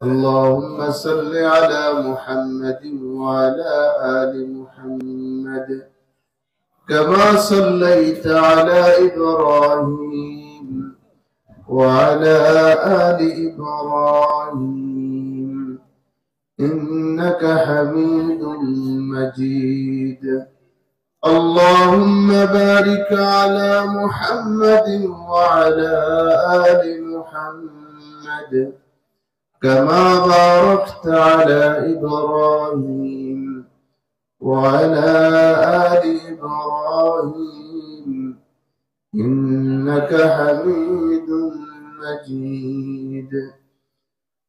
اللهم صل على محمد وعلى آل محمد كما صليت على إبراهيم وعلى آل إبراهيم إنك حميد مجيد. اللهم بارك على محمد وعلى آل محمد كما باركت على إبراهيم وعلى آل إبراهيم إنك حميد مجيد.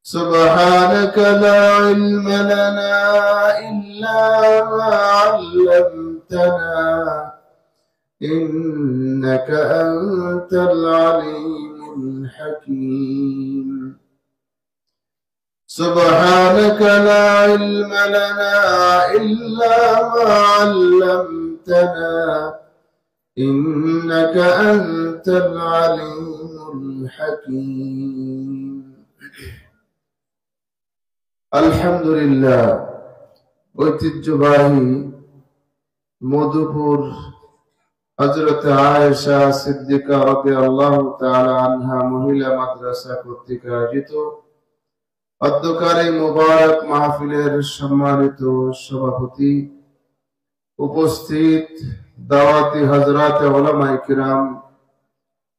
سبحانك لا علم لنا إلا ما علمتنا إنك أنت العليم الحكيم. سبحانك لا علم لنا إلا ما علمتنا إنك أنت العليم الحكيم. আলহামদুলিল্লাহ, ঐতিহ্যবাহী মধুপুর হযরত আয়েশা সিদ্দিকা রাদিয়াল্লাহু তাআলা আনহা মহিলা মাদ্রাসা কর্তৃক আয়োজিত অধ্যকারী মুবারক মাহফিলের সম্মানিত সভাপতি, উপস্থিত দাওয়াতি হযরতে উলামায়ে কিরাম,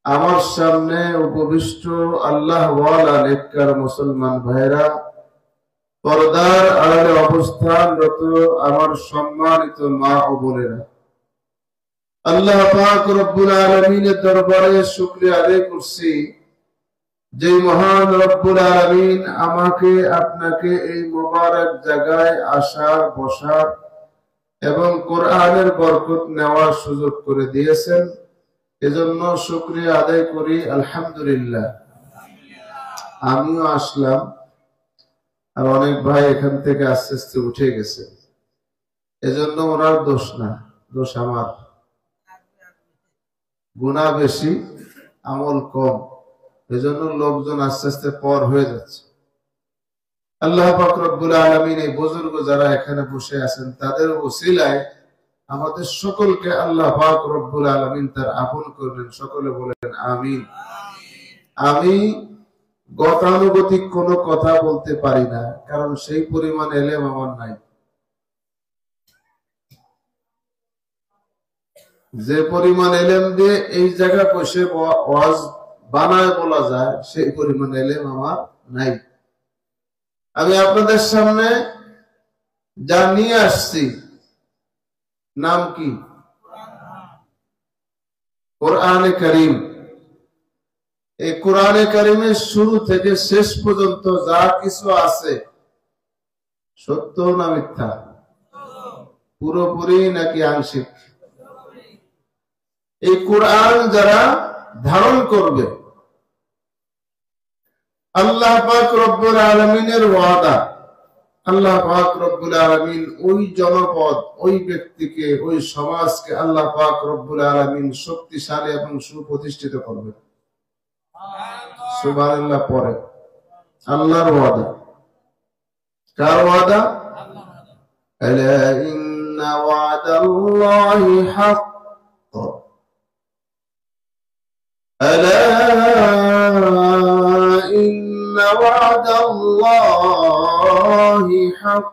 আমার সামনে উপবিষ্ট আল্লাহ ওয়ালা নেককার মুসলমান ভাইরা, পর্দার আড়ালে অবস্থানরত আমার সম্মানিত মা ও বোনেরা, আল্লাহ পাক রব্বুল আলামিনের দরবারে শুকরিয়া আদায় করছি যে মহান রব্বুল আলামিন আমাকে আপনাকে এই মোবারক জায়গায় আসার, বসার এবং কোরআনের বরকত নেওয়ার সুযোগ করে দিয়েছেন। এজন্য শুকরিয়া আদায় করি আলহামদুলিল্লাহ। আমিও আসলাম, আর অনেক ভাই এখান থেকে আস্তে আস্তে উঠে গেছে, এজন্য ওনার দোষ না, দোষ আমার। গুনাহ বেশি, আমল কম, এজন্য লোকজন আস্তে আস্তে পর হয়ে যাচ্ছে। আল্লাহ পাক রব্বুল আলামিন এই বুজুর্গ যারা এখানে বসে আছেন তাদের ওসিলায় আমাদের সকলকে আল্লাহ পাক রব্বুল আলামিন তার আপন করবেন। সকলে বলেন আমিন। আমি গতানুগতিক কোনো কথা বলতে পারি না, কারণ সেই পরিমাণ এলেম আমার নাই। যে পরিমাণ এলেম দিয়ে এই জায়গা বসে ওয়াজ বানায় বলা যায়, সেই পরিমাণ এলেম আমার নাই। আমি আপনাদের সামনে যা নিয়ে আসছি, নাম কি? কোরআনে কারীম। এই কোরআনে কারীমের শুরু থেকে শেষ পর্যন্ত যা কিছু আছে, সত্য না মিথ্যা? পুরোপুরি নাকি আংশিক? এই কোরআন যারা ধারণ করবে, আল্লাহ পাক রব্বুল আলামিনের ওয়াদা, আল্লাহ পাক রব্বুল আলামিন ওই জনপদ, ওই ব্যক্তিকে, ওই সমাজকে আল্লাহ পাক রব্বুল আলামিন শক্তিশালী এবং সুপ্রতিষ্ঠিত করবে। সুবহানাল্লাহ পরে আল্লাহর ওয়াদা। কার ওয়াদা? আলা ইন্না ওয়াদাল্লাহি হক, আলা ইন্না ওয়াদাল্লাহি হক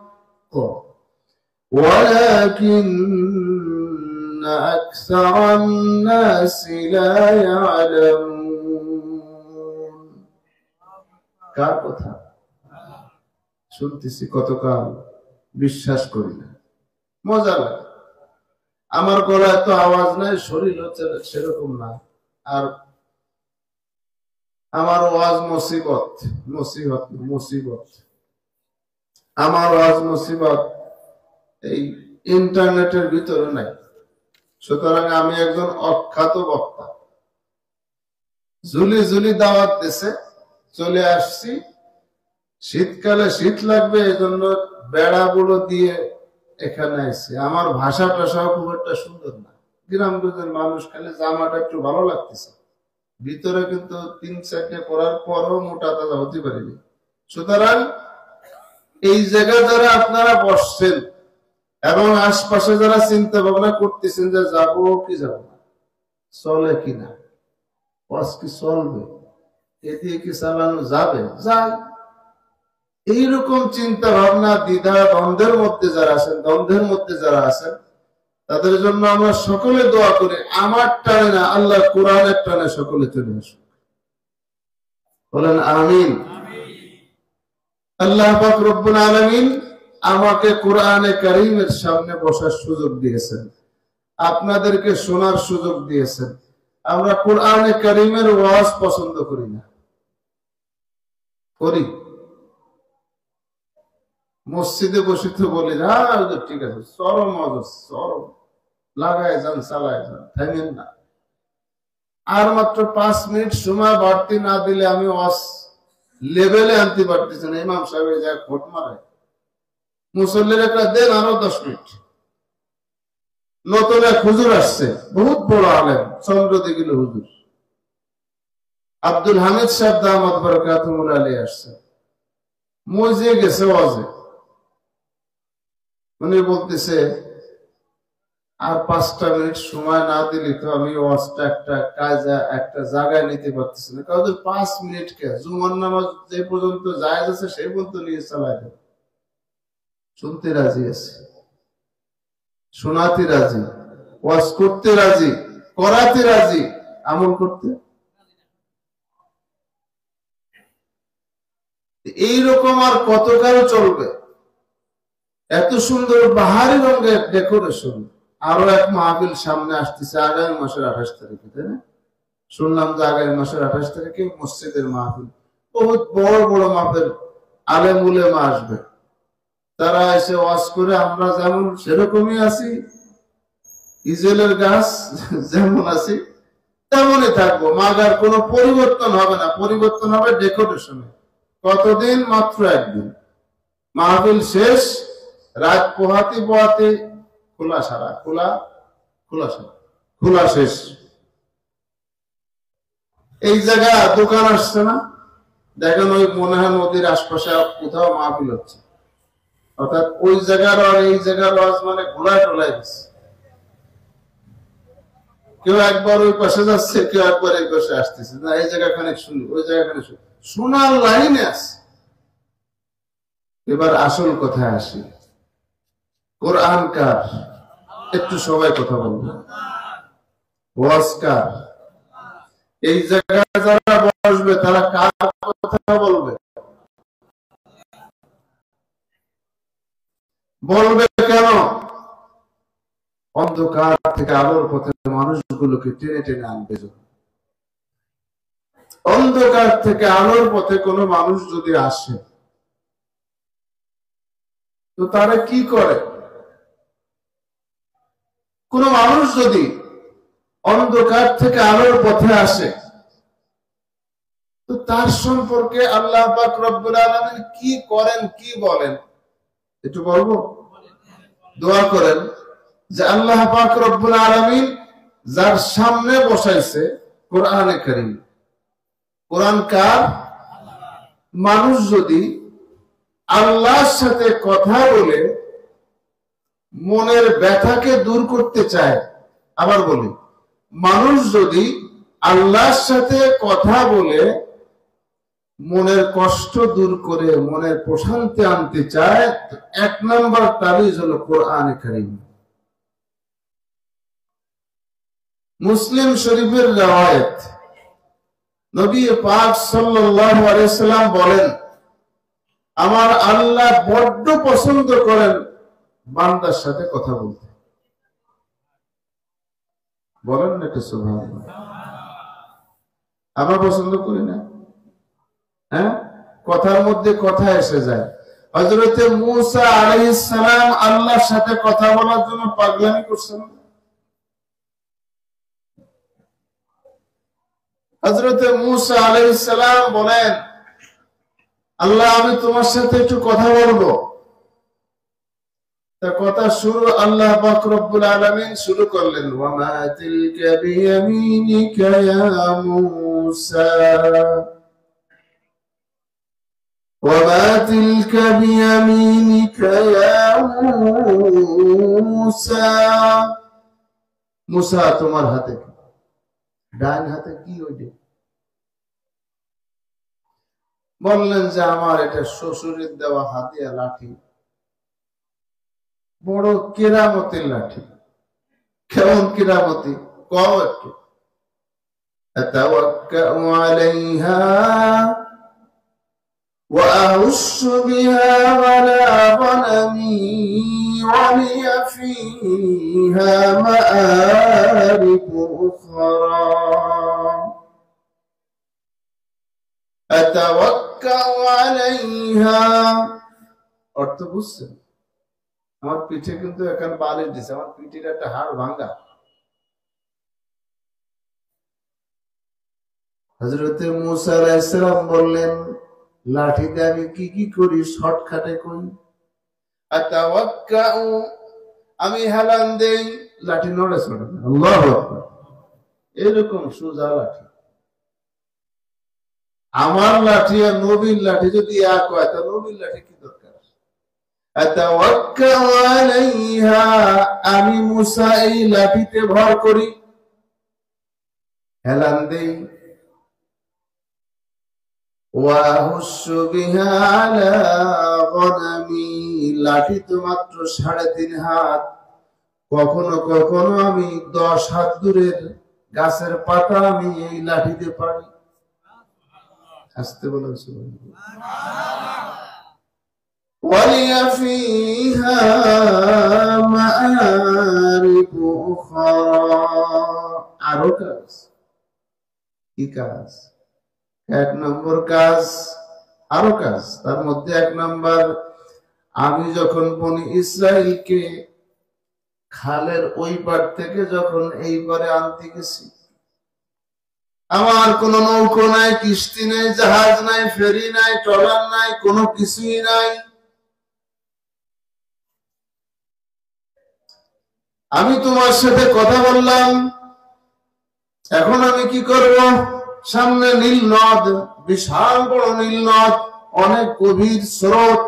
ওয়ালাকিন্না আকসারান নাসি লা ইয়ালামুন। কার কথা শুনতেছি কতকাল, বিশ্বাস করি না, মজা লাগে। আমার গলায় তো আওয়াজ নাই, শরীর হচ্ছে সেরকম না, আর আমার ওয়াজ মুসিবত, মুসিবত, মুসিবত। আমার ওয়াজ মুসিবত এই ইন্টারনেটের ভিতরে নাই। সুতরাং আমি একজন অখ্যাত বক্তা, ঝুলি ঝুলি দাওয়াত দেশে চলে আসছি। শীতকালে শীত লাগবে, এই জন্য বেড়া বুড়ো দিয়ে এখানে আসছি। আমার ভাষা টাষাও খুব একটা সুন্দর না, গ্রামগঞ্জের মানুষ, খালি জামাটা একটু ভালো লাগতেছে, ভিতরে কিন্তু 3-4টে পরার পরও মোটা তাজা হতে পারিনি। সুতরাং এই জায়গায় যারা আপনারা বসছেন এবং আশপাশে যারা চিন্তা ভাবনা করতেছেন যে যাবো কি যাব না, চলে কিনা, ওয়াজ কি চলবে, এদিকে কি চালানো যাবে, যায়, এইরকম চিন্তা ভাবনা দ্বিধা দ্বন্দ্বের মধ্যে যারা আছেন তাদের জন্য আমরা সকলে দোয়া করি, আমার টানে না আল্লাহ কোরআনের টানে সকলে চলে আসুন, বলেন আমিন। আল্লাহ পাক রব্বুল আলামিন আমাকে কোরআনে কারীমের সামনে বসার সুযোগ দিয়েছেন, আপনাদেরকে শোনার সুযোগ দিয়েছেন। আমরা কোরআনে কারীমের ওয়াজ পছন্দ করি না, করি? মসজিদে বসে তো বলি না ঠিক আছে, চরম চরম লাগায় যান, চালায় যান, থামেন না। আর মাত্র 5 মিনিট সময় বাড়তি না দিলে আমি ওয়াজ লেভেলে আনতে পারতেছি না। ইমাম সাহেব যা খোট মারে, মুসল্লির একটা দেন আরো 10 মিনিট। নতুন এক হুজুর আসছে, বহুত বড় আলেম, চন্দ্রদিঘিল হুজুর আব্দুল হামিদ সাহেব দামাত বারাকাতুহুল আলী আসছে, মসজিদে গেছে ওয়াজে। উনি বলতেছে আর 5টা মিনিট সময় না দিলে তো আমি ওয়াজটা একটা জায়গায় নিতে পারতেছি না। কারণ 5 মিনিট কে, জুমার নামাজ যে পর্যন্ত জায়েজ আছে সেই পর্যন্ত নিয়ে চালাই দেব। শুনতে রাজি আছে, শোনাতে রাজি, ওয়াজ করতে রাজি, করাতে রাজি, আমল করতে। এইরকম আর কতকাল চলবে? এত সুন্দর বাহারি রঙের ডেকোরেশন। আরো এক মাহফিল সামনে আসতেছে আগামী মাসের 28 তারিখে, তাই না? শুনলাম যে আগামী মাসের 28 তারিখে মসজিদের মাহফিল, বহুত বড় বড় মাহফিল, আলেম উলেমা আসবে। তারা এসে ওয়াজ করে আমরা যেমন সেরকমই আছি, ইজেলের গাছ যেমন আছি তেমনই থাকবো। মাগার কোনো পরিবর্তন হবে না, পরিবর্তন হবে ডেকোরেশনে। কতদিন? মাত্র 1 দিন। মাহফিল শেষ, রাত পোহাতে খোলা সারা, খোলা শেষ। এই জায়গা দোকান আসছে না, দেখেন ওই মনে হয় নদীর আশপাশে কোথাও মাহফিল হচ্ছে, অর্থাৎ ওই জায়গার আর এই জায়গার ওয়াজ মানে ঘোলায় টোলায় গেছে। কেউ একবার ওই পাশে যাচ্ছে, কেউ একবার এই পাশে আসতেছে, না এই জায়গা খানিক শুনি, ওই জায়গা খানিক শুনি, শোনার লাইনে আছে। এবার আসল কথায় আসি, কোরআন কার? একটু সবাই কথা বলবে। ওয়াজ কার? এই জায়গায় যারা বসবে তারা কার কথা বলবে? বলবে কেন? অন্ধকার থেকে আলোর পথে মানুষগুলোকে টেনে টেনে আনবে। অন্ধকার থেকে আলোর পথে কোনো মানুষ যদি আসে তো তারা কি করে? কোন মানুষ যদি অন্ধকার থেকে আলোর পথে আসে তো তার সম্পর্কে আল্লাহ পাক রব্বুল আলামিন কি করেন, কি বলেন একটু বলবো? দোয়া করেন যে আল্লাহ পাক রব্বুল আলামিন যার সামনে বসাইছে কোরআনে কারীম। কোরআন কার? মানুষ যদি আল্লাহর সাথে কথা বলে মনের ব্যথাকে দূর করতে চায়, আবার বলি, মানুষ যদি আল্লাহর সাথে কথা বলে মনের কষ্ট দূর করে মনের প্রশান্তি আনতে চায়, 1 নম্বর তাবিজ হলো কোরআনে কারীম। মুসলিম শরীফের রওয়ায়াত, নবী পাক সাল্লাল্লাহু আলাইহি সাল্লাম বলেন, আমার আল্লাহ বড্ড পছন্দ করেন বান্দার সাথে কথা বলতে। বলেন না একটু সুবহানাল্লাহ। আমরা পছন্দ করি না? হ্যাঁ, কথার মধ্যে কথা এসে যায়। হযরত মূসা আলাইহিস সালাম আল্লাহর সাথে কথা বলার জন্য পাগলামি করছেন। হযরত মূসা আলাইহিস সালাম বলেন, আল্লাহ আমি তোমার সাথে একটু কথা বলবো। তা কথা শুরু, আল্লাহ পাক রব্বুল আলামিন শুরু করলেন, ওয়া মা তিলকা বিয়ামিনিকা ইয়া মূসা। وما تلك بيمينك يا موسى মুসা তোমার হাতে কি? ডান হাতে কি ওইটা? বললেন যে আমার এটা শ্বশুরের দেওয়া হাতিয়া লাঠি, বড় কেরামতের লাঠি। কেমন কেরামতি কও একটু। أتوكأ عليها وأهش بها على غنمي ولي فيها مآرب أخرى أتوكأ عليها অর্থ বুঝছেন? আমার পিঠে কিন্তু এখন বালিশ দিছে, আমার পিঠের একটা হাড় ভাঙা। হযরতে মূসা আলাইহিস সালাম বললেন, লাঠিতে আমি কি কি করি শর্টকাটে কই। আতাওয়াক্কাউ, আমি হেলান দেই, লাঠি নড়ে চড়ে। আল্লাহু আকবার। এরকম সোজা লাঠি। আমার লাঠি আর নবীর লাঠি যদি এক হয়, তা নবীর লাঠি কি দরকার? আতাওয়াক্কাউ আলাইহা, আমি মূসা এই লাঠিতে ভর করি, হেলান দেই। ওয়াহুশু বিহা আলা গনামি, লাঠি তো মাত্র 3.5 হাত, কখনো কখনো আমি 10 হাত দূরের গাছের পাতা আমি এই লাঠিতে পারি। আসতে বলেন সুবহানাল্লাহ। ওয়ালিয়া ফিহা মাআরিব উখরা, আরো কাজ। কি কাজ? 1 নম্বর কাজ, আরো কাজ। তার মধ্যে 1 নম্বর, আমি যখন বনি ইসরাইলকে খালের ওই পার থেকে যখন এই পারে আনতে গেছি, আমার কোন নৌকো নাই, কিস্তি নাই, জাহাজ নাই, ফেরি নাই, ট্রলার নাই, কোনো কিছুই নাই। আমি তোমার সাথে কথা বললাম, এখন আমি কি করব? সামনে নীল নদ, বিশাল বড় নীল নদ, অনেক গভীর স্রোত।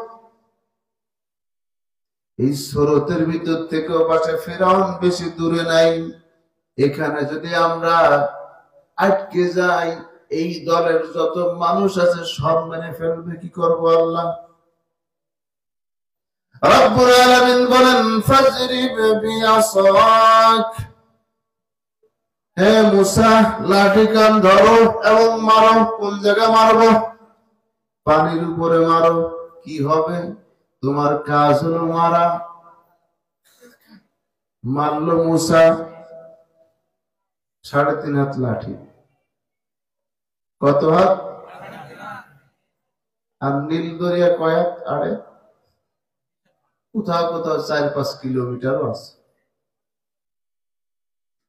এই স্রোতের ভিতর থেকে পাশে ফেরাউন বেশি দূরে নাই। এখানে যদি আমরা আটকে যাই, এই দলের যত মানুষ আছে সব মেনে ফেলবে। কি করবো আল্লাহ? রব্বুল আলামিন বলেন, ফাজরিব বিআসাক, হে মূসা লাঠি কান ধরো এবং মারো। কোন জায়গা মারবো? পানির উপরে মারো। কি হবে? তোমার কাজ হলো মারা। মারলো মূসা, 3.5 হাত লাঠি। কত হাত? আর নীল দরিয়া কয়েক আড়ে, কোথাও কোথাও 4-5 কিলোমিটারও আছে।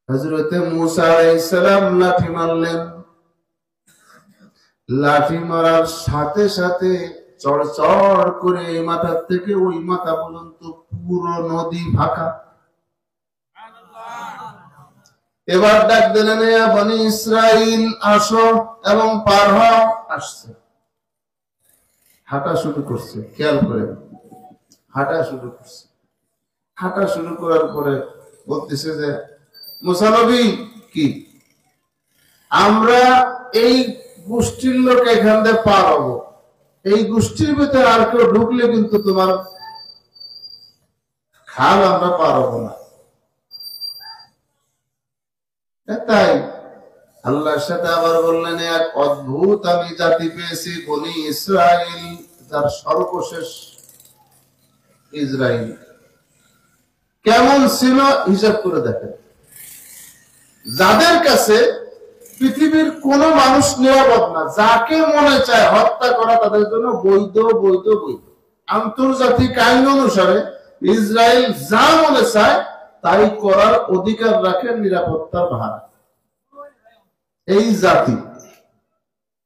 হযরতে মূসা আলাইহিস সালাম লাঠি মারলেন। লাঠি মারার সাথে সাথে চড়চড় করে এই মাথা থেকে ওই মাথা পর্যন্ত পুরো নদী ফাঁকা। এবার ডাক দিলেন, বনি ইসরাইল আসো এবং পার হও। আসছে, হাঁটা শুরু করছে। খেয়াল করে হাঁটা শুরু করছে। হাঁটা শুরু করার পরে বলতেছে যে, মূসা নবী, কি আমরা এই গোষ্ঠীর লোক এখান থেকে পার হবো, এই গোষ্ঠীর ভিতরে আর কেউ ঢুকলে কিন্তু তোমার খাল আমরা পার হবো না। তাই আল্লাহর সাথে আবার বললেন, এক অদ্ভুত আমি জাতি পেয়েছি, বনি ইসরাইল, যার সর্বশেষ ইসরাইল কেমন ছিল হিসাব করে দেখেন। যাদের কাছে পৃথিবীর কোন মানুষ নিরাপদ না, যাকে মনে চায় হত্যা করা তাদের জন্য বৈধ বৈধ বৈধ। আন্তর্জাতিক আইন অনুসারে ইসরায়েল যা মনে চায় তাই করার অধিকার রাখে, নিরাপত্তার ভার। এই জাতি।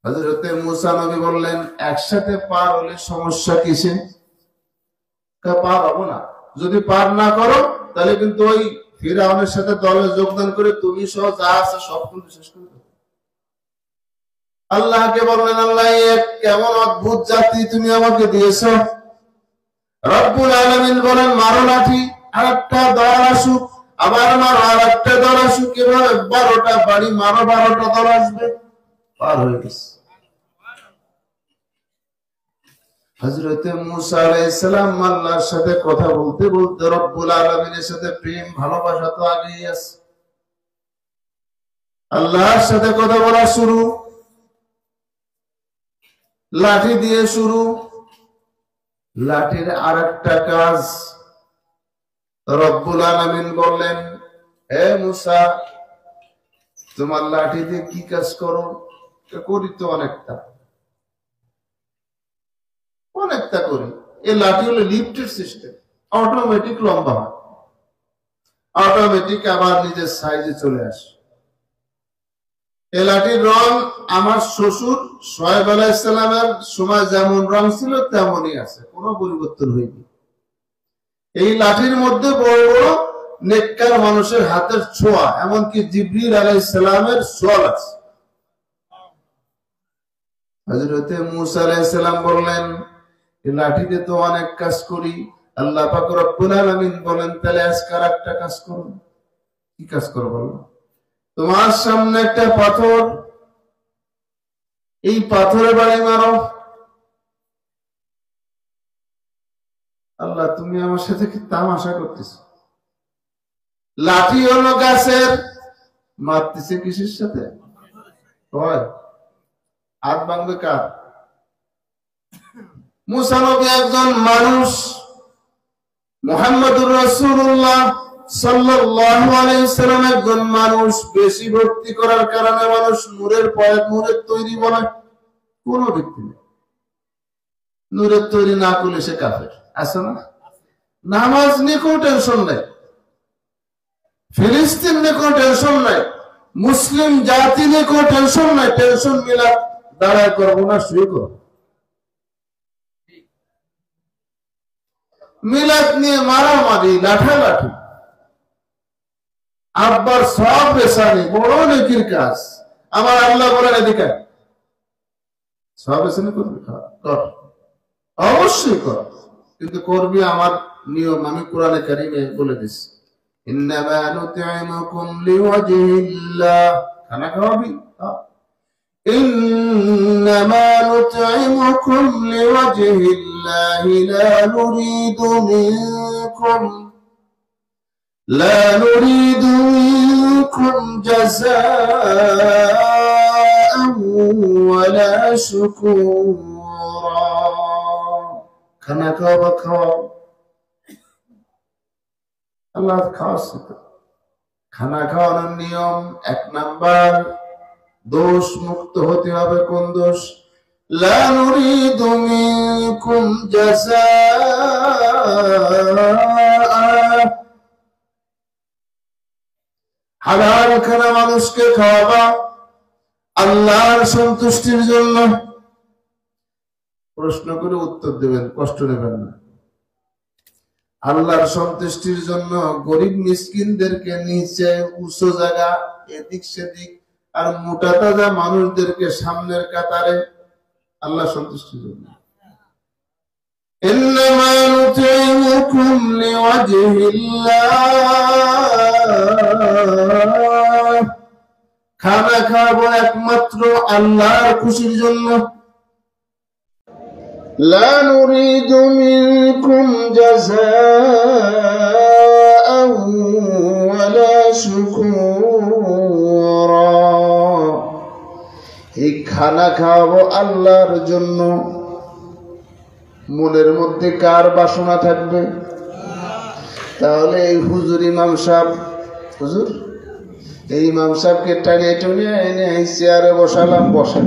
হযরতে মূসা নবী বললেন, একসাথে পার হলে সমস্যা কিসে? পার হবো না। যদি পার না করো তাহলে কিন্তু ওই ফিরআউনের সাথে দলে যোগদান করে তুমি সহ যা আছে সব কিন্তু শেষ করে দেবে। আল্লাহকে বললেন, আল্লাহ এক কেমন অদ্ভুত জাতি তুমি আমাকে দিয়েছো। রব্বুল আলামিন বলেন, মারো লাঠি, আরেকটা দল আসুক, আবার মারো, আরেকটা দল আসুক, এভাবে 12টা বাড়ি মারো, 12টা দল আসবে। পার হয়ে গেছে। হযরতে মূসা আলাইহিস সালাম আল্লাহর সাথে কথা বলতে বলতে রব্বুল আলামিনের সাথে প্রেম ভালোবাসা তো আগেই আছে। আল্লাহর সাথে কথা বলা শুরু, লাঠি দিয়ে শুরু। লাঠির আরেকটা কাজ, রব্বুল আলামিন বললেন, হে মূসা, তোমার লাঠি দিয়ে কি কাজ করো? করি তো অনেকটা করি। এই লাঠি হলো লিফটের সিস্টেম, অটোমেটিক লম্বা হয়, অটোমেটিক আবার নিজের সাইজে চলে আসে। এই লাঠির রং আমার শ্বশুর শোয়েব আলাইহিস সালামের সময় যেমন রং ছিল তেমনই আছে, কোনো পরিবর্তন হয়নি। এই লাঠির মধ্যে বড় বড় নেককার মানুষের হাতের ছোঁয়া, এমনকি জিবরিল আলাইহিস সালামের ছোঁয়া আছে। হযরতে মূসা আলাইহিস সালাম বললেন, এই লাঠিতে তো অনেক কাজ করি। আল্লাহ পাক রব্বুল আলামিন বলেন, তাহলে আজকে একটা কাজ করো। কি কাজ করো বলো? তোমার সামনে একটা পাথর, এই পাথরে বাড়ি মারো। আল্লাহ, তুমি আমার সাথে কি তামাশা করতেছ? লাঠি হলো গাছের, মারতেছে কিসের সাথে? হাত ভাঙবে কার? মূসা নবী একজন মানুষ, মুহাম্মদুর রাসূলুল্লাহ সাল্লাল্লাহু আলাইহি ওয়াসাল্লাম একজন মানুষ। বেশি ভক্তি করার কারণে মানুষ নূরের পয়দ, নূরের তৈরি বলে কোন ব্যক্তি নেই। নূরের তৈরি না করলে সে কাফের, আছে না? নামাজ নিয়ে কোনো টেনশন নাই, ফিলিস্তিন নিয়ে কোনো টেনশন নাই, মুসলিম জাতি নিয়ে কোনো টেনশন নাই। টেনশন মিলাদ দাঁড়ায় করবো না, শুয়ে করবো। মিলাদ নিয়ে মারামারি, লাঠালাঠি, আব্বার সব বেসানি, বড় নেকির কাজ। আমার আল্লাহ বলেন, এদিকে সব বেসানি করবি, কর, অবশ্যই কর, কিন্তু করবি আমার নিয়ম, আমি কোরআনে কারিমে বলে দিচ্ছি। ইন্নামা নুতঈমুকুম লিওয়াজহিল্লাহ, খানা খাওয়াবি, ইন্নামা নুতঈমুকুম লিওয়াজহিল্লাহ লা নুরিদু মিনকুম জাযাআন ওয়ালা শুকুরা। খানা খাওয়া খাওয়াও, আল্লাহ খাওয়াচ্ছে। খানা খাওয়ানোর নিয়ম 1 নাম্বার, দোষ মুক্ত হতে হবে। কোন দোষ? লা নুরিদু মিনকুম জাযাআ, হালাল খানা মানুষকে খাওয়াবা আল্লাহর সন্তুষ্টির জন্য। প্রশ্ন করে উত্তর দেবেন, কষ্ট নেবেন না। আল্লাহর সন্তুষ্টির জন্য গরিব মিসকিনদেরকে নিচে উঁচু জায়গা, এদিক সেদিক, আর মোটা তাজা মানুষদেরকে সামনের কাতারে, আল্লাহ সন্তুষ্টির জন্য। ইন্নামা নুতঈমুকুম লিওয়াজহিল্লাহ, খানা খাবো একমাত্র আল্লাহর খুশির জন্য। লা নুরিদু মিনকুম জাযাআন ওয়ালা শুকুরা, এই খানা খাওয়াবো আল্লাহর জন্য। মনের মধ্যে কার বাসনা থাকবে? তাহলে এই হুজুর ইমাম সাহেব, হুজুর এই ইমাম সাহেবকে টানিয়ে টুনিয়ে এনে এই চেয়ারে বসালাম, বসেন।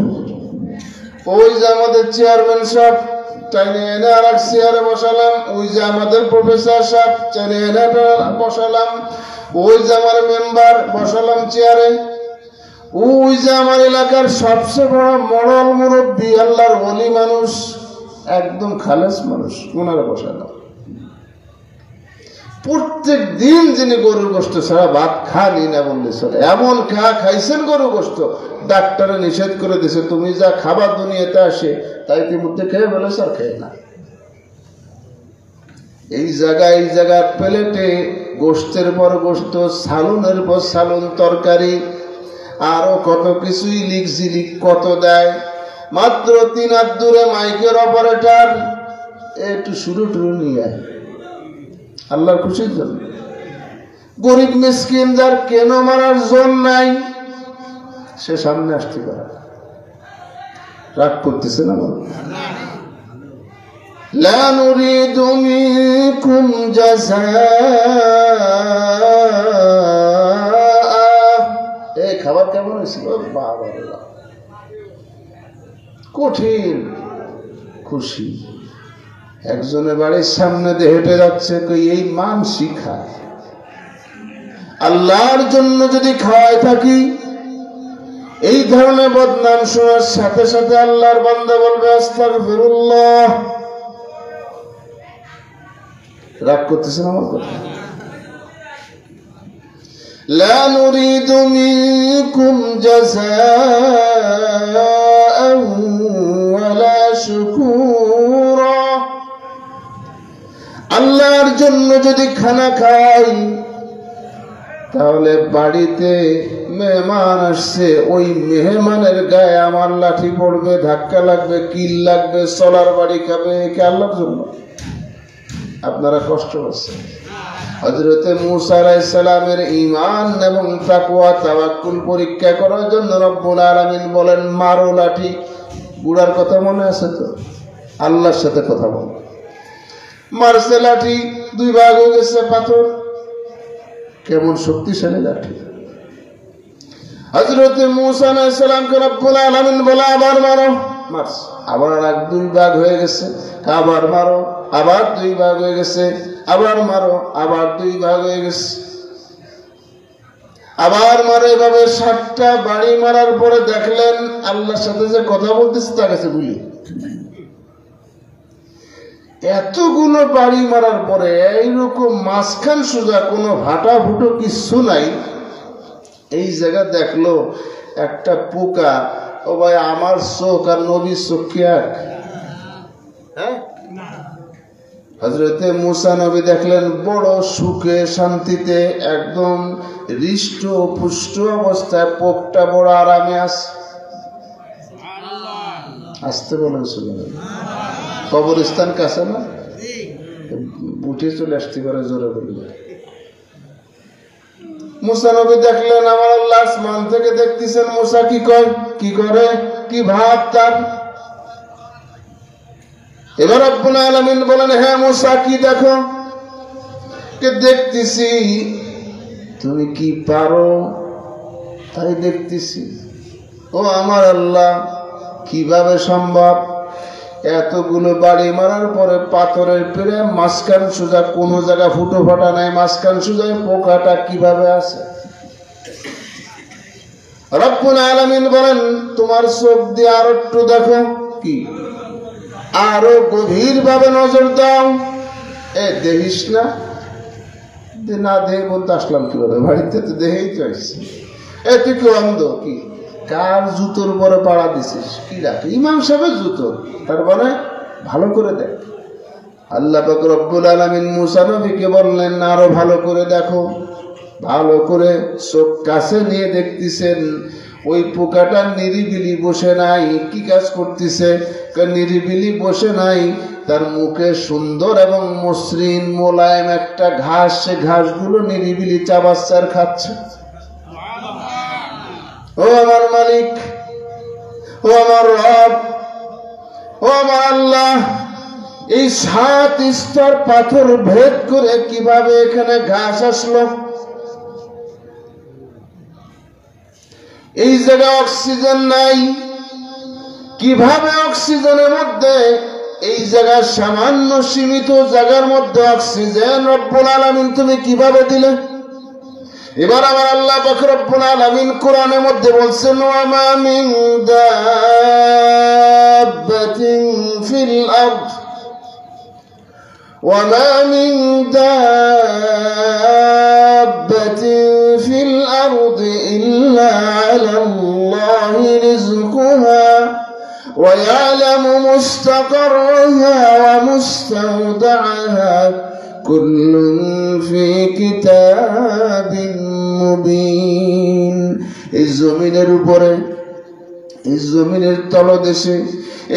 ওই যে আমাদের চেয়ারম্যান সাহেব, টানিয়ে এনে আর এক চেয়ারে বসালাম। ওই যে আমাদের প্রফেসর সাহেব, টানিয়ে এনে বসালাম। ওই যে আমার মেম্বার, বসালাম চেয়ারে। ওই যে আমার এলাকার সবচেয়ে বড় মরল মুরব্বী, আল্লাহর ওলি মানুষ, একদম খালেস মানুষ, ওনারা বসালাম। প্রত্যেক দিন যিনি গরুর গোশত ছাড়া ভাত খানি না বললে চলে, এমন খাইছেন গরুর গোশত, ডাক্তারে নিষেধ করে দিছে তুমি যা খাবার দুনিয়াতে আসে তাই ইতিমধ্যে খেয়ে ফেলেছ আর খেয়ে না। এই জায়গার প্লেটে গোশতের পর গোশত, সালুনের পর সালুন, তরকারি, আরো কত কিছুই লিক কত দেয়। মাত্র 3 হাত দূরে মাইকের অপারেটর একটু শুরু নিয়ে আল্লাহর খুশির জন্য। গরিব মিসকিন যার কেন মারার জোর নাই সে সামনে আসতে পারে। রাগ করতেছে না বল? লা নুরিদু মিনকুম জাযাআ। এই খাবার কেমন হয়েছিল? বাবা কঠিন খুশি। একজনের বাড়ির সামনে দিয়ে হেঁটে যাচ্ছে, এই মান শিখা আল্লাহর জন্য যদি খাওয়ায় থাকি, এই ধরনের বদনাম শোনার সাথে সাথে আল্লাহর বান্দা বলবে আস্তাগফিরুল্লাহ। রাগ করতেছেন আমার কথা? লা নুরিদু মিনকুম জাযাআন ওয়ালা শুকুরা। আল্লাহর জন্য যদি খানা খাই, তাহলে বাড়িতে মেহমান আসছে, ওই মেহমানের গায়ে আমার লাঠি পড়বে, ধাক্কা লাগবে, কিল লাগবে, চলার বাড়ি খাবে, কে আল্লাহর জন্য? আপনারা কষ্ট পাচ্ছেন। হযরত মূসা আলাইহিস সালামের ঈমান এবং তাকওয়া তাওয়াক্কুল পরীক্ষা করার জন্য রব্বুল আলামিন বলেন মারো লাঠি। বুড়ার কথা মনে আছে তো? আল্লাহর সাথে কথা বল। মারছে লাঠি, 2 ভাগ হয়ে গেছে পাথর। কেমন শক্তিশালী লাঠি! হযরত মূসা আলাইহিস সালামকে রব্বুল আলামিন বলে আবার মারো, মারছে, আবার 2 ভাগ হয়ে গেছে, আবার মারো, আবার 2 ভাগ হয়ে গেছে, আবার মারো, আবার 2 ভাগ হয়ে গেছে, আবার মারো। এভাবে 7টা বাড়ি মারার পরে দেখলেন আল্লাহর সাথে যে কথা বলতেছে তা গেছে ভুলি। এতগুলো বাড়ি মারার পরে এইরকম মাঝখান সোজা কোনো ভাটা ফুটো কিছু নাই। এই জায়গা দেখলো একটা পোকা। ও ভাই, আমার চোখ আর নবীর চোখ কি এক? হ্যাঁ, হযরতে মূসা নবী দেখলেন বড় সুখে শান্তিতে একদম হৃষ্ট পুষ্ট অবস্থায় পোকটা বড় আরামে আছে। আসতে বলেন, শুনলেন? কবরস্থান কাছে না, উঠে চলে আসতে পারে, জোরে বলবে। মূসা নবী দেখলেন আমার আল্লাহ আসমান থেকে দেখতেছেন। মূসা কি কয়, কি করে, কি ভাব তার? এবার রব্বুল আলামিন বলেন হ্যাঁ মূসা কি দেখো? কে দেখতেছি তুমি কি পারো তাই দেখতেছি। ও আমার আল্লাহ, কিভাবে সম্ভব? এতগুলো বাড়ি মারার পরে পাথরের পেরে মাঝখান সোজা কোনো জায়গা ফুটো ফাটা নাই, মাঝখান সোজায় পোকাটা কিভাবে আছে? রব্বুল আলামিন বলেন তোমার চোখ দিয়ে আরো একটু দেখো। কি? আরো গভীর ভাবে নজর দাও। দেখিস না? না দেখে বলতে আসলাম কিভাবে? বাড়িতে তো দেখেই তো আসছি। তুই কি অন্ধ? কি কার জুতোর উপরে পাড়া দিছিস? কি রাখে? ইমাম সাহেবের জুতো। তার মানে ভালো করে দেখ। আল্লাহ পাক রব্বুল আলামিন মূসা নবীকে বললেন আরো ভালো করে দেখো। ভালো করে চোখ কাছে নিয়ে দেখতেছেন ওই পোকাটা নিরিবিলি বসে নাই। কি কাজ করতেছে? নিরিবিলি বসে নাই, তার মুখে সুন্দর এবং মসৃণ মোলায়েম একটা ঘাস, সে ঘাসগুলো নিরিবিলি চাবাচ্ছে আর খাচ্ছে। ও আমার মালিক, ও আমার রব, ও আমার আল্লাহ, এই 7 স্তর পাথর ভেদ করে কিভাবে এখানে ঘাস আসলো? এই জায়গায় অক্সিজেন নাই, কিভাবে অক্সিজেনের মধ্যে এই জায়গার সামান্য সীমিত জায়গার মধ্যে অক্সিজেন রব্বুল আলামিন তুমি কিভাবে দিলে? এবার আমার আল্লাহ পাক রব্বুল আলামিন কোরআনের মধ্যে বলছেন ওয়া মা মিন দাব্বাতিন ফিল আরদ ওয়া মা মিন إلا على الله رزقها ويعلم مستقرها ومستودعها كل في كتاب মুবিন। এই জমিনের উপরে, এই জমিনের তলদেশে,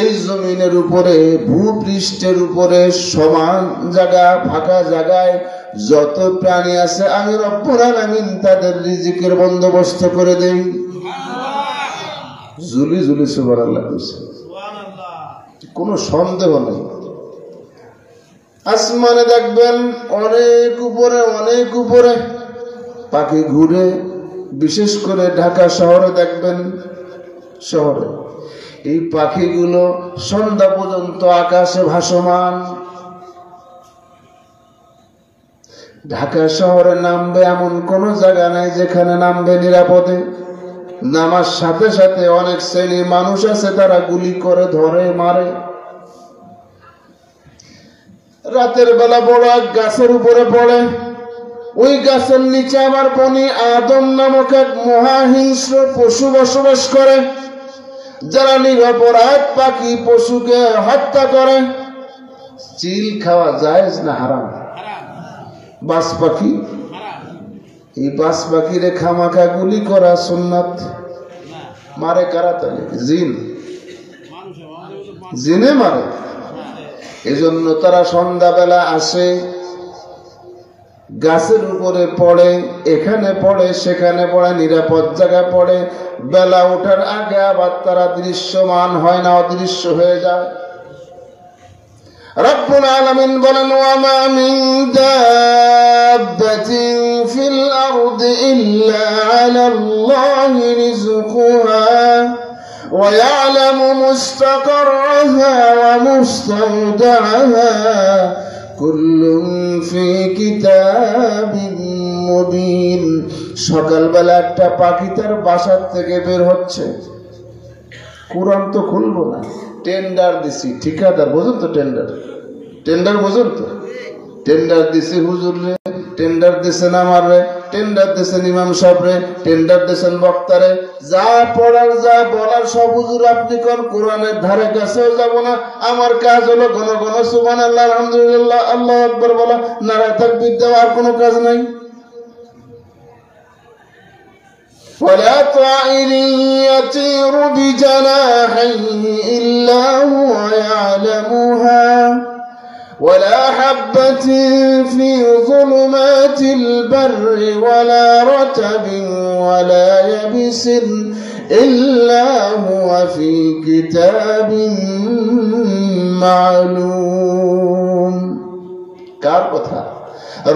এই জমিনের উপরে, ভূপৃষ্ঠের উপরে সমান জায়গা, ফাঁকা জায়গায় যত প্রাণী আছে আমি রব্বুল আলামিন তাদের রিজিকের বন্দোবস্ত করে দেই। জুলি জুলি সুবহানাল্লাহ, কোনো সন্দেহ নেই। আসমানে দেখবেন অনেক উপরে, অনেক উপরে পাখি ঘুরে, বিশেষ করে ঢাকা শহরে দেখবেন, শহরে এই পাখিগুলো সন্ধ্যা পর্যন্ত আকাশে ভাসমান। ঢাকা শহরে নামবে এমন কোন জায়গা নাই যেখানে নামবে নিরাপদে। নামার সাথে সাথে অনেক শ্রেণীর মানুষ আছে তারা গুলি করে ধরে মারে। রাতের বেলা বড় এক গাছের উপরে পড়ে, ওই গাছের নিচে আবার বনি আদম নামক এক মহাহিংস্র পশু বসবাস করে, যারা নিরপরাধ পাখি পশুকে হত্যা করে। চিল খাওয়া জায়েজ না হারাম? বাস পাখি, এই বাস পাখিরে খামাখা গুলি করা সুন্নাত। মারে কারা? তাহলে জিন, জিনে মারে। এজন্য তারা সন্ধ্যাবেলা আসে, গাছের উপরে পড়ে, এখানে পড়ে, সেখানে পড়ে, নিরাপদ জায়গায় পড়ে। বেলা ওঠার আগে আবার তারা দৃশ্যমান হয় না, অদৃশ্য হয়ে যায়। রব্বুল আলামিন বলেন, ওয়ামা মিন দাব্বাতিন ফিল আরদি ইল্লা আলাল্লাহি রিজকুহা ওয়া ইয়ালামু মুস্তাকাররাহা ওয়া মুস্তাওদাআহা কুল্লুন ফি কিতাবিন মুবিন। সকালবেলা একটা পাখি তার বাসার থেকে বের হচ্ছে, কুরআন তো খুলবো না, টেন্ডার দিছি, ঠিকাদার বোঝেন তো, টেন্ডার, টেন্ডার বোঝেন তো, টেন্ডার দিছি হুজুর রে, টেন্ডার দিছেন আমার রে, টেন্ডার দিছেন ইমাম সাহেব রে, টেন্ডার দিছেন বক্তারে, যা পড়ার যা বলার সব হুজুর আপনি কোন, কোরআনের ধারে কাছেও যাব না। আমার কাজ হলো ঘন ঘন সুবহানাল্লাহ, আলহামদুলিল্লাহ, আল্লাহু আকবার বলা, নারায়ে তাকবীর দেওয়া, আর কোনো কাজ নাই। ولا طائر يطير بجناحيه إلا هو يعلمها ولا حبة في ظلمات البر ولا رطب ولا يبس إلا هو في كتاب معلوم। কার কথা?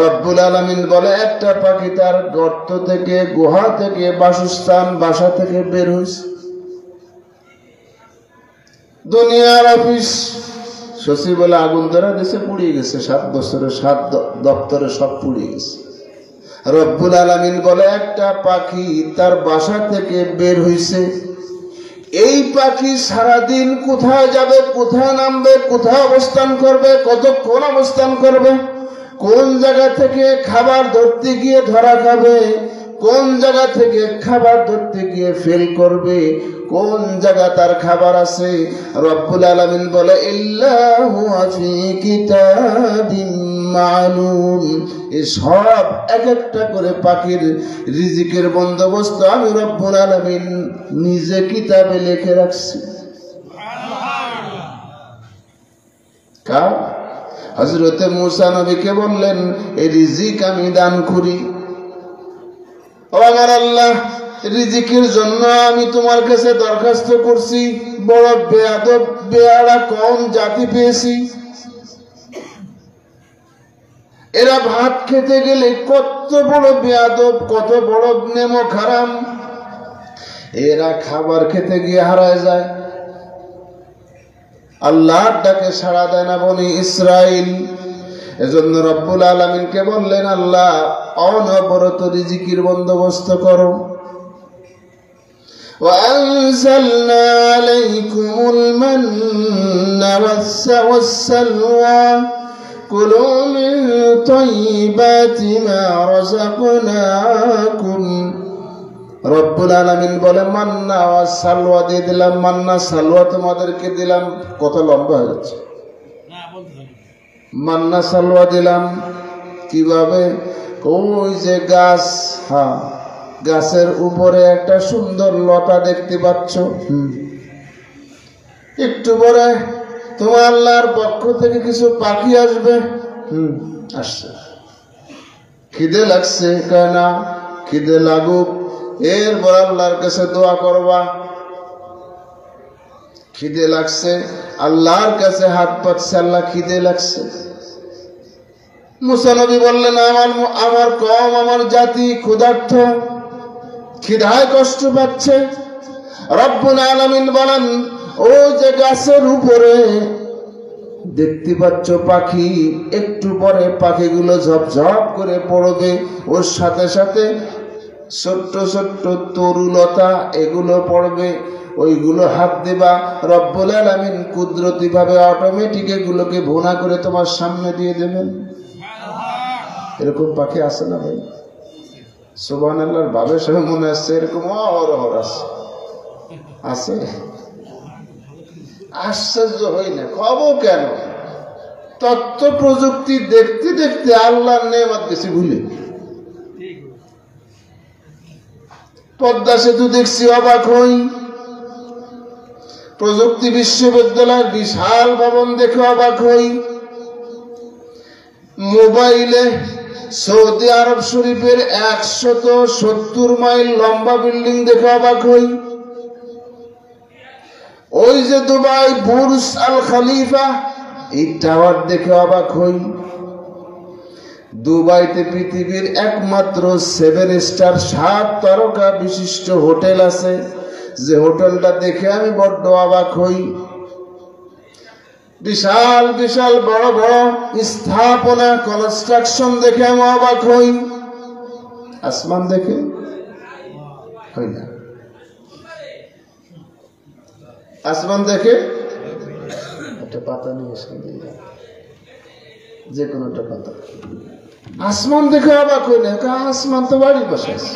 রব্বুল আলামিন বলে, একটা পাখি তার গর্ত থেকে, গুহা থেকে, বাসস্থান, বাসা থেকে বের হইছে। দুনিয়ার অফিস সচিব বলে আগুন ধরা দিয়েছে, পুড়িয়ে গেছে, 7 বছরে 7 দপ্তরে সব পুড়িয়ে গেছে। রব্বুল আলামিন বলে, একটা পাখি তার বাসা থেকে বের হইছে। এই পাখি সারাদিন কোথায় যাবে, কোথায় নামবে, কোথায় অবস্থান করবে, কতক্ষণ অবস্থান করবে, কোন জায়গা থেকে খাবার ধরতে গিয়ে ধরা খাবে, কোন জায়গা থেকে খাবার ধরতে গিয়ে ফেল করবে, কোন জায়গা তার খাবার আছে, রব্বুল আলামিন বলে ইল্লাহু ফি কিতাবিন মালুম। এই সব এক একটা করে পাখির রিজিকের বন্দোবস্ত আমি রব্বুল আলামিন নিজে কিতাবে লিখে রাখছি। কার? হযরতে মূসা নবীকে বললেন, এই রিজিক আমি দান করি। ও আমার আল্লাহ, রিজিকের জন্য আমি তোমার কাছে দরখাস্ত করছি, বড় বেয়াদব বেয়াড়া কম জাতি পেয়েছি। এরা ভাত খেতে গেলে কত বড় বেয়াদব, কত বড় নেমক হারাম, এরা খাবার খেতে গিয়ে হারায় যায়, আল্লাহর ডাকে সাড়া দেয় না বনি ইসরাইল। এজন্য রব্বুল আলামিনকে বললেন, আল্লাহ অনবরত রিজিকের বন্দোবস্ত করো। وأنزلنا عليكم المن والسلوى كلوا من طيبات ما رزقناكم রব্বুল আলামিন বলে মান্না ওয়া সালওয়া দিয়ে দিলাম, মান্না সালওয়া তোমাদেরকে দিলাম। কত লম্বা হয়ে যাচ্ছে। মান্না সালওয়া দিলাম কিভাবে? ওই যে গাছ, হ্যাঁ, গাছের উপরে একটা সুন্দর লতা দেখতে পাচ্ছ, একটু পরে তোমার আল্লাহর পক্ষ থেকে কিছু পাখি আসবে। আসছে। খিদে লাগছে, কেনা খিদে লাগুক, এরপর আল্লাহর কাছে দোয়া করবা। খিদে লাগছে, আল্লাহর কাছে হাত পাচ্ছে, আল্লাহ খিদে লাগছে। মুসা নবী বললেন আমার কওম, আমার জাতি ক্ষুধার্ত, খিদায় কষ্ট পাচ্ছে। রব্বুল আলামিন বলেন ওই যে গাছের উপরে দেখতে পাচ্ছ পাখি, একটু পরে পাখিগুলো ঝপঝপ করে পড়বে, ওর সাথে সাথে ছোট্ট ছোট্ট তরুলতা এগুলো পড়বে, ওইগুলো হাত দিবা, রব্বুল আলামিন কুদরতি ভাবে অটোমেটিক এগুলোকে ভুনা করে তোমার সামনে দিয়ে দেবেন। এরকম পাখি আছে না ভাই? সুবহানাল্লাহর ভাবে সবাই মনে আসছে, এরকম অহরহ আছে। আশ্চর্য হই না, খবর কেন? তথ্য প্রযুক্তি দেখতে দেখতে আল্লাহর নেয়ামত গেছে ভুলে। পদ্মা সেতু দেখছি, অবাক হই। প্রযুক্তি বিশ্ববিদ্যালয়ের বিশাল ভবন দেখে অবাক হই। মোবাইলে সৌদি আরব শরীফের 170 মাইল লম্বা বিল্ডিং দেখে অবাক হই। ওই যে দুবাই বুর্জ আল খলিফা, এই টাওয়ার দেখে অবাক হই। দুবাইতে পৃথিবীর একমাত্র 7 স্টার 7 তারকা বিশিষ্ট হোটেল আছে, যে হোটেলটা দেখে আমি বড্ড অবাক হই। বিশাল বিশাল বড় বড় স্থাপনা, কনস্ট্রাকশন দেখে আমি অবাক হই। আসমান দেখে হই না, আসমান দেখে একটা পাতা নিয়ে এসে যে কোনো একটা পাতা, আসমান দেখে অবাক হই না। আসমান তো বাড়ির পাশে আছে।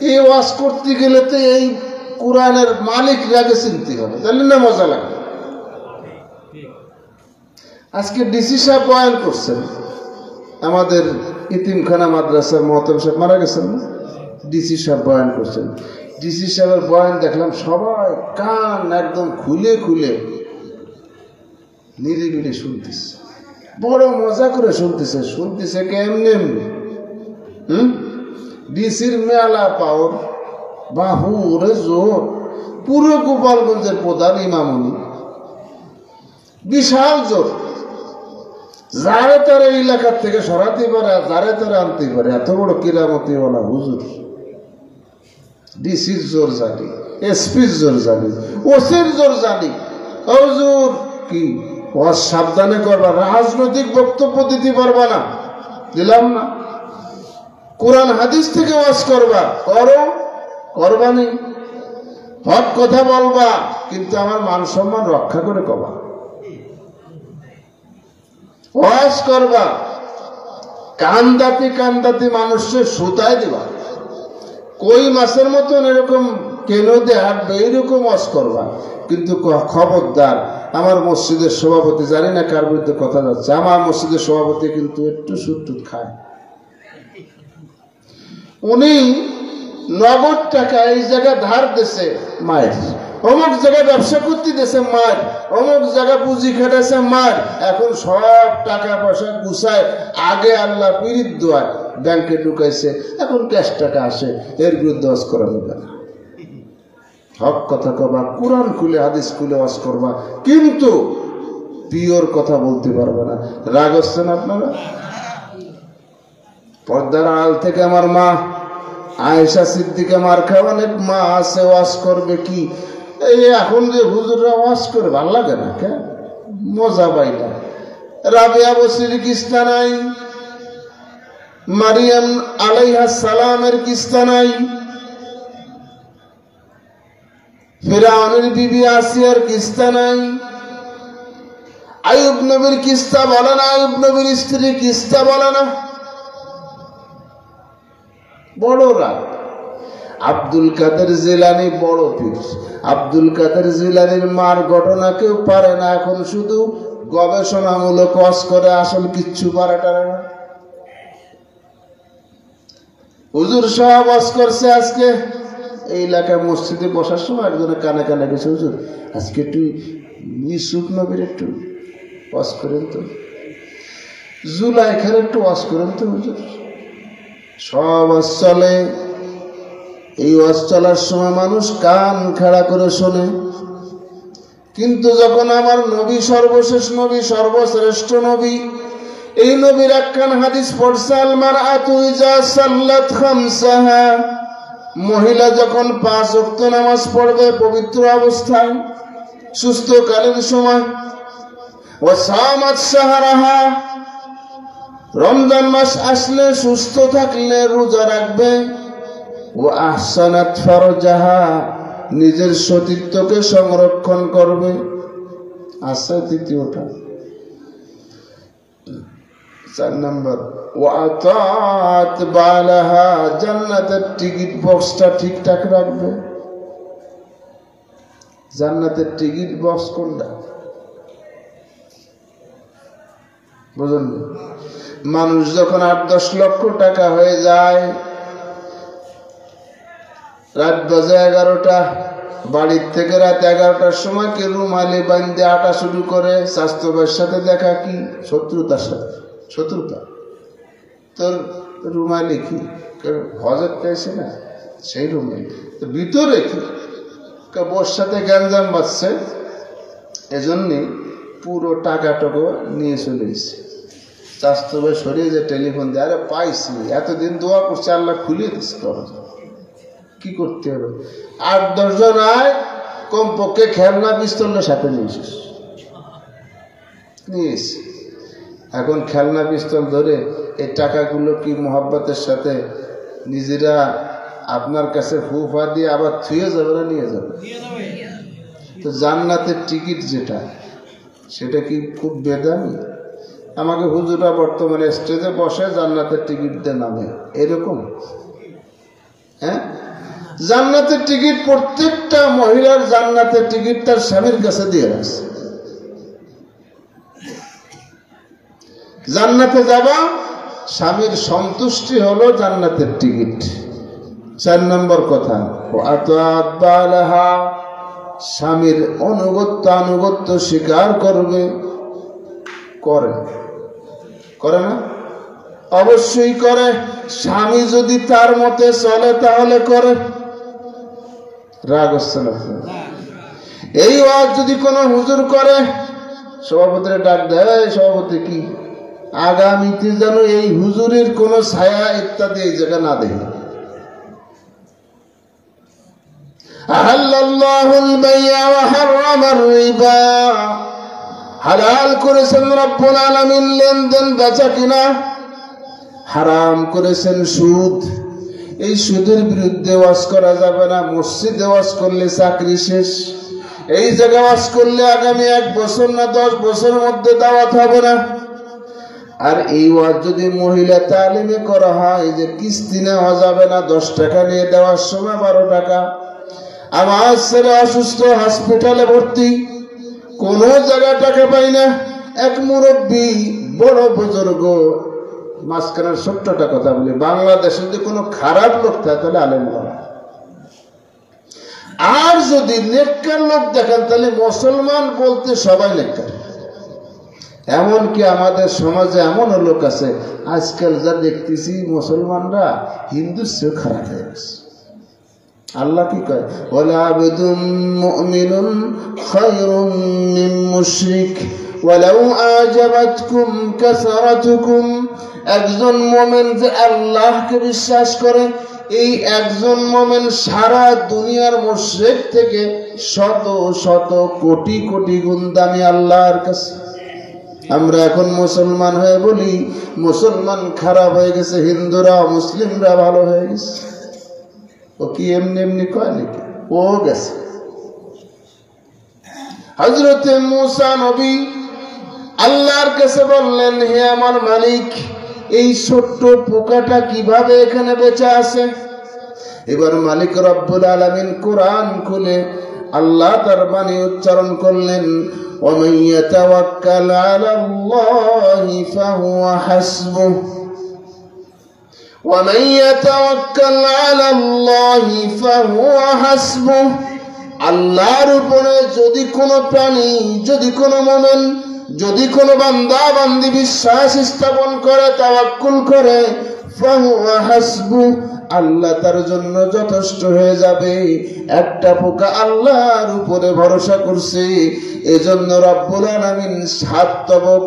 এই ওয়াজ করতে গেলে তো এই কোরআনের মালিক রাগে চিনতে হবে, তাহলে না মজা লাগে। আজকে ডিসি সাহেব বয়ান করছেন, আমাদের ইতিমখানা মাদ্রাসার মহতম সাহেব মারা গেছেন না, ডিসি সাহেব বয়ান করছেন। ডিসি সাহেবের বয়ান দেখলাম সবাই কান একদম খুলে খুলে নিরিবিলি শুনতেছে, বড় মজা করে শুনতেছে। শুনতেছে কেমনে এমনি, ডিসির মেলা পাওয়ার, বাহু রে জোর। পুরো গোপালগঞ্জের প্রধান ইমামুনি, বিশাল জোর, যারে তারা এলাকার থেকে সরাতে পারে, যারে তারা আনতে পারে। এত বড় কিরামতি ওলা হুজুর। ডিসির জোর জানি, এসপির জোর জানি, ওসির জোর জানি। হুজুর কি ওয়াজ সাবধানে করবা, রাজনৈতিক বক্তব্য দিতে পারবা না, দিলাম না। কোরআন হাদিস থেকে ওয়াজ করবা, করো, করবা নেই। হক কথা বলবা, কিন্তু আমার মান সম্মান রক্ষা করে কবা। ওয়াজ করবা, কান্দাতি কান্দাতি মানুষকে সুতায় দিবা, কই মাছের মতন এরকম কেন দিয়ে হাঁটবে, এইরকম ওয়াজ করবা। কিন্তু খবরদার, আমার মসজিদের সভাপতি, জানি না কার বিরুদ্ধে কথা যাচ্ছে, আমার মসজিদের সভাপতি কিন্তু একটু সুদ টুদ খায়। উনি নগদ টাকা এই জায়গায় ধার দিছে মায়ের, অমুক জায়গায় ব্যবসা করতে দিয়েছে মায়ের, অমুক জায়গায় পুঁজি খেটেছে মায়ের। এখন সব টাকা পয়সা গুছায়, আগে আল্লাহ পীড়িত দোয়ায় ব্যাংকে ঢুকাইছে, এখন ক্যাশ টাকা আসে, এর বিরুদ্ধে ওয়াজ করা যাবে না। হক কথা কবা, কোরআন খুলে হাদিস খুলে ওয়াজ করবা, কিন্তু পিওর কথা বলতে পারবে না। রাগ হচ্ছেন আপনারা? পর্দার আড়াল থেকে আমার মা আয়েশা সিদ্দিকা মার খাওয়া অনেক মা আছে, ওয়াজ করবে কি, এই এখন যে হুজুররা ওয়াজ করে ভাল লাগে না, কেন মজা পাই না। রাবিয়া বসরির কিস্তা নাই, মারিয়াম আলাইহিস সালামের কিস্তা নাই, ফিরআউনের বিবি আসিয়ার কিস্তা নাই, আইয়ুব নবীর কিস্তা বলে না, আইয়ুব নবীর স্ত্রী কিস্তা বলে না। বড় রাগ। আব্দুল কাদের জিলানী বড় পীর। আব্দুল কাদের জিলানীর মার ঘটনা কেউ পারে না, এখন শুধু গবেষণামূলক ওয়াজ করে, আসল কিচ্ছু পারে টারে না। হুজুর সব ওয়াজ করছে। আজকে এই এলাকায় মসজিদে বসার সময় একজনের কানে কানে গেছে, হুজুর আজকে একটু ইউসুফ নবীর একটু ওয়াজ করেন তো, জুলাইখার একটু ওয়াজ করেন তো হুজুর। সব ওয়াজ চলে। এই ওয়াজ চলার সময় মানুষ কান খাড়া করে শোনে, কিন্তু যখন আমার নবী, সর্বশেষ নবী, সর্বশ্রেষ্ঠ নবী, এই নবীর একখান হাদিস পড়ছে, আল মারআতু ইজা সাল্লাত খামসাহা, মহিলা যখন 5 ওয়াক্ত নামাজ পড়বে পবিত্র অবস্থায়, সুস্থকালীন সময়, ওয়া সামাত শাহরাহা, রমজান মাস আসলে সুস্থ থাকলে রোজা রাখবে, ওয়া আহসানাত ফারজাহা, নিজের সতীত্বকে সংরক্ষণ করবে। আচ্ছা, তৃতীয়টা 4 নম্বর, ওয়া আতাত বালাহা, জান্নাতের টিকিট বক্সটা ঠিকঠাক রাখবে। জান্নাতের টিকিট বক্স কোনটা বুঝুন? মানুষ যখন 8-10 লক্ষ টাকা হয়ে যায়, রাত বাজে 11টা, বাড়ির থেকে রাত 11টার সময় কি রুমালি বান্ধে আটা শুরু করে, স্বাস্থ্যবার সাথে দেখা কি শত্রুতার সাথে, শত্রুতা। তোর রুমালি কি হজর পেয়েছে না, সেই রুমালি তো ভিতরে কি বোর সাথে গ্যাঞ্জাম বাজছে, এজন্যে পুরো টাকাটুকু নিয়ে চলে এসেছে। স্বাস্থ্যবাই সরিয়ে যে টেলিফোন দিয়ে, আরে পাইছি, এতদিন দোয়া করছে, আল্লাহ খুলিয়ে দিচ্ছে দরজা। কি করতে হবে? 8-10 জন আয়, কমপক্ষে খেলনা পিস্তলের সাথে নিয়ে এসে, এখন খেলনা পিস্তল ধরে এই টাকাগুলো কি মোহাব্বতের সাথে নিজেরা আপনার কাছে ফুফা দিয়ে আবার থুয়ে যাবে না নিয়ে যাবে? তো জান্নাতের টিকিট যেটা, সেটা কি খুব বেদামি? আমাকে হুজুরা বর্তমানে স্টেজে বসে জান্নাতের টিকিট দিয়ে নামে, এরকম? হ্যাঁ, জান্নাতের টিকিট প্রত্যেকটা মহিলার জান্নাতের টিকিট তার স্বামীর কাছে দিয়ে রাখছে। জান্নাতে যাবা, স্বামীর সন্তুষ্টি হলো জান্নাতের টিকিট। 4 নম্বর কথা, স্বামীর আনুগত্য স্বীকার করবে। করে না? অবশ্যই করে। স্বামী যদি তার মতে চলে তাহলে করে। রাগ হচ্ছে না? এই ওয়াজ যদি কোনো হুজুর করে, সভাপতির ডাক দেয়, সভাপতি কি আগামীতে যেন এই হুজুরের কোন ছায়া ইত্যাদি এই জায়গা না দেখে। আহাল্লাল্লাহুল বাই'a ওয়া হারামার রিবা, হালাল করেছেন রব্বুল আলামিন লেনদেন বেচা কিনা, হারাম করেছেন সুদ। এই সুদের বিরুদ্ধে ওয়াজ করা যাবে না। মসজিদে ওয়াজ করলে চাকরি শেষ, এই জায়গায় ওয়াজ করলে আগামী 1 বছর না 10 বছরের মধ্যে দাওয়াত হবে না। আর এই ওয়াজ যদি মহিলা তালিমে করা হয়, এই যে কিস্তি নেওয়া যাবে না, 10 টাকা নিয়ে দেওয়ার সময় 12 টাকা। আমার ছেলে অসুস্থ, হসপিটালে ভর্তি, কোন জায়গায় টাকা পাই না। এক মুরব্বী, বড় বুজুর্গ, মাঝখানের ছোট্টটা কথা বলি, বাংলাদেশে যদি কোনো খারাপ লোক থাকে তাহলে আলেম বলা, আর যদি নেককার লোক দেখেন তাহলে মুসলমান বলতে সবাই নেককার। এমনকি আমাদের সমাজে এমনও লোক আছে, আজকাল যা দেখতেছি মুসলমানরা হিন্দুর চেয়েও খারাপ হয়ে গেছে। আল্লাহ কি কয়, ওয়ালা আবদুম মুমিনুন খায়রুম মিন মুশরিক ওয়ালাউ আজাবাতকুম কাসরাতুকুম। একজন মুমিন যে আল্লাহকে বিশ্বাস করে, এই একজন মুমিন সারা দুনিয়ার মুশরিক থেকে শত শত কোটি কোটি গুণ দামি আল্লাহর কাছে। আমরা এখন মুসলমান হয়ে বলি মুসলমান খারাপ হয়ে গেছে, হিন্দুরা মুসলিমরা ভালো হয়ে গেছে। ও কি এমনি এমনি কয় নাকি? ও গেছে। হযরতে মূসা নবী আল্লাহর কাছে বললেন, হে আমার মালিক, এই ছোট্ট পোকাটা কিভাবে এখানে বেঁচে আছে। এবার মালিক রব্বুল আলামিন কোরআন খুলে আল্লাহ তার বাণী উচ্চারণ করলেন, وَمَن يَتَوَكَّلْ عَلَى اللَّهِ فَهُوَ حَسْبُهُ وَمَن يَتَوَكَّلْ عَلَى اللَّهِ فَهُوَ حَسْبُهُ। আল্লাহর উপরে যদি কোনো প্রাণী, যদি কোনো মুমিন, যদি কোনো বান্দা বান্দি বিশ্বাস স্থাপন করে, তাওয়াক্কুল করে, ফাহুয়া হাসবুহ, আল্লাহ তার জন্য যথেষ্ট হয়ে যাবে। একটা পোকা আল্লাহর উপরে ভরসা করছে, এজন্য রব্বুল আলামিন 7 তবক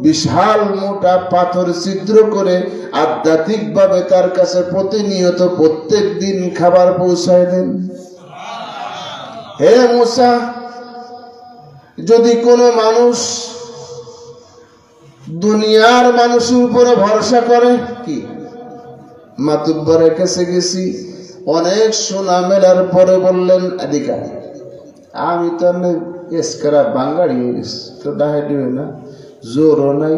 বিশাল মোটা পাথর ছিদ্র করে আধ্যাত্মিকভাবে তার কাছে প্রতিনিয়ত প্রত্যেক দিন খাবার পৌঁছায় দেন। হে মুসা, যদি কোনো মানুষ দুনিয়ার মানুষের উপরে ভরসা করে, কি মাতুব্বরের কাছে গেছি, অনেক সোনা মেলার পরে বললেন, এদিকে আমি তো এসকারা বাঙ্গাড়ি হয়ে গেছি, তো ডাহে দিবে না, জোরও নাই,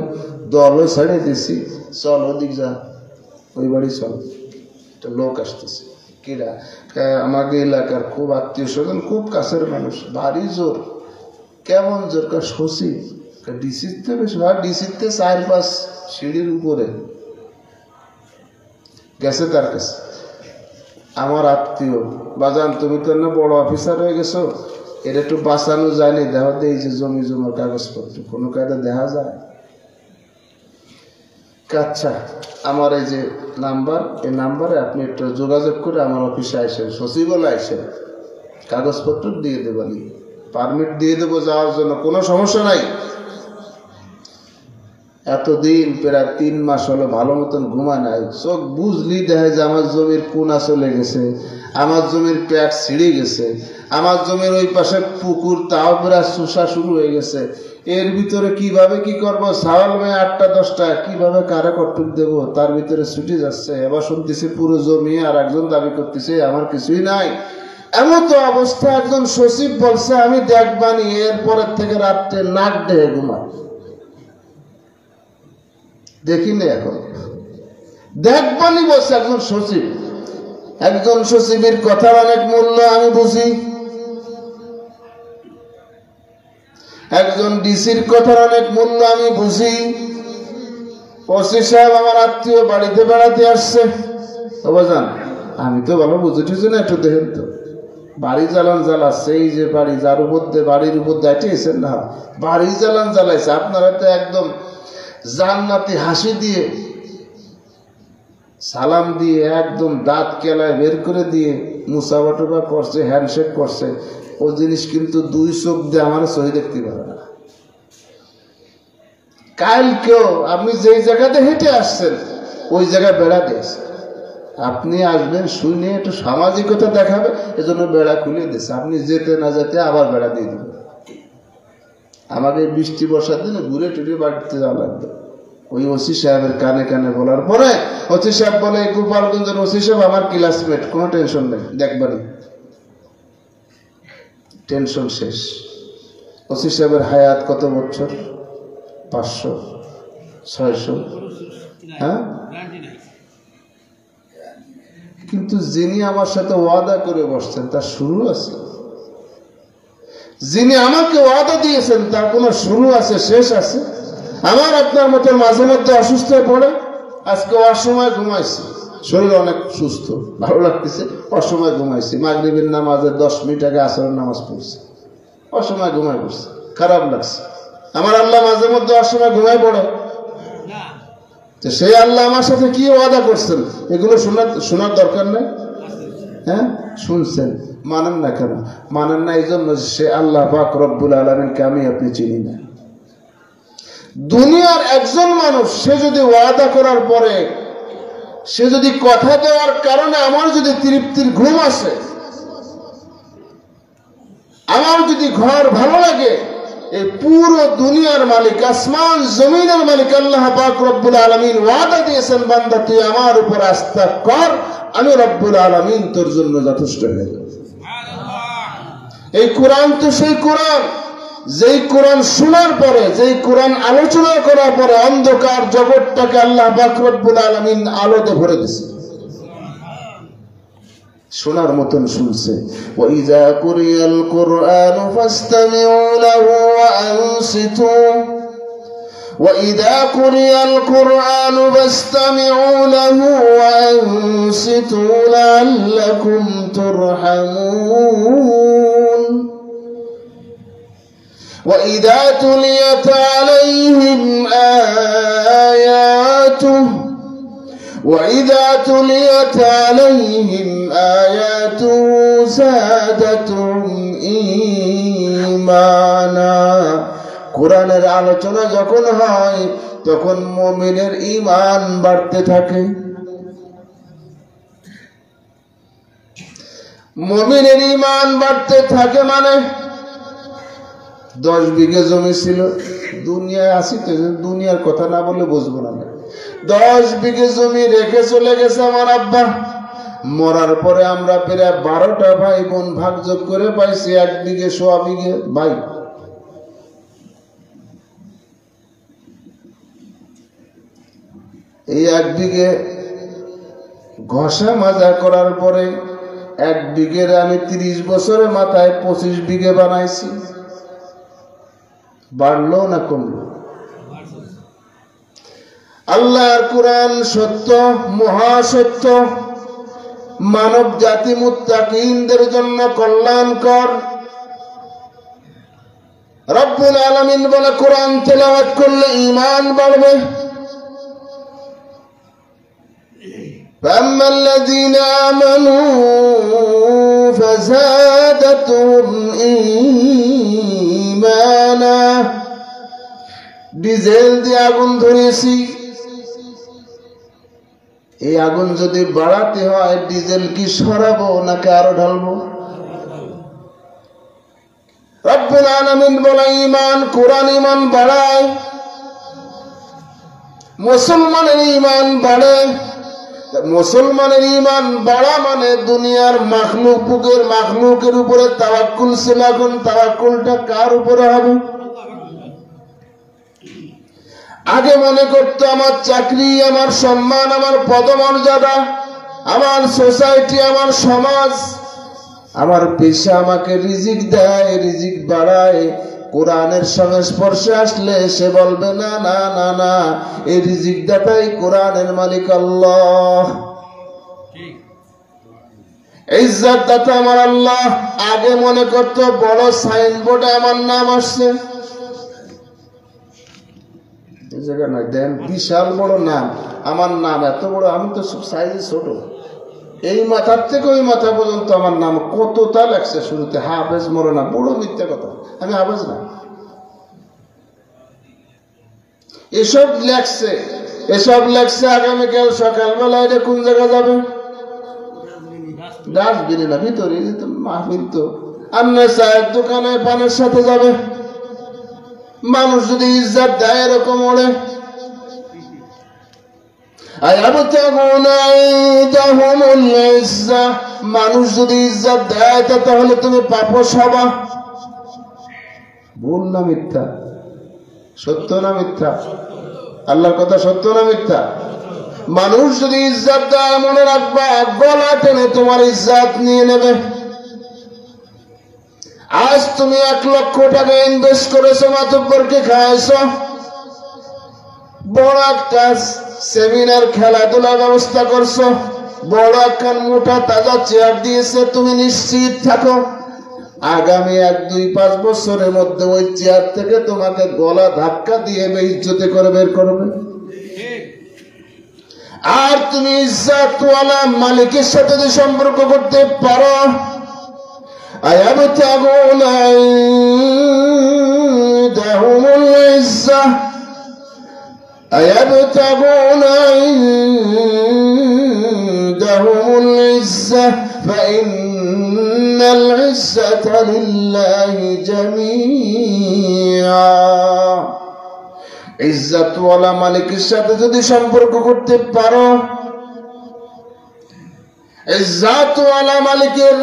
দলও ছেড়ে দিছি, চল ওদিক যা, ওই বাড়ি চল, একটা লোক আসতেছে। কিরা? আমাকে এলাকার খুব আত্মীয় স্বজন, খুব কাছের মানুষ, ভারী জোর। কেমন জোর? শশী ডিসিতে, বেশ ডিসিতে 4-5 সিঁড়ির উপরে গেছে তার কাছে। আমার আত্মীয়, বাজান তুমি তো না বড় অফিসার হয়ে গেছো, এটা একটু বাঁচানো যায়নি, দেখা দেয় এই যে জমি জমার কাগজপত্র কোনো কায়দা দেখা যায়। আচ্ছা, আমার এই যে নাম্বার, এই নাম্বারে আপনি একটু যোগাযোগ করে আমার অফিসে আসেন, সচিবালয়ে আসেন, কাগজপত্র দিয়ে দেবেন, পারমিট দিয়ে দেবো যাওয়ার জন্য, কোনো সমস্যা নাই। এতদিন প্রায় 3 মাস হলো ভালো মতন ঘুমায় নাই, চোখ বুঝলি দেখা যে আমার জমির কোনা চলে গেছে, আমার জমির প্যাক ছিঁড়ে গেছে, আমার জমির ওই পাশে পুকুর তাও প্রায় শুষা শুরু হয়ে গেছে। এর ভিতরে কিভাবে কি করবো, সাওয়াল মেয়ে 8টা-10টা, কিভাবে কারে কটুক দেবো, তার ভিতরে ছুটি যাচ্ছে। এবার শুনতেছি পুরো জমি, আর একজন দাবি করতেছে আমার কিছুই নাই। এমন তো অবস্থা, একজন সচিব বলছে আমি দেখবানি, এরপরের থেকে রাত্রে নাক ডেহে ঘুমাই। দেখিনি এখন, দেখবানি বলছে একজন সচিব। একজন সচিবের কথার অনেক মূল্য আমি বুঝি, একজন ডিসির কথার অনেক মূল্য আমি বুঝি। ওসি সাহেব আমার আত্মীয়, বাড়িতে বেড়াতে আসছে, বাজান আমি তো ভালো বুঝে টুঝি না, একটু দেখেন তো বাড়ি জ্বালান জ্বালাচ্ছে, এই যে বাড়ি যার উপর দিয়ে, বাড়ির উপর দাঁড়িয়েছেন না, বাড়ি জ্বালান জ্বালাইছে। আপনারা তো একদম জান্নাতি হাসি দিয়ে, সালাম দিয়ে, একদম দাঁত কেলায় বের করে দিয়ে মুসাফা করছে, হ্যান্ডশেক করছে। ও জিনিস কিন্তু 2 চোখ দিয়ে আমার সহি দেখতে পারে না। কালকেও আপনি যেই জায়গাতে হেঁটে আসছেন, ওই জায়গায় বেড়া দিয়েছে। আপনি আসবেন, শুনে একটু সামাজিকতা দেখাবে, এজন্য বেড়া খুলে দিয়েছে। আপনি যেতে না যেতে আবার বেড়া দিয়ে দেবেন। আমাকে বৃষ্টি বর্ষার দিনে ঘুরে টুরে বাড়িতে যাওয়া লাগবে। ওই ওসি সাহেবের কানে কানে বলার পরে ওসি সাহেব বলে, গোপালগঞ্জের ওসি সাহেব আমার ক্লাসমেট, কোনো টেনশন নেই, দেখবানি। টেনশন শেষ। ওসি সাহেবের হায়াত কত বছর? 500, 600, হ্যাঁ। কিন্তু যিনি আমার সাথে ওয়াদা করে বসছেন তার শুরু আছে, যিনি আমাকে ওয়াদা দিয়েছেন তার কোনো শুরু আছে, শেষ আছে। আমার আপনার মতো মাঝে মধ্যে অসুস্থ হয়ে পড়ে, আজকে অসময় ঘুমাইছি, শরীর অনেক সুস্থ, ভালো লাগতেছে, অসময় ঘুমাইছি। মাগরিবের নামাজের 10 মিনিট আগে আসরের নামাজ পড়ছি, অসময় ঘুমাই পড়ছি, খারাপ লাগছে। আমার আল্লাহ মাঝে মধ্যে অসময় ঘুমাই পড়ে, তো সেই আল্লাহ আমার সাথে কি ওয়াদা করছেন, এগুলো শোনার দরকার নেই? হ্যাঁ, শুনছেন, মানেন না কেন? মানেন না এই জন্য সে আল্লাহ পাক রব্বুল আলামিনকে আমি আপনি চিনি না। দুনিয়ার একজন মানুষ, সে যদি ওয়াদা করার পরে, সে যদি কথা দেওয়ার কারণে আমার যদি তৃপ্তির ঘুম আসে, আমার যদি ঘর ভালো লাগে, এই পুরো দুনিয়ার মালিক, আসমান জমিনের মালিক আল্লাহ পাক রব্বুল আলামিন ওয়াদা দিয়েছেন, বান্দা তুই আমার উপর আস্থা কর, আমি রব্বুল আলামিন তোর জন্য যথেষ্ট হয়ে যাব। এই কোরআন তো সেই কোরআন যেই কোরআন শোনার পরে, যেই কোরআন আলোচনা করার পরে অন্ধকার জগৎটাকে আল্লাহ পাক রব্বুল আলামিন আলোতে ভরে দিয়েছে। শোনার মতন শুনছে। ওয়াইযা কুরিয়াল কুরআনু ফাসতামিউ লাহু ওয়া আনসিতু وَإِذَا قُرِئَ الْقُرْآنُ فَاسْتَمِعُوا لَهُ وَأَنصِتُوا لَعَلَّكُمْ تُرْحَمُونَ وَإِذَا تُلِيَتْ عَلَيْهِمْ آيَاتُهُ زَادَتْهُمْ إِيمَانًا। কোরআনের আলোচনা যখন হয় তখন মুমিনের ঈমান বাড়তে থাকে। মুমিনের ঈমান বাড়তে থাকে মানে 10 বিঘা জমি ছিল, দুনিয়ায় আসি তো দুনিয়ার কথা না বলে বুঝবো না। 10 বিঘা জমি রেখে চলে গেছে আমার আব্বা। মরার পরে আমরা প্রায় 12টা ভাই বোন ভাগযোগ করে পাইছি 1 বিঘে 100 বিঘে ভাই। এই 1 বিঘে ঘষা মাজা করার পরে 1 বিঘের আমি 30 বছরের মাথায় 25 বিঘে বানাইছি। বাড়লো না কমলো? আল্লাহর কোরআন সত্য, মহাসত্য, মানব জাতি মুত্তাকিনদের জন্য কল্যাণকর। রব্বুল আলামিন বলে কোরআন তেলাওয়াত করলে ঈমান বাড়বে। فَأَمَّا الَّذِينَ آمَنُوا فَزَادَتْهُمْ إِيمَانًا। ডিজেল দিয়ে আগুন ধরিয়েছি, এই আগুন যদি বাড়াতে হয় ডিজেল কি সরাবো নাকি আরো ঢালবো? রব্বুল আলামিন বলে ঈমান, কোরআন ঈমান বাড়ায়, মুসলমানের ঈমান বাড়ে। মুসলমানের ঈমান বাড়া মানে দুনিয়ার মাখলুকের উপরে তাওয়াক্কুল ছিল, এখন তাওয়াক্কুলটা কার উপরে হবে? আগে মনে করতো আমার চাকরি, আমার সম্মান, আমার পদমর্যাদা, আমার সোসাইটি, আমার সমাজ, আমার পেশা আমাকে রিজিক দেয়, রিজিক বাড়ায়। কোরআনের সংস্পর্শে আসলে সে বলবে না না না না, এই রিজিক দাতাই কোরআনের মালিক আল্লাহ, ইজ্জত দাতা আমার আল্লাহ। আগে মনে করতো বড় সাইনবোর্ডে আমার নাম আসছে, এই জায়গা নয়, দেন বিশাল বড় নাম, আমার নাম এত বড়, আমি তো সাইজে ছোট, এই মাথার থেকে ওই মাথা পর্যন্ত আমার নাম কতটা লেখছে শুরুতে, হাফেজ মৌলানা। বড় মিথ্যা কথা, আমি হাফেজ না। এসব লেখছে আগামীকাল সকালবেলা এটা কোন জায়গা যাবে? ডাস্টবিনে না, ভিতরে মাহফিল তো আমরা চায়ের দোকানে পানের সাথে যাবে। মানুষ যদি ইজ্জত দেয় এরকম ওড়ে। মানুষ যদি ইজ্জত দেয় তাহলে তুমি পাপস হবা। ভুল না মিথ্যা? সত্য না মিথ্যা? আল্লাহর কথা সত্য না মিথ্যা? মানুষ যদি ইজ্জত দেয় মনে রাখবা গলা টেনে তোমার ইজ্জত নিয়ে নেবে। আজ তুমি 1 লক্ষ টাকা ইনভেস্ট করেছো, মাতব্বরকে খাওয়াইছো, বড় একটা সেমিনার খেলাধুলার ব্যবস্থা করছো, বড় একটা মোটা তাজা চেয়ার দিয়েছে, তুমি নিশ্চিত থাকো আগামী 1, 2, 5 বছরের মধ্যে ওই চেয়ার থেকে তোমাকে গলা ধাক্কা দিয়ে বেইজ্জতি করে বের করবে। আর তুমি ইজ্জতওয়ালা মালিকের সাথে যদি সম্পর্ক করতে পারো, أيبتغون عندهم العزة فإن العزة لله جميعا। ইজ্জতওয়ালা মালিকের সাথে যদি সম্পর্ক করতে পারো, ইজ্জতওয়ালা মালিকের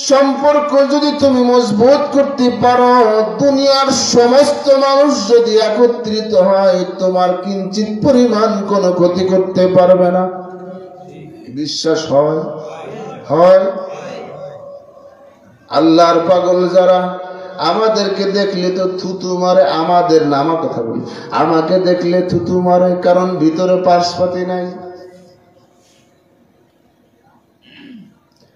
সম্পর্ক যদি তুমি মজবুত করতে পারো, দুনিয়ার সমস্ত মানুষ যদি একত্রিত হয়, তোমার কিঞ্চিত পরিমাণ কোনো ক্ষতি করতে পারবে না। বিশ্বাস হয়? হয়। আল্লাহর পাগল যারা আমাদেরকে দেখলে তো থুতু মারে, আমাদের না, আমার কথা বলি, আমাকে দেখলে থুতু মারে, কারণ ভিতরে পার্সপাতি নাই।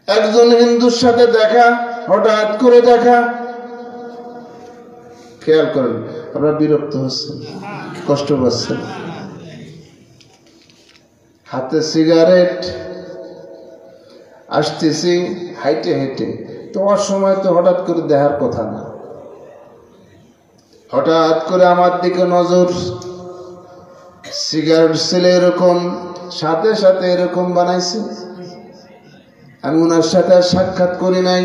একজন হিন্দুর সাথে দেখা, হঠাৎ করে দেখা, খেয়াল করেন, আপনারা বিরক্ত হচ্ছেন, কষ্ট পাচ্ছেন, হাতে সিগারেট, আসতেছি হাইটে হেঁটে, তোমার সময় তো হঠাৎ করে দেখার কথা না, হঠাৎ করে আমার দিকে নজর, সিগারেট ছেলে এরকম, সাথে সাথে এরকম বানাইছে। আমি ওনার সাথে আর সাক্ষাৎ করি নাই।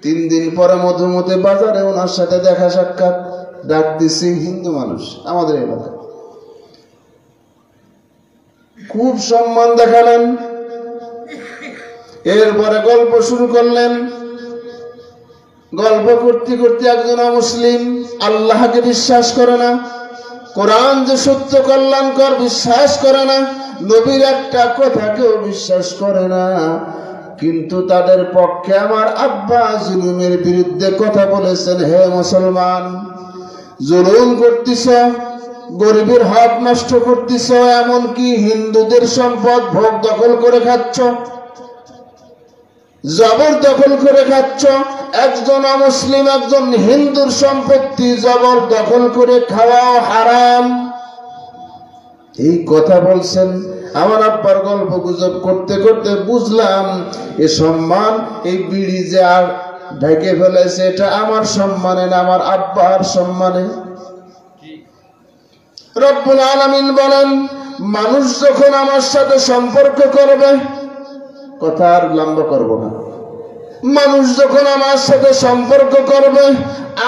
3 দিন পরে মধুমতি বাজারে ওনার সাথে দেখা সাক্ষাৎ, ডাক দিছি, হিন্দু মানুষ আমাদের এলাকায়, খুব সম্মান দেখালেন। এরপরে গল্প শুরু করলেন। গল্প করতে করতে একজন মুসলিম, আল্লাহকে বিশ্বাস করে না, কোরআন যে সত্য কল্যাণকর বিশ্বাস করে না, নবীর একটা কথাকেও বিশ্বাস করে না, কিন্তু তাদের পক্ষে আমার আব্বা জুলুমের বিরুদ্ধে কথা বলেছেন। হে মুসলমান, জুলুম করতেছ, গরিবের হক নষ্ট করতেছ, এমনকি হিন্দুদের সম্পদ ভোগ দখল করে খাচ্ছ, জবর দখল করে খাচ্ছ। একজন মুসলিম একজন হিন্দুর সম্পত্তি জবর দখল করে খাওয়াও হারাম। এই কথা বলছেন। আমার আব্বার গল্প গুজব করতে করতে বুঝলাম এ সম্মান, এই বিড়ি যে আর ঢেকে ফেলেছে, এটা আমার সম্মানে না, আমার আব্বার সম্মানে। রব্বুল আলামিন বলেন, মানুষ যখন আমার সাথে সম্পর্ক করবে, কথা আর লম্বা করব না, মানুষ যখন আমার সাথে সম্পর্ক করবে,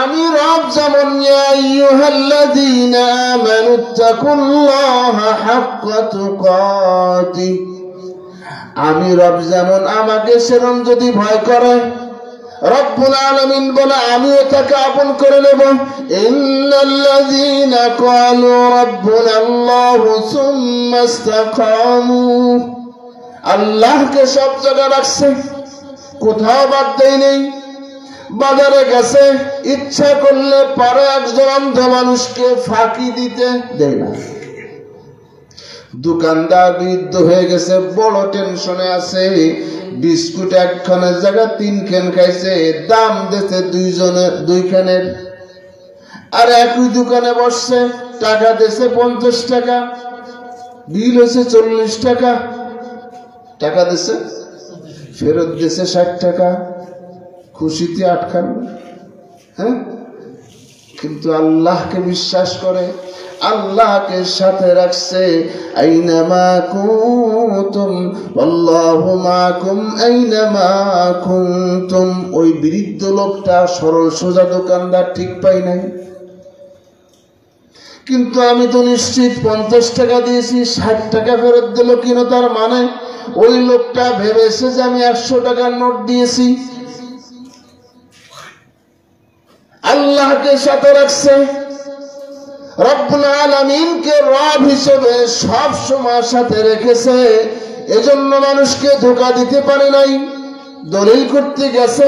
আমি রব যেমন ইয়া আইয়ুহাল্লাযীনা আমানুত্তাকুল্লাহা হাক্কা তুকাতিহ, আমি রব যেমন আমাকে সেরকম যদি ভয় করে, রব্বুল আলামিন বলে আমিও তাকে আপন করে নেব। ইন্নাল্লাযীনা ক্বালু রাব্বুনাল্লাহু সুম্মা ইসতাকামু, আল্লাহকে সব জায়গায় রাখছে, কোথাও বাদ দেয় নেই। বাজারে গেছে, ইচ্ছা করলে পারে একজন অন্ধ মানুষকে ফাঁকি দিতে দেয় না। দোকানদার বৃদ্ধ হয়ে গেছে, বড় টেনশনে আছে, বিস্কুট একখানের জায়গা 3 খান খাইছে, দাম দিতে 2 খানের, আর একই দোকানে বসছে, টাকা দিয়েছে 50 টাকা, বিল হয়েছে 40 টাকা, টাকা দিয়েছে, ফেরত দিয়েছে 60 টাকা, খুশিতে আটকান। হ্যাঁ, কিন্তু আল্লাহকে বিশ্বাস করে, আল্লাহকে সাথে রাখছে। আইনামা কুনতুম আল্লাহু মাকুম আইনামা কুনতুম। ওই বৃদ্ধ লোকটা সরল সোজা দোকানদার ঠিক পাই নাই, কিন্তু আমি তো নিশ্চিত 50 টাকা দিয়েছি, 60 টাকা ফেরত দিল, কিন্তু তার মানে ওই লোকটা ভেবেছে যে আমি 100 টাকার নোট দিয়েছি। আল্লাহকে সাথে রাখছে, রব্বুল আলামিনকে রব হিসেবে সব সময় সাথে রেখেছে, এজন্য মানুষকে ধোঁকা দিতে পারে নাই। দলিল করতে গেছে,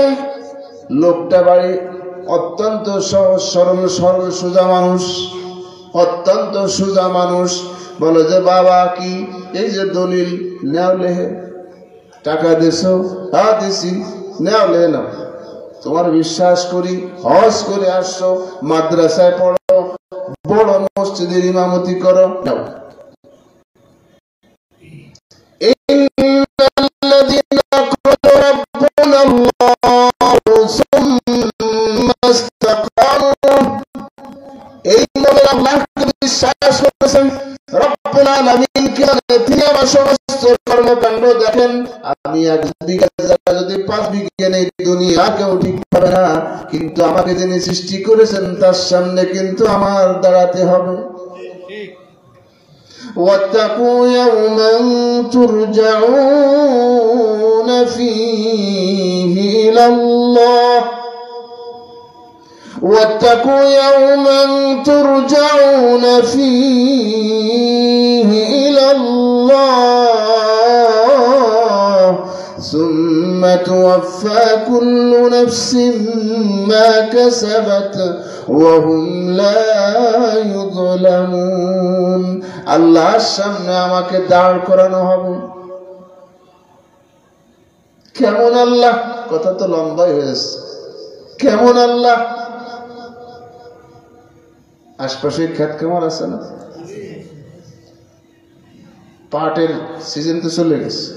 লোকটা বাড়ি অত্যন্ত সহজ সরল সোজা মানুষ, অত্যন্ত সোজা মানুষ। বলে যে বাবা কি এই যে দলিল, নেও লেহে, টাকা দিছো, হ্যাঁ দিছি, নেও লেহে নাও, তোমার বিশ্বাস করি, হজ করে আসছো, মাদ্রাসায় পড়ো, বড় মসজিদের ইমামতি করো, নাও। এই মনে আল্লাহকে বিশ্বাস করেছেন, রব্বুল আলামিনকে তিনি আমার সমস্ত কর্মকাণ্ড দেখেন। আমি 1 বিঘা জায়গা যদি 5 বিঘা নেই, দুনিয়া কেউ ঠিক পাবে না, কিন্তু আমাকে যিনি সৃষ্টি করেছেন তার সামনে কিন্তু আমার দাঁড়াতে হবে। واتقوا يوما ترجعون فيه إلى الله واتقوا يوما ترجعون فيه إلى الله ثم توفى كل نفس ما كسبت وهم لا يظلمون আল্লাহর সামনে আমাকে দাঁড় করানো হবে। কেমন আল্লাহ? কথা তো লম্বাই হয়েছে। কেমন আল্লাহ? আশপাশে ক্ষেত খামার আছে না? পাটের সিজন তো চলে গেছে,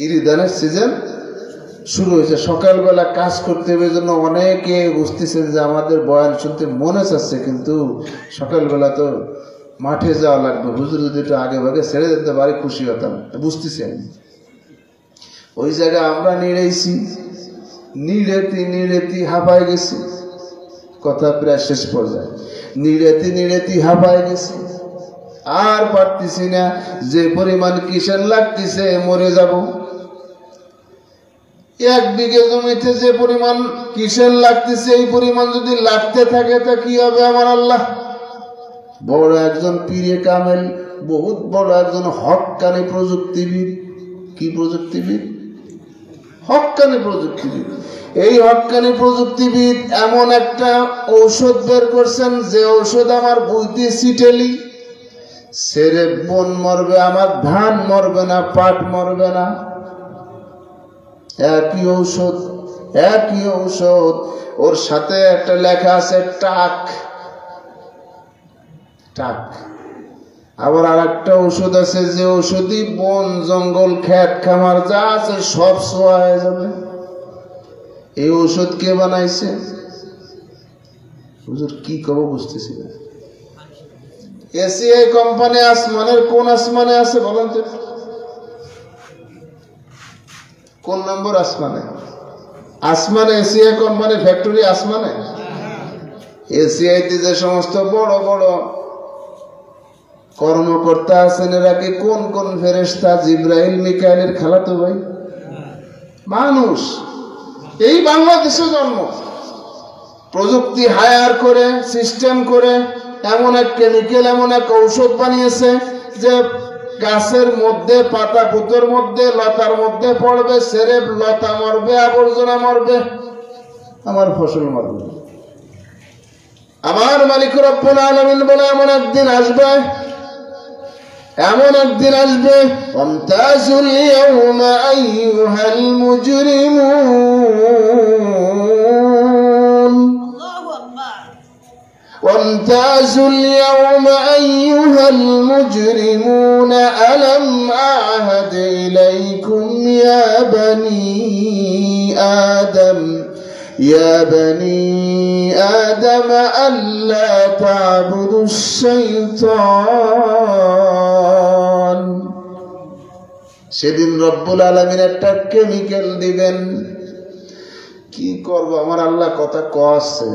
ইরিধানের সিজন শুরু হয়েছে। সকালবেলা কাজ করতে হবে জন্য অনেকে বুঝতেছেন যে আমাদের বয়ান শুনতে মনে চাচ্ছে, কিন্তু সকালবেলা তো মাঠে যাওয়া লাগবে। হুজুর যদি একটু আগে ভাগে ছেড়ে দিতে পারি খুশি হতাম। বুঝতেছি আমি ওই জায়গায় আমরা নিড়েছি, নিড়েতি হাঁপায় গেছি। কথা প্রায় শেষ পর্যায়ে, নিড়েতি হাঁপায় গেছি, আর পারতেছি না। যে পরিমাণ কিষান লাগতেছে মরে যাব। 1 বিঘে জমিতে যে পরিমাণ কিষান লাগতেছে এই পরিমাণ যদি লাগতে থাকে তা কি হবে আমার আল্লাহ? বড় একজন পীরে কামেল, বহুত বড় একজন হক্কানি প্রযুক্তিবিদ। কি প্রযুক্তিবিদ? হক্কানি প্রযুক্তিবিদ। এই হক্কানি প্রযুক্তিবিদ এমন একটা ঔষধ বের করছেন যে ঔষধ আমার বুঝতে সিটেলি, সেরে বন মরবে, আমার ধান মরবে না, পাট মরবে না। একই ঔষধ, একই ঔষধ। ওর সাথে একটা লেখা আছে টাক টাক। আবার আর একটা ঔষধ আছে যে ঔষধি বন জঙ্গল ক্ষেত খামার যা আছে সব ছোঁয়া হয়ে যাবে। এই ঔষধ কে বানাইছে? হুজুর কি করবো বুঝতেছি না। এসিআই কোম্পানি আসমানের কোন আসমানে আছে বলেন তো? কোন নম্বর আসমানে? আসমানে এসিআই কোম্পানি ফ্যাক্টরি আসমানে। এসিআইতে যে সমস্ত বড় বড় কর্মকর্তা আছেন এরা কি কোন কোন ফেরেশতা? জিব্রাইল মিকাইলের খালাতো ভাই মানুষ। এই বাংলাদেশে জন্ম, প্রযুক্তি হায়ার করে সিস্টেম করে এমন এক কেমিক্যাল, এমন এক ঔষধ বানিয়েছে যে গাছের মধ্যে, পাতা পুতোর মধ্যে, লতার মধ্যে পড়বে, সেরে লতা মরবে, আবর্জনা মরবে, আমার ফসল মরবে। আমার মালিক রব্বুল আলামিন বলে এমন একদিন আসবে, এমন একদিন আসবে, ওয়ামতাজুল ইয়াওমা আইয়ুহাল মুজরিমুন, وامتازوا اليوم أيها المجرمون ألم أعهد إليكم يا بني آدم ألا تعبدوا الشيطان। সেদিন রব্বুল আলামিন একটা কেমিক্যাল দিবেন। কি করব আমার আল্লাহ কথা কচ্ছে।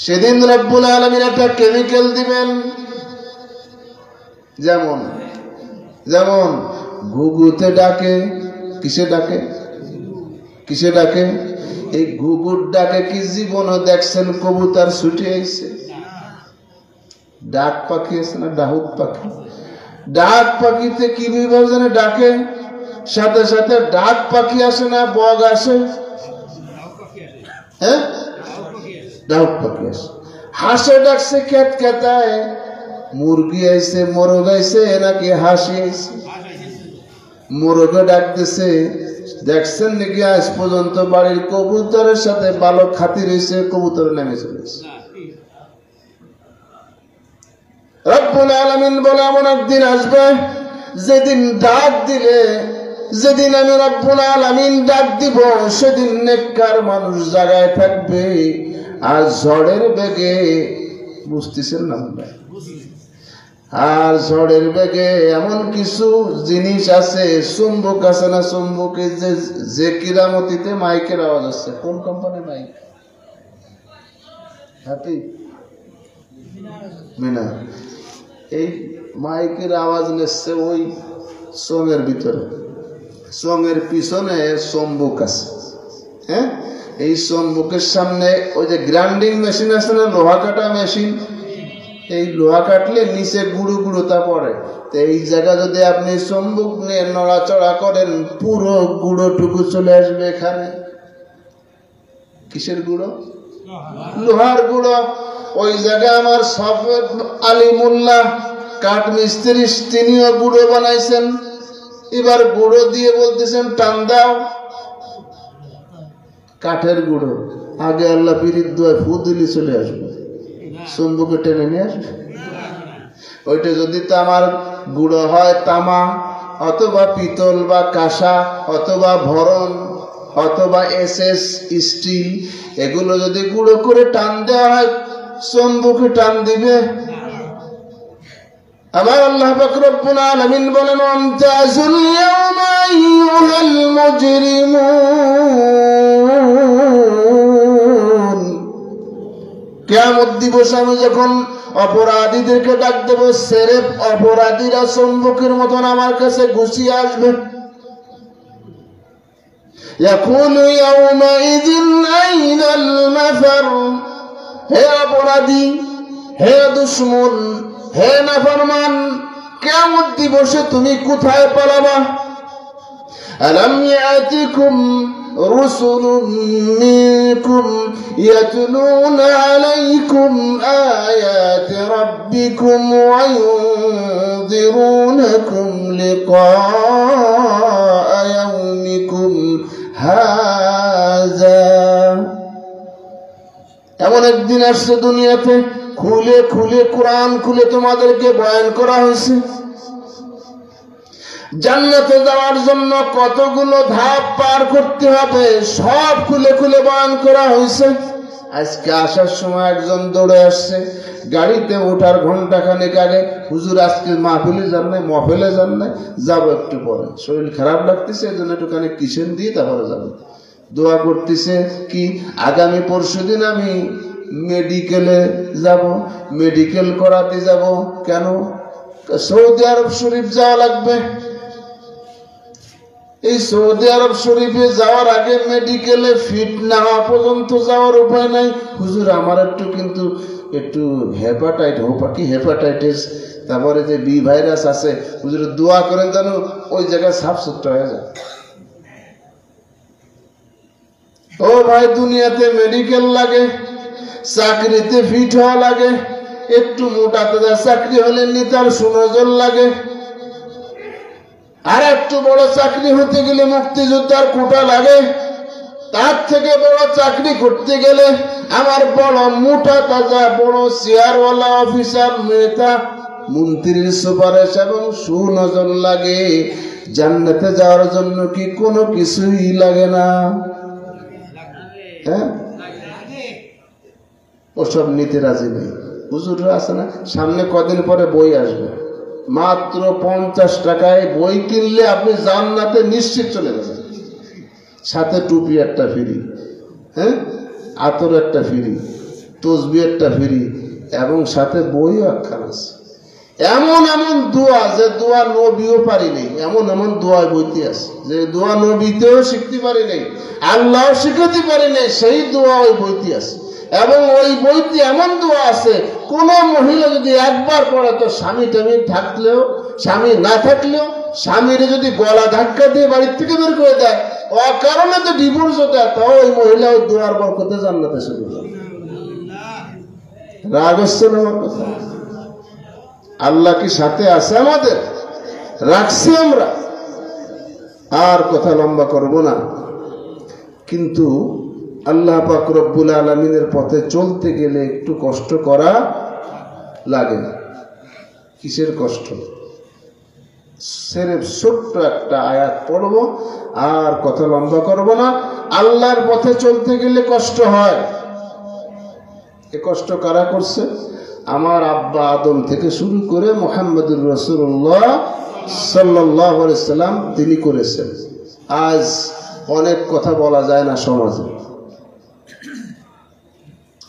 সেদিন রব্বুল আলামিন একটা কেমিক্যাল দিবেন, যেমন যেমন ঘুঘুতে ডাকে। কিসে ডাকে? কিসে ডাকে? এই ঘুঘুর ডাকে কি জীবনে দেখছেন কবুতর ছুটে আইছে? ডাক পাখি আছে না, ডাহুক পাখি। ডাক পাখিতে কি বিভাজনে ডাকে, সাথে সাথে ডাক পাখি আসে না, বগ আসে। হ্যাঁ, ডাহুক পাখি আসে। হাঁসে ডাকছে খেত খেতায়, মুরগি আইছে, মোরগ আইছে নাকি হাসি আইছে? মোরগে ডাকতেছে। দেখছেন নাকি আজ পর্যন্ত বাড়ির কবুতরের সাথে ভালো খাতির হয়েছে? কবুতর নেমে চলেছে। রব্বুল আলামিন বলে এমন একদিন আসবে যেদিন ডাক দিলে, যেদিন আমি রব্বুল আলামিন ডাক দিব, সেদিন নেককার মানুষ জায়গায় থাকবে। আর ঝড়ের বেগে, বুঝতেছেন না? আর ঝড়ের বেগে এমন কিছু জিনিস আছে, চুম্বক আছে না, চুম্বকে যে কিরামতিতে মাইকের আওয়াজ আছে। কোন কোম্পানির মাইক? হ্যাপি মিনা। এই মাইকের আওয়াজ নিচ্ছে ওই সঙ্গের ভিতরে, সঙ্গের পিছনে চম্বুক আছে। হ্যাঁ, এই চম্বুকের সামনে ওই যে গ্রাইন্ডিং মেশিন আছে না, লোহা কাটা মেশিন, এই লোহা কাটলে নিচে গুঁড়ো গুঁড়োটা পড়ে। তো এই জায়গা যদি আপনি চম্বুক নিয়ে নড়াচড়া করেন, পুরো গুঁড়োটুকু চলে আসবে এখানে। কিসের গুঁড়ো? লোহার গুঁড়ো। ওই জায়গায় আমার সফেদ আলী মোল্লা কাঠ মিস্ত্রি, তিনিও গুঁড়ো বানাইছেন। এবার গুঁড়ো দিয়ে বলতেছেন টান দাও, কাঠের গুঁড়ো। আগে আল্লাহ পীরিত দোয়ায় ফু দিলে চলে আসবে, চম্বুকে টেনে নিয়ে আসবে। ওইটা যদি তামার গুঁড়ো হয়, তামা অথবা পিতল বা কাঁসা অথবা ভরণ অথবা এসএস স্টিল, এগুলো যদি গুঁড়ো করে টান দেওয়া হয়, চম্বুকে টান দিবে? আমার আল্লাহ পাক রব্বুল আলামিন বলেন, আমতাজুল ইয়াওমা আইয়ুহাল মুজরিমুন, কিয়ামত দিবসে আমি যখন অপরাধীদেরকে ডাক দেব, সেরেফ অপরাধীরা চম্বুকের মতন আমার কাছে ঘুষিয়ে আসবে। ইয়াকুলু ইয়াওমাইযিন আইনাল মাফার, হে অপরাধী, হে দুশমন, হে নাফরমান, কিয়ামত দিবসে তুমি কোথায় পালাবা? আলাম ইয়াতিকুম রুসুলুম মিনকুম ইয়াতলুনা আলাইকুম আয়াতি রাব্বিকুম ওয়া ইউনযিরুনাকুম লিকাআ ইয়াউমিকুম হাযা। এমন একদিন আসছে দুনিয়াতে, খুলে খুলে কোরআন খুলে তোমাদেরকে বয়ান করা হয়েছে। জান্নাতে যাওয়ার জন্য কতগুলো ধাপ পার করতে হবে, সব খুলে খুলে বয়ান করা হয়েছে। আজকে আসার সময় একজন দৌড়ে আসছে, গাড়িতে ওঠার ঘন্টা খানেক আগে, হুজুর আজকে মাহফিলে যান নাই, মহফিলে যান নাই, যাবো একটু পরে, শরীর খারাপ লাগতেছে, এই জন্য একটুখানি কিচেন দিয়ে তারপরে যাবো। দোয়া করতেছে কি, আগামী পরশুদিন আমি মেডিকেলে যাব, মেডিকেল করাতে যাব। কেন? সৌদি আরব শরীফ যাওয়া লাগবে। এই সৌদি আরব শরীফে যাওয়ার আগে মেডিকেলে ফিট না হওয়া পর্যন্ত যাওয়ার উপায় নাই। হুজুর আমার একটু হেপাটাইটিস, তারপরে যে বি ভাইরাস আছে, হুজুর দোয়া করেন যেন ওই জায়গায় সাফ সুতরা হয়ে যায়। ও ভাই, দুনিয়াতে মেডিকেল লাগে, চাকরিতে ফিট হওয়া লাগে, একটু মোটা তাজা চাকরি হলে নিতার সুনজর লাগে, আর একটু বড় চাকরি হতে গেলে মুক্তিযোদ্ধার কোটা লাগে, তার থেকে বড় চাকরি করতে গেলে আমার বড় মোটা তাজা বড় চেয়ারওয়ালা অফিসার, নেতা, মন্ত্রীর সুপারিশ এবং সুনজর লাগে। জান্নাতে যাওয়ার জন্য কি কোনো কিছুই লাগে না? হ্যাঁ, ওসব নিতে রাজি নেই। হুজুররা আছে না, সামনে কদিন পরে বই আসবে, মাত্র 50 টাকায় বই কিনলে আপনি জান্নাতে নিশ্চিত চলে যাবেন। সাথে টুপি একটা ফ্রি, হ্যাঁ, আতর একটা ফ্রি, তসবি একটা ফ্রি, এবং সাথে বইও একখান আছে। এমন এমন দোয়া, যে দোয়া নবীও পারি নেই, এমন এমন দোয়া বইতে আছে, যে দোয়া নবীতেও শিখতে পারি নেই, আল্লাহ শিখাতে পারি নেই, সেই দোয়া ওই বইতে আছে। এবং ওই বইতে এমন দোয়া আছে, কোন মহিলা যদি একবার পড়ে, তো স্বামী টামি থাকলেও, স্বামী না থাকলেও, স্বামীর যদি গলা ধাক্কা দিয়ে বাড়ির থেকে বের করে দেয়, অকারণে তো ডিভোর্স দেয়, তাও ওই মহিলা ওই দোয়ার বরকতে জান্নাতে শুরু করে। রাগ হচ্ছে না আমার কথা? আল্লাহ কি সাথে আছে আমাদের? রাখছি আমরা। আর কথা লম্বা করব না, কিন্তু আল্লাহ পাক রব্বুল আলামিনের পথে চলতে গেলে একটু কষ্ট করা লাগে। কিসের কষ্ট? সেরেফ ছোট্ট একটা আয়াত পড়ব, আর কথা লম্বা করব না। আল্লাহর পথে চলতে গেলে কষ্ট হয়। এ কষ্ট কারা করছে? আমার আব্বা আদম থেকে শুরু করে মুহাম্মদুর রাসূলুল্লাহ সাল্লাল্লাহু আলাইহি সাল্লাম তিনি করেছেন। আজ অনেক কথা বলা যায় না সমাজে।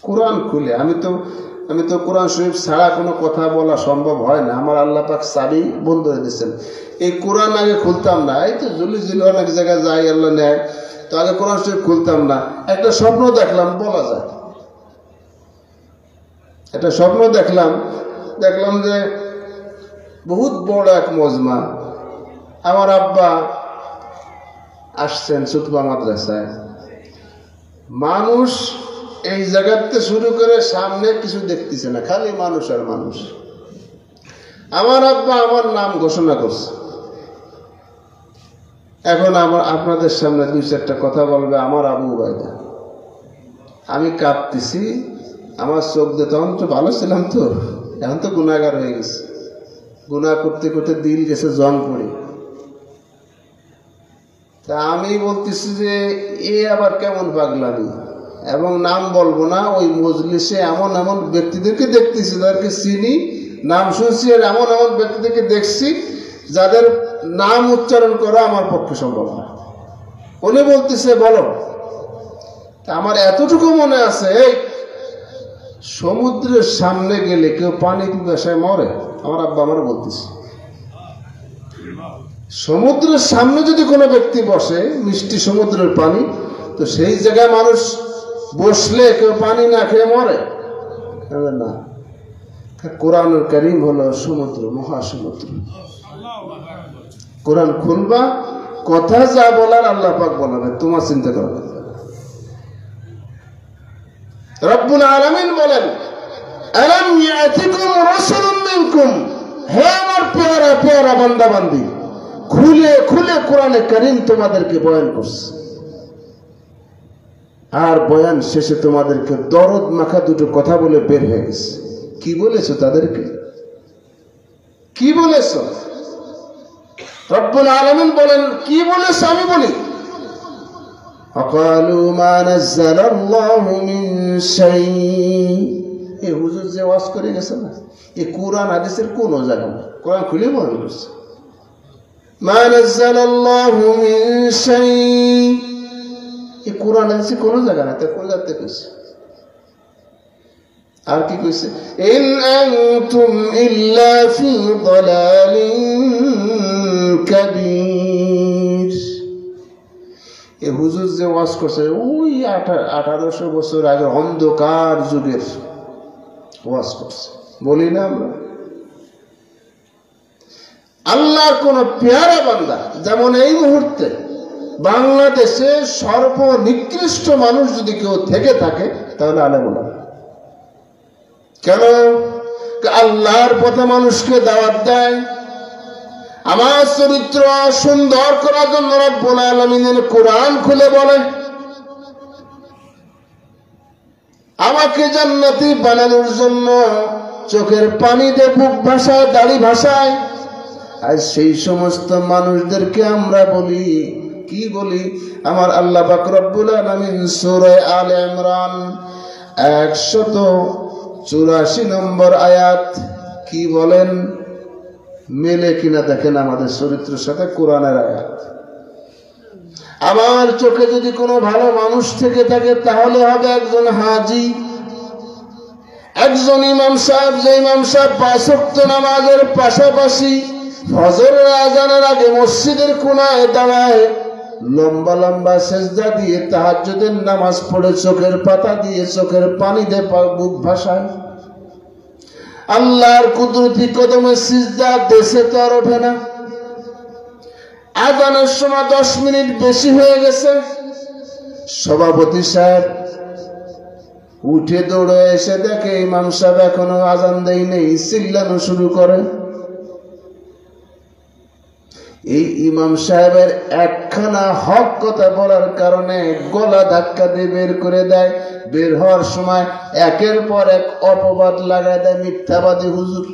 কোরআন খুলে, আমি তো আমি তো কোরআন শরীফ ছাড়া কোনো কথা বলা সম্ভব হয় না, আমার আল্লাহ পাক চাবি বন্ধ করে দিচ্ছেন। এই কোরআন আগে খুলতাম না, এই তো জুলি অনেক জায়গায় যাই আল্লাহ নেয়, তো আগে কোরআন শরীফ খুলতাম না। একটা স্বপ্ন দেখলাম, বলা যায় একটা স্বপ্ন দেখলাম যে বহুত বড় এক মজমা, আমার আব্বা আসছেন সুতপা মাদ্রাসায়, মানুষ এই জায়গাতে শুরু করে সামনে কিছু দেখতেছে না, খালি মানুষ আর মানুষ। আমার আব্বা আমার নাম ঘোষণা করছে। এখন আপনাদের সামনে দুই চারটা কথা বলবে আমার আবু উবাইদা। আমি কাঁপতেছি, আমার চোখ দিয়ে তখন তো ভালো ছিলাম, তো এখন তো গুনাহগার হয়ে গেছে, গুনাহ করতে করতে দিল গেছে জং পড়ে। তা আমি বলতেছি যে এ আবার কেমন পাগলামি, এবং নাম বলবো না। ওই মজলিসে এমন এমন ব্যক্তিদেরকে দেখতেছি, যাদেরকে চিনি, নাম শুনছি, আর এমন এমন ব্যক্তিদেরকে দেখছি যাদের নাম উচ্চারণ করা আমার পক্ষে সম্ভব না। উনি বলতেছে বলো। আমার এতটুকু মনে আছে, এই সমুদ্রের সামনে গেলে কেউ পানি পিপাসায় মরে? আমার আব্বা আমার বলতেছে, সমুদ্রের সামনে যদি কোনো ব্যক্তি বসে, মিষ্টি সমুদ্রের পানি, তো সেই জায়গায় মানুষ বসলে কেউ পানি না খেয়ে মরে না। কোরআনুল কারীম হলো সমুদ্র, মহাসমুদ্র। কোরআন খুলবা, কথা যা বলার আল্লাহ পাক বলাবে, তোমার চিন্তা করবে। রব্বুল আলামিন বলেন, আলাম ইয়াতিকুম রাসূলুম মিনকুম, হে আমার পেয়ারা পেয়ারা বান্দা বান্দি, খুলে খুলে কোরআনে কারীম তোমাদেরকে বয়ান করছে। আর বয়ান শেষে তোমাদেরকে দরদ মাখা দুটো কথা বলে বের হয়ে গেছে। কি বলেছো তাদেরকে? কি বলেছো? রব্বুল আলামিন বলেন, কি বলেছো? আমি বলি, আকালু মা নাযালাল্লাহু মিন শাই। এই হুজুর যে ওয়াজ করে গেছে না, এই কোরআন হাদিসের কোন জায়গা না, কোরআন খুলে বয়ান করছে। মা নাযালাল্লাহু মিন শাই, এই কোরআন হাদিসে কোন জায়গা না, তা কোন জায়গাতে কইছে? আর কি কইছে? ইন আনতুম ইল্লা ফি দালালিন কাবীর। এই হুজুর যে ওয়াজ করছে, ওই 1800 বছর আগে অন্ধকার যুগের ওয়াজ করছে, বলি না আমরা? আল্লাহর কোন পেয়ারা বান্দা, যেমন এই মুহূর্তে বাংলাদেশে সর্বনিকৃষ্ট মানুষ যদি কেউ থেকে থাকে, তাহলে আলেম ওলামা। কেন? আল্লাহর পথে মানুষকে দাওয়াত দেয়। আমার চরিত্র সুন্দর করার জন্য রব্বুল আলামিনের কোরআন খুলে বলে, আমাকে জান্নাতি বানানোর জন্য চোখের পানি দিয়ে বুক ভাসায়, দাড়ি ভাসায়। আর সেই সমস্ত মানুষদেরকে আমরা বলি, কি বলি? আমার আল্লাহ পাক রব্বুল আলামিন সূরা আলে ইমরান 184 নম্বর আয়াত কি বলেন? মেলে কিনা দেখেন আমাদের চরিত্রের সাথে কোরআনের আয়াত। আমার চোখে যদি কোনো ভালো মানুষ থেকে থাকে, তাহলে হবে একজন হাজী, একজন ইমাম সাহেব। যে ইমাম সাহেব 5 ওয়াক্ত নামাজের পাশাপাশি ফজরের আজানের আগে মসজিদের কোণায় দাঁড়ায়, লম্বা লম্বা সেজদা দিয়ে তাহাজ্জুদের নামাজ পড়ে, চোখের পাতা দিয়ে চোখের পানি দিয়ে বুক ভাসায়। আল্লাহর কুদরতি কদমে সিজদা দেশে তো আর ওঠে না। আজানের সময় 10 মিনিট বেশি হয়ে গেছে, সভাপতি সাহেব উঠে দৌড়ে এসে দেখে ইমাম সাহেব এখনো আজান দেয় নেই, চিল্লানো শুরু করে। এই ইমাম সাহেবের একখানা হক কথা বলার কারণে গলা ধাক্কা দিয়ে বের করে দেয়। বের হওয়ার সময় একের পর এক অপবাদ লাগায় দেয়। মিথ্যাবাদী হুজুর,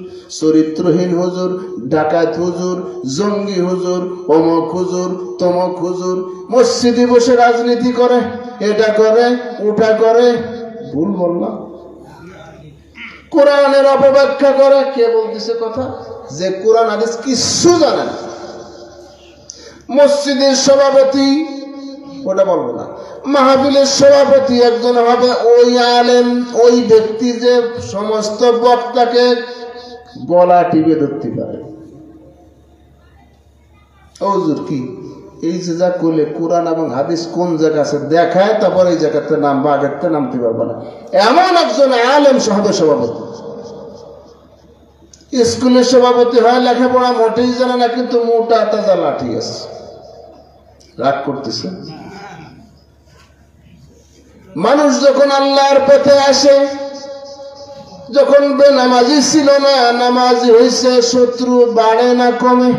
চরিত্রহীন হুজুর, ডাকাত হুজুর, জঙ্গি হুজুর, অমক হুজুর, তমক হুজুর। মসজিদে বসে রাজনীতি করে, এটা করে, ওটা করে। ভুল বললাম? কোরআনের অপব্যাখ্যা করে। কে বলতেছে কথা? যে কোরআন হাদিস কিচ্ছু জানে না। মসজিদের সভাপতি, ওটা বলবো না, মাহফিলের সভাপতি একজন হবে ওই আলেম, ওই ব্যক্তি যে সমস্ত বক্তাকে গলা টিপে ধরতে পারে। হুজুর কি এই যে যা করলে কোরআন এবং হাদিস কোন জায়গা আছে দেখায়, তারপর এই জায়গাতে নামবা, আগেরতে নামতে পারবে না। এমন একজন আলেম হবে সভাপতি। স্কুলের সভাপতি হয়, লেখাপড়া মোটেই জানে না, কিন্তু মোটা তাজা লাঠি আছে। রাগ করতেছে। মানুষ যখন আল্লাহর পথে আসে, যখন বেনামাজি ছিল না, নামাজি হয়েছে, শত্রু বাড়ে না কমে?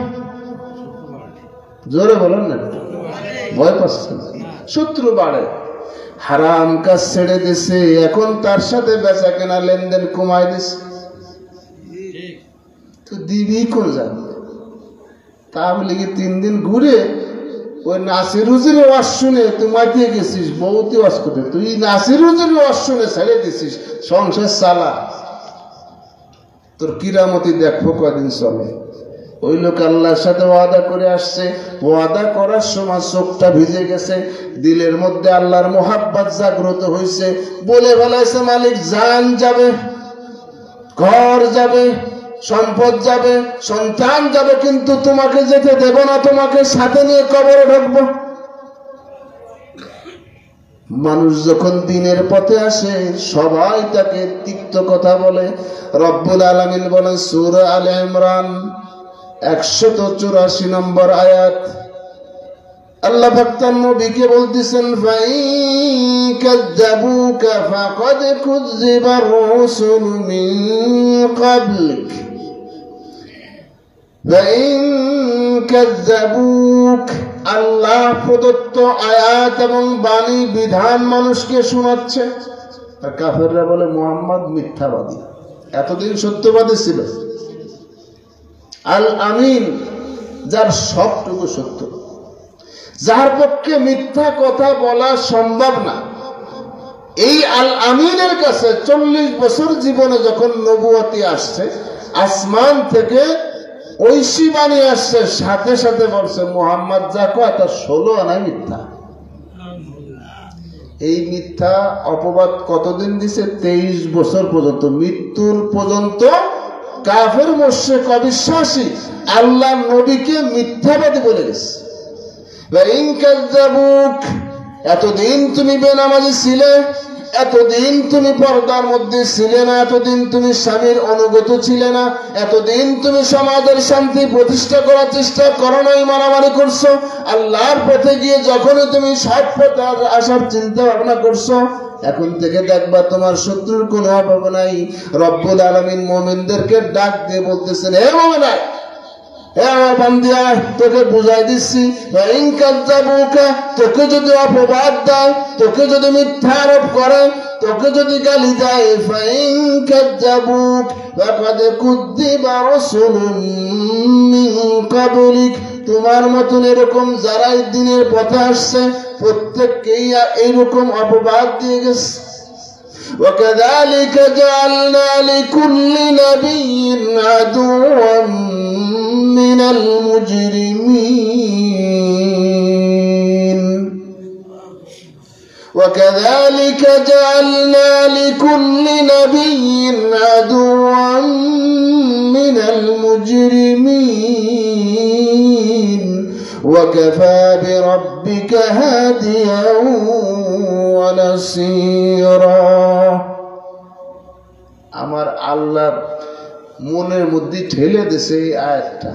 জোরে বলেন না, ভয় পাচ্ছেন? শত্রু বাড়ে। হারাম কাজ ছেড়ে দিছে, এখন তার সাথে বেচা কেনা লেনদেন কমাই দিছে, তো দিবি কোন যাবে? তাহলে কি 3 দিন ঘুরে ওই নাসির হুজুরের ওয়াজ শুনে তুই মাতিয়ে গেছিস, বউতি ওয়াজ করতে, তুই নাসির হুজুরের ওয়াজ শুনে ছেড়ে দিছিস, সংসার চালা, তোর কিরামতি দেখবো কদিন চলে। ওই লোক আল্লাহর সাথে ওয়াদা করে আসছে, ওয়াদা করার সময় চোখটা ভিজে গেছে, দিলের মধ্যে আল্লাহর মোহাব্বত জাগ্রত হয়েছে, বলে ফেলাইছে মালিক জান যাবে, ঘর যাবে, সম্পদ যাবে, সন্তান যাবে, কিন্তু তোমাকে যেতে দেব না, তোমাকে সাথে নিয়ে কবরে ঢুকবো। মানুষ যখন দিনের পথে আসে সবাই তাকে তিক্ত কথা বলে। রব্বুল আলামিন বলেন সূরা আলে ইমরান 184 নম্বর আয়াত, আল্লাহ ভক্তার নবীকে বলতেছেন ফাইন কাযাবুকা ফাকাদ কুযিবার রাসূলু মিন ক্বাবলিক ফাইন কাযাবুক। আল্লাহ প্রদত্ত আয়াত এবং বাণী বিধান মানুষকে শোনাচ্ছে, আর কাফেররা বলে মুহাম্মদ মিথ্যাবাদী। এতদিন সত্যবাদী ছিল। আল আমিন, যার সবটুকু সত্য, যার পক্ষে মিথ্যা কথা বলা সম্ভব না, এই আল আমিনের কাছে 40 বছর জীবনে যখন নবুয়তি আসছে, আসমান থেকে ঐশী বাণী আসছে, সাথে সাথে বলছে মুহাম্মদ যা কয় তা 16 আনাই মিথ্যা। এই মিথ্যা অপবাদ কতদিন দিছে? 23 বছর পর্যন্ত, মৃত্যুর পর্যন্ত কাফের মুশরিক অবিশ্বাসী আল্লাহ নবীকে মিথ্যাবাদী বলে গেছে। এতদিন তুমি বেনামাজি ছিলে, এতদিন তুমি পর্দার মধ্যে ছিলে না, এতদিন তুমি স্বামীর অনুগত ছিলে না, এতদিন তুমি সমাজের শান্তি প্রতিষ্ঠা করার চেষ্টা করো নাই, মারামারি করছো। আল্লাহর পথে গিয়ে যখনই তুমি সৎ পথে আসার চিন্তা ভাবনা করছো, এখন থেকে দেখবা তোমার শত্রুর কোনো অভাব নাই। রব্বুল আলামিন মুমিনদেরকে ডাক দিয়ে বলতেছেন, হে মুমিনা, হে আমার বান্দিয়া, তোকে বুঝাই দিচ্ছি, তোকে যদি অপবাদ দেয়, তোকে যদি মিথ্যা আরোপ করে, তোকে যদি গালি দেয়, তোমার মতন এরকম যারাই দিনের পথে আসছে প্রত্যেককেই এইরকম অপবাদ দিয়ে গেছে। وكذلك جعلنا لكل نبي عدوا من المجرمين وكذلك جعلنا لكل نبي عدوا من المجرمين وكفى بربك هاديا ونصيرا। আমার আল্লাহ মনের মধ্যে ঠেলে দিছে এই আয়াতটা,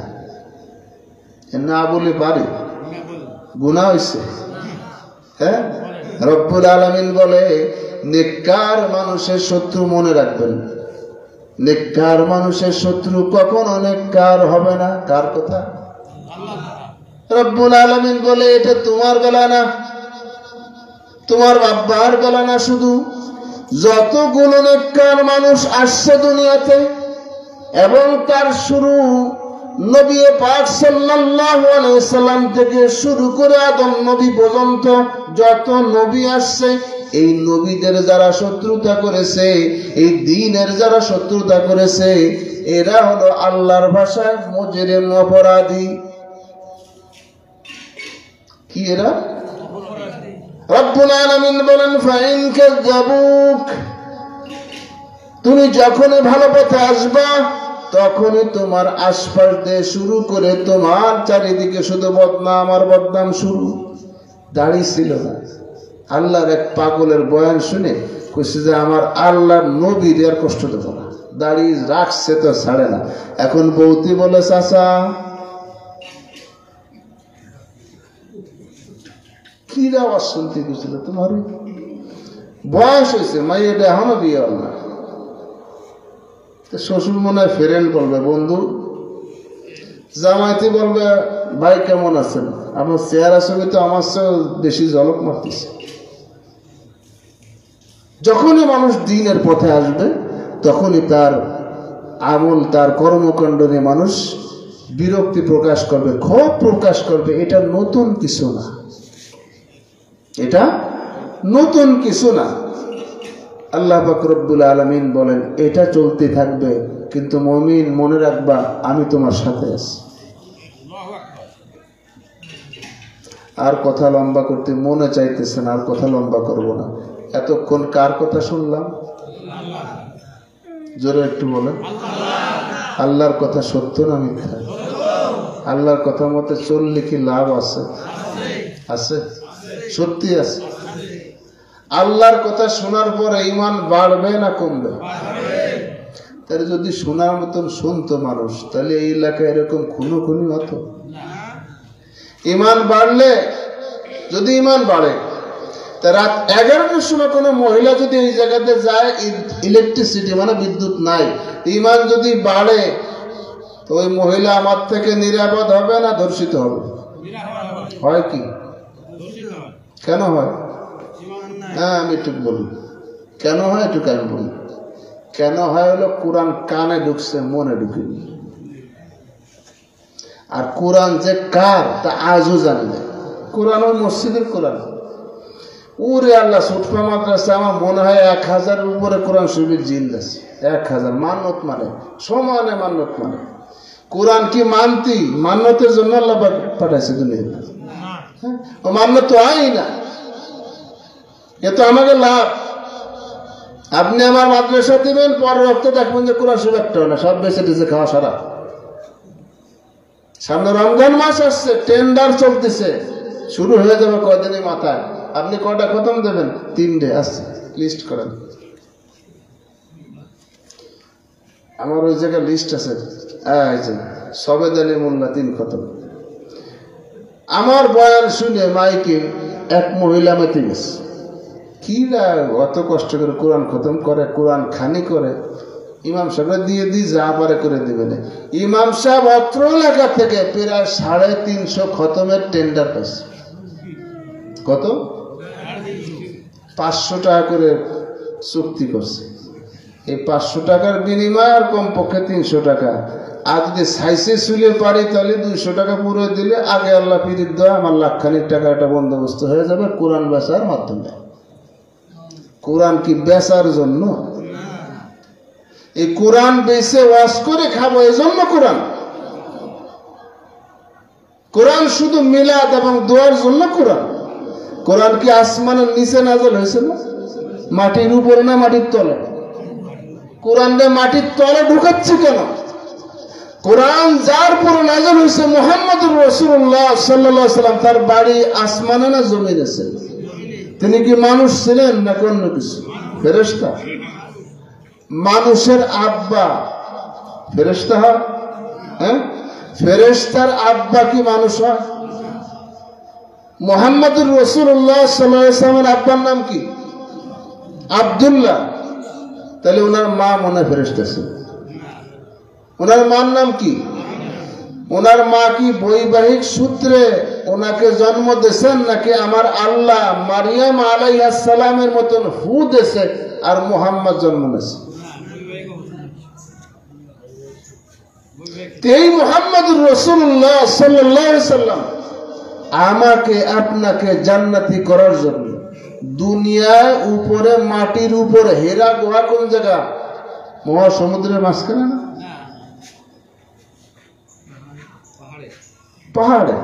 না বলে পারি, গুনাহ হইছে। হ্যাঁ, রব্বুল আলামিন বলে নেককার মানুষের শত্রু মনে রাখবেন, নেককার মানুষের শত্রু কখনো নেককার হবে না। কার কথা? রব্বুল আলামিন বলে এটা তোমার বেলা না, তোমার বাবার বেলা না, শুধু যতগুলো নেককার মানুষ আসছে দুনিয়াতে, এবং তার শুরু নবী পাক সাল্লাল্লাহু আলাইহি সাল্লাম থেকে শুরু করে আদম নবী পর্যন্ত যত নবী আসছে, এই নবীদের যারা শত্রুতা করেছে, এই দ্বীনের যারা শত্রুতা করেছে, এরা হলো আল্লাহর ভাষায় মুজরিম, অপরাধী। কি এরা? রব্বুল আলামিন বলেন ফাইন কাযাবুক, তুমি যখনই ভালো পথে আসবা তখনই তোমার আশপাশ দিয়ে শুরু করে তোমার চারিদিকে শুধু বদনাম আর বদনাম শুরু। দাড়ি ছিল না, আল্লাহর এক পাগলের বয়ান শুনে কইছে যে আমার আল্লাহর নবীর আর কষ্ট দেব না, দাড়ি রাখছে তো ছাড়ে না। এখন বৌতি বলে চাচা কি আওয়াজ শুনতে গেছিল তোমার, বয়স হয়েছে মাইয়াটা এখনো বিয়ে হল না। শ্বশুর মনে হয় ফ্রেন্ড বলবে বন্ধু, জামাইতি বলবে ভাই কেমন আছেন, আমার চেহারা ছবি তো আমার চেয়ে বেশি ঝলক মারতেছে। যখনই মানুষ দিনের পথে আসবে তখনই তার আমল তার কর্মকাণ্ড নিয়ে মানুষ বিরক্তি প্রকাশ করবে, ক্ষোভ প্রকাশ করবে। এটা নতুন কিছু না, এটা নতুন কিছু না। আল্লাহ পাক রব্বুল আলামিন বলেন এটা চলতে থাকবে, কিন্তু মুমিন মনে রাখবা আমি তোমার সাথে আছি। আর কথা লম্বা করতে মনে চাইতেছে না, আর কথা লম্বা করব না। এতক্ষণ কার কথা শুনলাম? জোরে একটু বলেন। আল্লাহর কথা সত্য না মিথ্যা? আল্লাহর কথা মতে চললে কি লাভ আছে? আছে, সত্যি আছে। আল্লাহর কথা শোনার পরে ঈমান বাড়বে না কমবে? তাহলে যদি শোনার মতন শুনতো মানুষ, তাহলে এই এলাকায় এরকম খুনোখুনি হতো? ঈমান বাড়লে, যদি ঈমান বাড়ে তা রাত 11টার সময় কোনো মহিলা যদি এই জায়গাতে যায়, ইলেকট্রিসিটি মানে বিদ্যুৎ নাই, ঈমান যদি বাড়ে তো ওই মহিলা আমার থেকে নিরাপদ হবে না ধর্ষিত হবে? হয় কি? কেন হয়? হ্যাঁ আমি একটু বলি কেন হয়, একটু কেন বলি। কেন হয় হলো কোরআন কানে ঢুকছে, মনে ঢুকেনি। আর কোরআন যে কার তা আজও জানলে। কোরআন ওই মসজিদের কোরআন। ওরে আল্লাহ, সুটপা মাদ্রাসা আমার মনে হয় 1000-এর উপরে কোরআন শরীফের জিল আছে। 1000 মান্নত মানে, সমানে মান্নত মানে। কোরআন কি মানতি? মান্নতের জন্য আল্লাহ পাঠাইছে দুনিয়াতে। ও মান্নত তো হয় না, এ তো আমাকে লাভ। আপনি আমার মাদ্রাসা দিবেন, পরের রক্ত দেখবেন যে কোরআন শরীফ একটা না, সব বেঁচে টেছে খাওয়া সারা। সামনে রমজান মাস আসছে, টেন্ডার চলতেছে, শুরু হয়ে যাবে কয়দিনের মাথায়। আপনি কয়টা খতম দেবেন? 3টে আসছে, লিস্ট করেন। আমার ওই জায়গায় লিস্ট আছে, সবেদ আলী মোল্লা 3 খতম। আমার বয়ান শুনে মাইকে এক মহিলা মেতে গেছে। কি অত কষ্ট করে কোরআন খতম করে, কোরআন খানি করে, ইমাম সাহেব দিয়ে যা পারে করে দিবে না। ইমাম সাহেব অত্র এলাকা থেকে প্রায় 350 খতমের টেন্ডার পাইছে। কত? 500 টাকা করে চুক্তি করছে। এই 500 টাকার বিনিময়ে আর কমপক্ষে 300 টাকা। আর যদি সাইসে শুলে পারি তাহলে 200 টাকা পুরো দিলে আগে আল্লাহ ফিরিয়ে দেওয়া আমার লাখখানিক টাকা একটা বন্দোবস্ত হয়ে যাবে কোরআন বেচার মাধ্যমে। কোরআন কি বেচার জন্য? এই কোরআন বেচে ওয়াজ করে খাবো এই জন্য কোরআন? কোরআন শুধু মিলাদ এবং দোয়ার জন্য কোরআন? কোরআন কি আসমানের নিচে নাযিল হয়েছে না? মাটির উপরে না মাটির তলে? কোরআনটা মাটির তলে ঢুকাচ্ছে কেন? কোরআন যার উপরে নাযিল হয়েছে মুহাম্মদুর রাসূলুল্লাহ সাল্লাল্লাহু আলাইহি ওয়াসাল্লাম, তার বাড়ি আসমানে না জমিনে ছিল? তিনি কি মানুষ ছিলেন না অন্য কিছু? ফেরেশতা? মানুষের আব্বা ফেরেশতা হয়? হ্যাঁ, ফেরেশতার আব্বা কি মানুষ হয়? মুহাম্মদুর রাসূলুল্লাহ সাল্লাল্লাহু আলাইহি ওয়াসাল্লামের আব্বার নাম কি? আব্দুল্লাহ। তাহলে ওনার মা মনে ফেরেশতা ছিল? ওনার মার নাম কি? ওনার মা কি বৈবাহিক সূত্রে ওনাকে জন্ম দিয়েছেন, নাকি আমার আল্লাহ মারিয়াম আলাইহিস সালামের মতন হু দেশে আর মুহাম্মদ জন্ম নিয়েছে? এই মুহাম্মদুর রাসূলুল্লাহ সাল্লাল্লাহু আলাইহি ওয়াসাল্লাম আমাকে আপনাকে জান্নাতি করার জন্য দুনিয়ায় উপরে মাটির উপরে, হীরা গুহা কোন জায়গা? মহাসমুদ্রের মাঝখানে না, পাহাড়ে।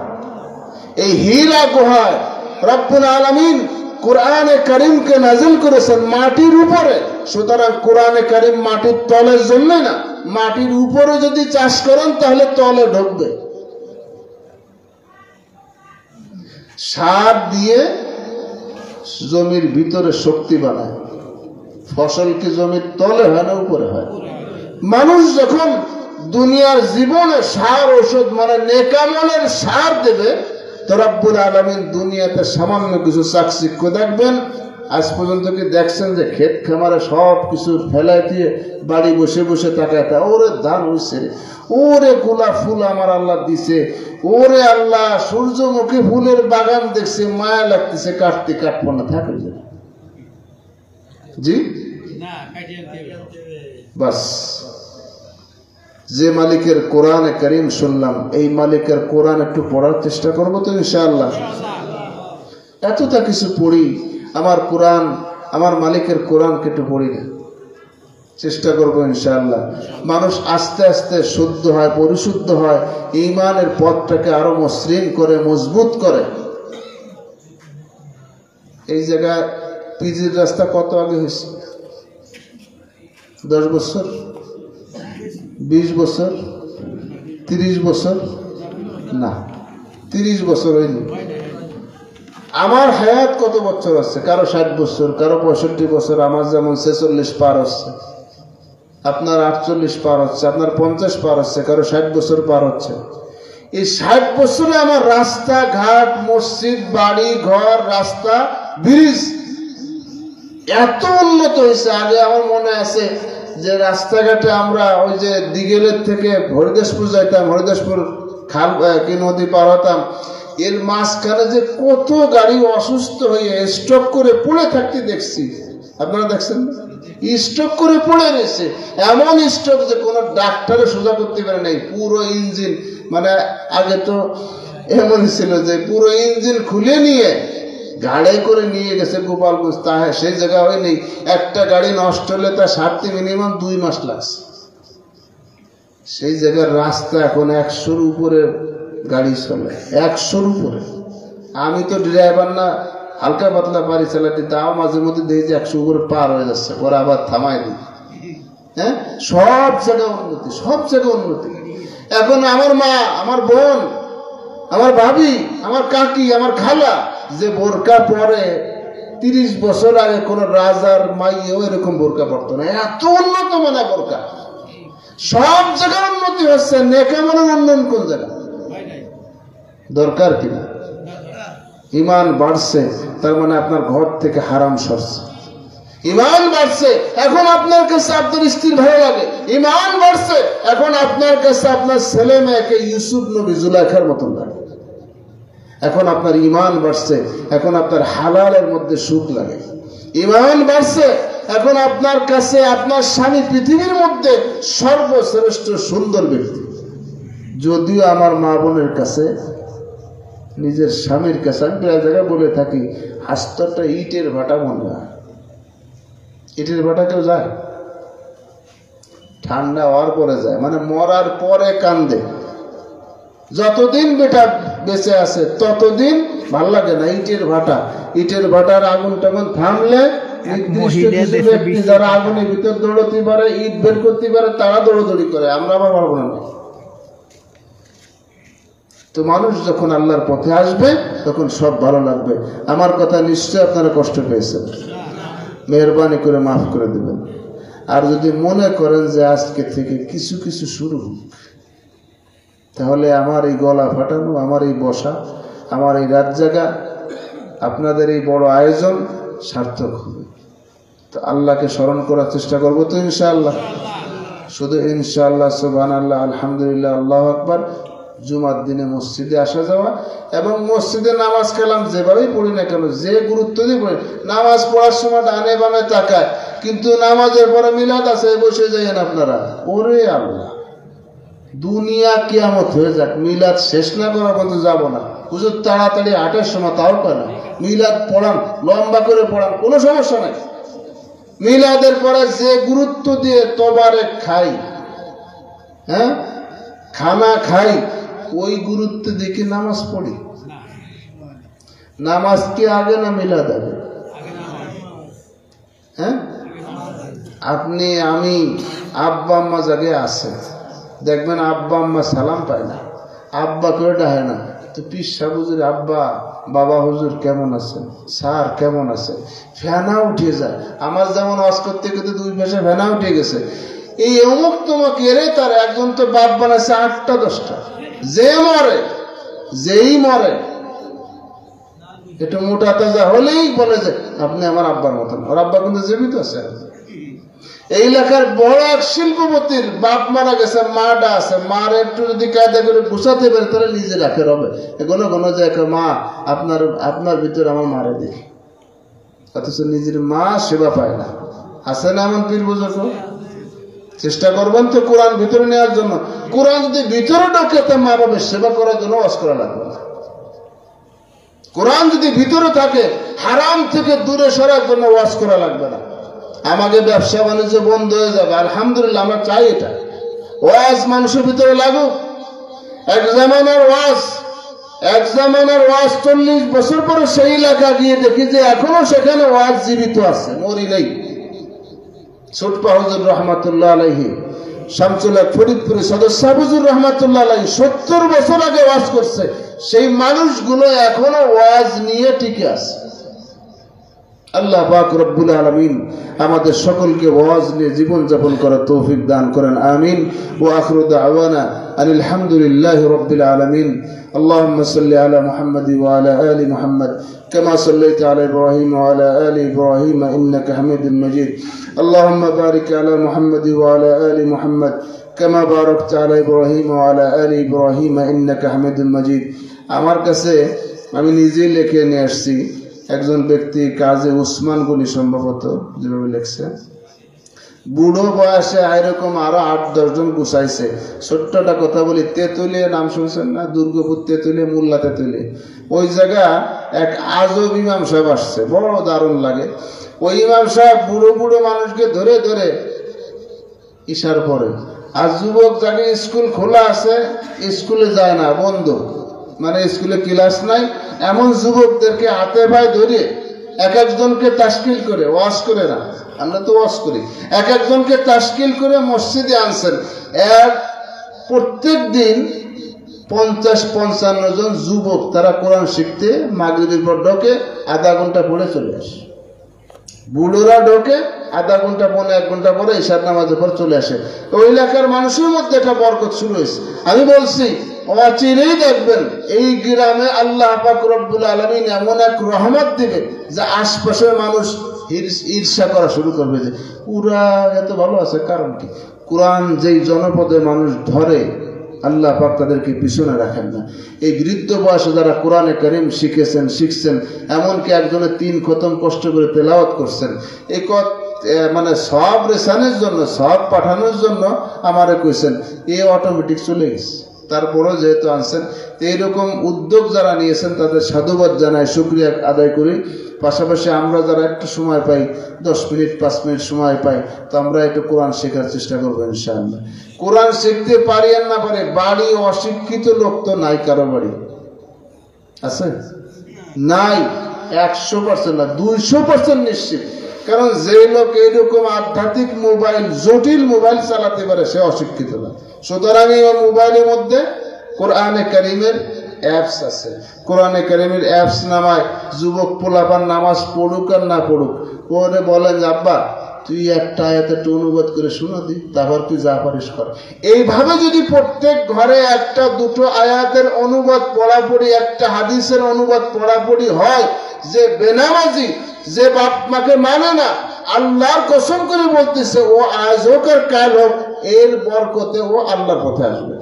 এই হীরা গুহায় রব্বুল আলামিন কোরআনে কারিমকে নাজিল করেছেন মাটির উপরে, সুতরাং কোরআনে কারিম মাটির তলের জন্য না, মাটির উপরে যদি চাষ করেন তাহলে তলে ঢুকবে। সার দিয়ে জমির ভিতরে শক্তি বানায়, ফসল কি জমির তলে হয় না উপরে হয়? মানুষ যখন দুনিয়ার জীবনে সার ওষুধ মানে নেকামলের সার দেবে, তো রব্বুল আলামিন দুনিয়াতে সামান্য কিছু চাকচিক্য দেখবেন। আজ পর্যন্ত কি দেখছেন যে ক্ষেত খামারে সব কিছু ফেলাই দিয়ে বাড়ি বসে বসে তাকায়, ওরে ধান হয়েছে, ওরে গোলাপ ফুল আমার আল্লাহ দিছে, ওরে আল্লাহ সূর্যমুখী ফুলের বাগান দেখছে, মায়া লাগতেছে, কাটতে কাটবো না, থাকে জি বাস। যে মালিকের কোরআনে কারীম শুনলাম, এই মালিকের কোরআন একটু পড়ার চেষ্টা করবো তো ইনশাআল্লাহ। এতটা কিছু পড়ি, আমার কোরআন, আমার মালিকের কোরআনকে একটু পড়ি না, চেষ্টা করবো ইনশাআল্লাহ। মানুষ আস্তে আস্তে শুদ্ধ হয়, পরিশুদ্ধ হয়, ঈমানের পথটাকে আরো মসৃণ করে, মজবুত করে। এই জায়গায় পিজির রাস্তা কত আগে হয়েছে? 10 বছর, 20 বছর, 30 বছর? না, 30 বছর হয়নি। আমার হায়াত কত বছর আছে? কারো 60 বছর, কারো 65 বছর, আমার যেমন 46 পার হচ্ছে, আপনার 48 পার হচ্ছে, আপনার 50 পার হচ্ছে, কারো 60 বছর পার হচ্ছে। এই 60 বছরে আমার রাস্তা ঘাট, মসজিদ, বাড়ি ঘর, রাস্তা, ব্রিজ এত উন্নত হয়েছে। আগে আমার মনে আছে যে রাস্তাঘাটে আমরা ওই যে দিগেলের থেকে হরিদাসপুর যাইতাম, হরিদাসপুর খাল কি নদী পার হতাম, এর মাঝখানে যে কত গাড়ি অসুস্থ হয়ে স্ট্রোক করে পড়ে থাকতে দেখছি। আপনারা দেখছেন না? স্ট্রোক করে পড়ে রয়েছে, এমন স্ট্রোক যে কোনো ডাক্তারে সোজা করতে পারে নাই। পুরো ইঞ্জিন, মানে আগে তো এমন ছিল যে পুরো ইঞ্জিন খুলে নিয়ে গাড়ি করে নিয়ে গেছে গোপালগঞ্জ, তা সেই জায়গা হয়নি। একটা গাড়ি নষ্ট হলে তা সারতে মিনিমাম 2 মাস লাগছে। সেই জায়গার রাস্তা এখন 100-র উপরে গাড়ি চলে, 100-র উপরে। আমি তো ড্রাইভার না, হালকা পাতলা পারি চালাতে, তাও মাঝে মধ্যে দেখি যে 100 উপরে পার হয়ে যাচ্ছে, পরে আবার থামাই দিই। হ্যাঁ, সব জায়গায় উন্নতি, সব জায়গায় উন্নতি। এখন আমার মা, আমার বোন, আমার ভাবি, আমার কাকি, আমার খালা যে বোরকা পরে, 30 বছর আগে কোন রাজার মাইও এরকম বোরকা পড়তো না। এত উন্নত মানে বোরকা, সব জায়গায় উন্নতি হচ্ছে। নেকামলের উন্নয়ন কোন জায়গা? দরকার কিনা? ঈমান বাড়ছে, তার মানে আপনার ঘর থেকে হারাম সরছে। ঈমান বাড়ছে, এখন আপনার কাছে আপনার স্ত্রীর ভালো লাগে। ঈমান বাড়ছে, এখন আপনার কাছে আপনার ছেলে মেয়েকে ইউসুফ নবী জুলাইখার মতন লাগে। এখন আপনার ঈমান বাড়ছে, এখন আপনার হালালের মধ্যে সুখ লাগে। ঈমান বাড়ছে, এখন আপনার কাছে আপনার স্বামী পৃথিবীর মধ্যে সর্বশ্রেষ্ঠ সুন্দর ব্যক্তি। যদিও আমার মা বোনের কাছে, নিজের স্বামীর কাছে আমি প্রায় জায়গায় বলে থাকি, আস্তরটা ইটের ভাটা মনে হয়। ইটের ভাটা কেউ যায়? ঠান্ডা হওয়ার পরে যায়, মানে মরার পরে কান্দে। যতদিন বেটা বেঁচে আছে ততদিন ভাল লাগে না। ইটের ভাটা, ইটের ভাটার আগুন টাগুন থামলে নির্দিষ্ট কিছু ব্যক্তি যারা আগুনের ভিতর দৌড়তে পারে, ইট বের করতে পারে, তারা দৌড়দৌড়ি করে, আমরা আবার পারবো না। তো মানুষ যখন আল্লাহর পথে আসবে তখন সব ভালো লাগবে। আমার কথা নিশ্চয় আপনারা কষ্ট পেয়েছেন, মেহরবানি করে মাফ করে দেবেন। আর যদি মনে করেন যে আজকে থেকে কিছু কিছু শুরু হোক, তাহলে আমার এই গলা ফাটানো, আমার এই বসা, আমার এই রাত জাগা, আপনাদের এই বড় আয়োজন সার্থক হবে। তো আল্লাহকে স্মরণ করার চেষ্টা করবো তো ইনশাআল্লাহ, শুধু ইনশাআল্লাহ, সুবহানাল্লাহ, আলহামদুলিল্লাহ, আল্লাহু আকবার। জুমার দিনে মসজিদে আসা যাওয়া এবং মসজিদে নামাজ কালাম যেভাবেই পড়ি না কেন, যে গুরুত্ব দিয়ে পড়ি, নামাজ পড়ার সময় ডানে বামে তাকায়, কিন্তু নামাজের পরে মিলাদ আছে বসে যাইয়েন আপনারা। ওরে আল্লাহ, দুনিয়া কিয়ামত হয়ে যাক, মিলাদ শেষ না করার পর্যন্ত যাবো না। হুজুর তাড়াতাড়ি 8-এর সময়, তাও করে না। মিলাদ পড়ান, লম্বা করে পড়ান, কোনো সমস্যা নাই। মিলাদের পরে যে গুরুত্ব দিয়ে তবারে খাই, হ্যাঁ, খানা খাই, ওই গুরুত্ব দেখে নামাজ পড়ি। নামাজ কি আগে না মিলাদ আগে? হ্যাঁ, আপনি আমি আব্বা আম্মা জায়গায় আছে, দেখবেন আব্বা আম্মা সালাম পায় না, আব্বা করে ডাহে না, তো পীর সাহেব হুজুর আব্বা বাবা হুজুর কেমন আছেন, স্যার কেমন আছে, ফেনা উঠে যায়। আমার যেমন ওয়াজ করতে করতে 2 মাসে ফেনা উঠে গেছে। এই অমুক তোমাকে এরে তার একজন তো বাপ বানাচ্ছে 8টা 10টা, যে মরে যেই মরে একটু মোটা তাজা হলেই বলে যে আপনি আমার আব্বার মতন। ওর আব্বা কিন্তু জীবিত আছে। এই এলাকার বড় এক শিল্পপতির বাপ মারা গেছে, মাটা আছে, মার একটু যদি কায়দা করে গুছাতে পারে তাহলে নিজে রাখে রবে কোনো কোনো যে মা আপনার ভিতরে আমার মারে দেখি, অথচ নিজের মা সেবা পায় না। আছে না এমন পীর বুজুর্গ? চেষ্টা করবেন তো কোরআন ভিতরে নেওয়ার জন্য। কোরআন যদি ভিতরে ঢোকে তো মা বাবার সেবা করার জন্য ওয়াজ করা লাগবে না। কোরআন যদি ভিতরে থাকে হারাম থেকে দূরে সরার জন্য ওয়াজ করা লাগবে না। আমাকে ব্যবসা বাণিজ্য বন্ধ হয়ে যাবে, আলহামদুলিল্লাহ আমরা চাই এটা। ওয়াজ মানুষের ভিতরে লাগুক। এক জামানার ওয়াজ 40 বছর পরে সেই এলাকা গিয়ে দেখি যে এখনো সেখানে ওয়াজ জীবিত আছে, মরি নেই। ছোটপা হুজুর রহমাতুল্লাহ আলাইহি, শামসুল্লাহ ফরিদপুরে সদস্য হুজুর রহমাতুল্লাহ আলাইহি 70 বছর আগে ওয়াজ করছে। সেই মানুষগুলো এখনো ওয়াজ নিয়ে টিকে আছে। আল্লাহ পাক রব্বুল আলামিন আমাদের সকলকে ওয়াজ নিয়ে জীবন যাপন করার তৌফিক দান করেন, আমিন। ওয়া আখিরু দাওয়ানা আনিল হামদুলিল্লাহি রাব্বিল আলামিন। اللهم صل على محمد وعلى آل محمد كما صليت على إبراهيم وعلى آل إبراهيم إنك حميد مجيد. اللهم بارك على محمد وعلى آل محمد كما باركت على إبراهيم وعلى آل إبراهيم إنك حميد مجيد. আমার কাছে আমি নিজেই লিখে নিয়ে আসছি, একজন ব্যক্তি কাজী উসমান গনি সম্ভবত যেভাবে লিখছে, বুড়ো বয়সে এরকম আরো 8-10 জন গুছাইছে। ছোট্টটা কথা বলি, তেঁতুলিয়া নাম শুনছেন না? দুর্গাপুর তেঁতুলিয়া, মোল্লা তেঁতুলিয়া, ওই জায়গা এক আজব ইমাম সাহেব আসছে, বড় দারুণ লাগে। ওই ইমাম সাহেব বুড়ো বুড়ো মানুষকে ধরে ধরে ইশার পরে। আর যুবক যাকে স্কুল খোলা আছে স্কুলে যায় না, বন্ধ, মানে স্কুলে ক্লাস নাই, এমন যুবকদেরকে হাতে পায়ে ধরে এক একজনকে তাশকিল করে, ওয়াজ করে না, আমরা তো ওয়াজ করি, এক একজনকে তাশকিল করে মসজিদে আনছেন। এর প্রত্যেক দিন 50-55 জন যুবক তারা কোরআন শিখতে মাগরিবের পর ঢোকে, আধা ঘন্টা পরে চলে আসে। বুড়োরা ঢোকে আধা ঘন্টা পরে 1 ঘন্টা পরে ইশার নামাজের পর চলে আসে। ওই এলাকার মানুষের মধ্যে একটা বরকত শুরু হয়েছে। আমি বলছি অচিরেই দেখবেন এই গ্রামে আল্লাহ পাক রব্বুল আলামিন এমন এক রহমত দিবে যে আশপাশের মানুষ ঈর্ষা করা শুরু করবে যে পুরা এত ভালো আছে। কারণ কি? কোরআন যেই জনপদে মানুষ ধরে আল্লাহ পাক তাদেরকে পিছনে রাখেন না। এই বৃদ্ধ বয়সে যারা কোরআনে কারীম শিখছেন, এমনকি একজনের 3 খতম কষ্ট করে তেলাওয়াত করছেন, এই মানে সব রেসানের জন্য, সব পাঠানোর জন্য আমারে কইছেন, এ অটোমেটিক চলে গেছে। তারপরও যেহেতু আনছেন, এইরকম উদ্যোগ যারা নিয়েছেন তাদের সাধুবাদ জানাই, শুকরিয়া আদায় করি। পাশাপাশি আমরা যারা একটু সময় পাই, 10 মিনিট 5 মিনিট সময় পাই, তো আমরা একটু কোরআন শেখার চেষ্টা করবো ইনশাআল্লাহ। কোরআন শিখতে পারি আর না পারে, বাড়ি অশিক্ষিত লোক তো নাই, কারো বাড়ি আছে নাই, 100% না 200% নিশ্চিত। কারণ যে লোক এইরকম আধ্যাত্মিক মোবাইল, জটিল মোবাইল চালাতে পারে সে অশিক্ষিত না। সুতরাং এই মোবাইলের মধ্যে কোরআনে কারীমের অ্যাপস আছে, কোরআনে কারীমের অ্যাপস নামায় যুবক পোলাপান নামাজ পড়ুক আর না পড়ুক, ওরে বলেন যে আব্বা তুই একটা আয়াত একটু অনুবাদ করে শোনা দি, তারপর তুই যা পারিস কর। এইভাবে যদি প্রত্যেক ঘরে 1-2 আয়াতের অনুবাদ পড়াপড়ি, একটা হাদিসের অনুবাদ পড়াপড়ি হয়, যে বেনামাজি, যে বাপ মাকে মানে না, আল্লাহর কসম করে বলতেছে ও আজ হোক আর কাল হোক এর বরকতে ও আল্লাহর পথে আসবে।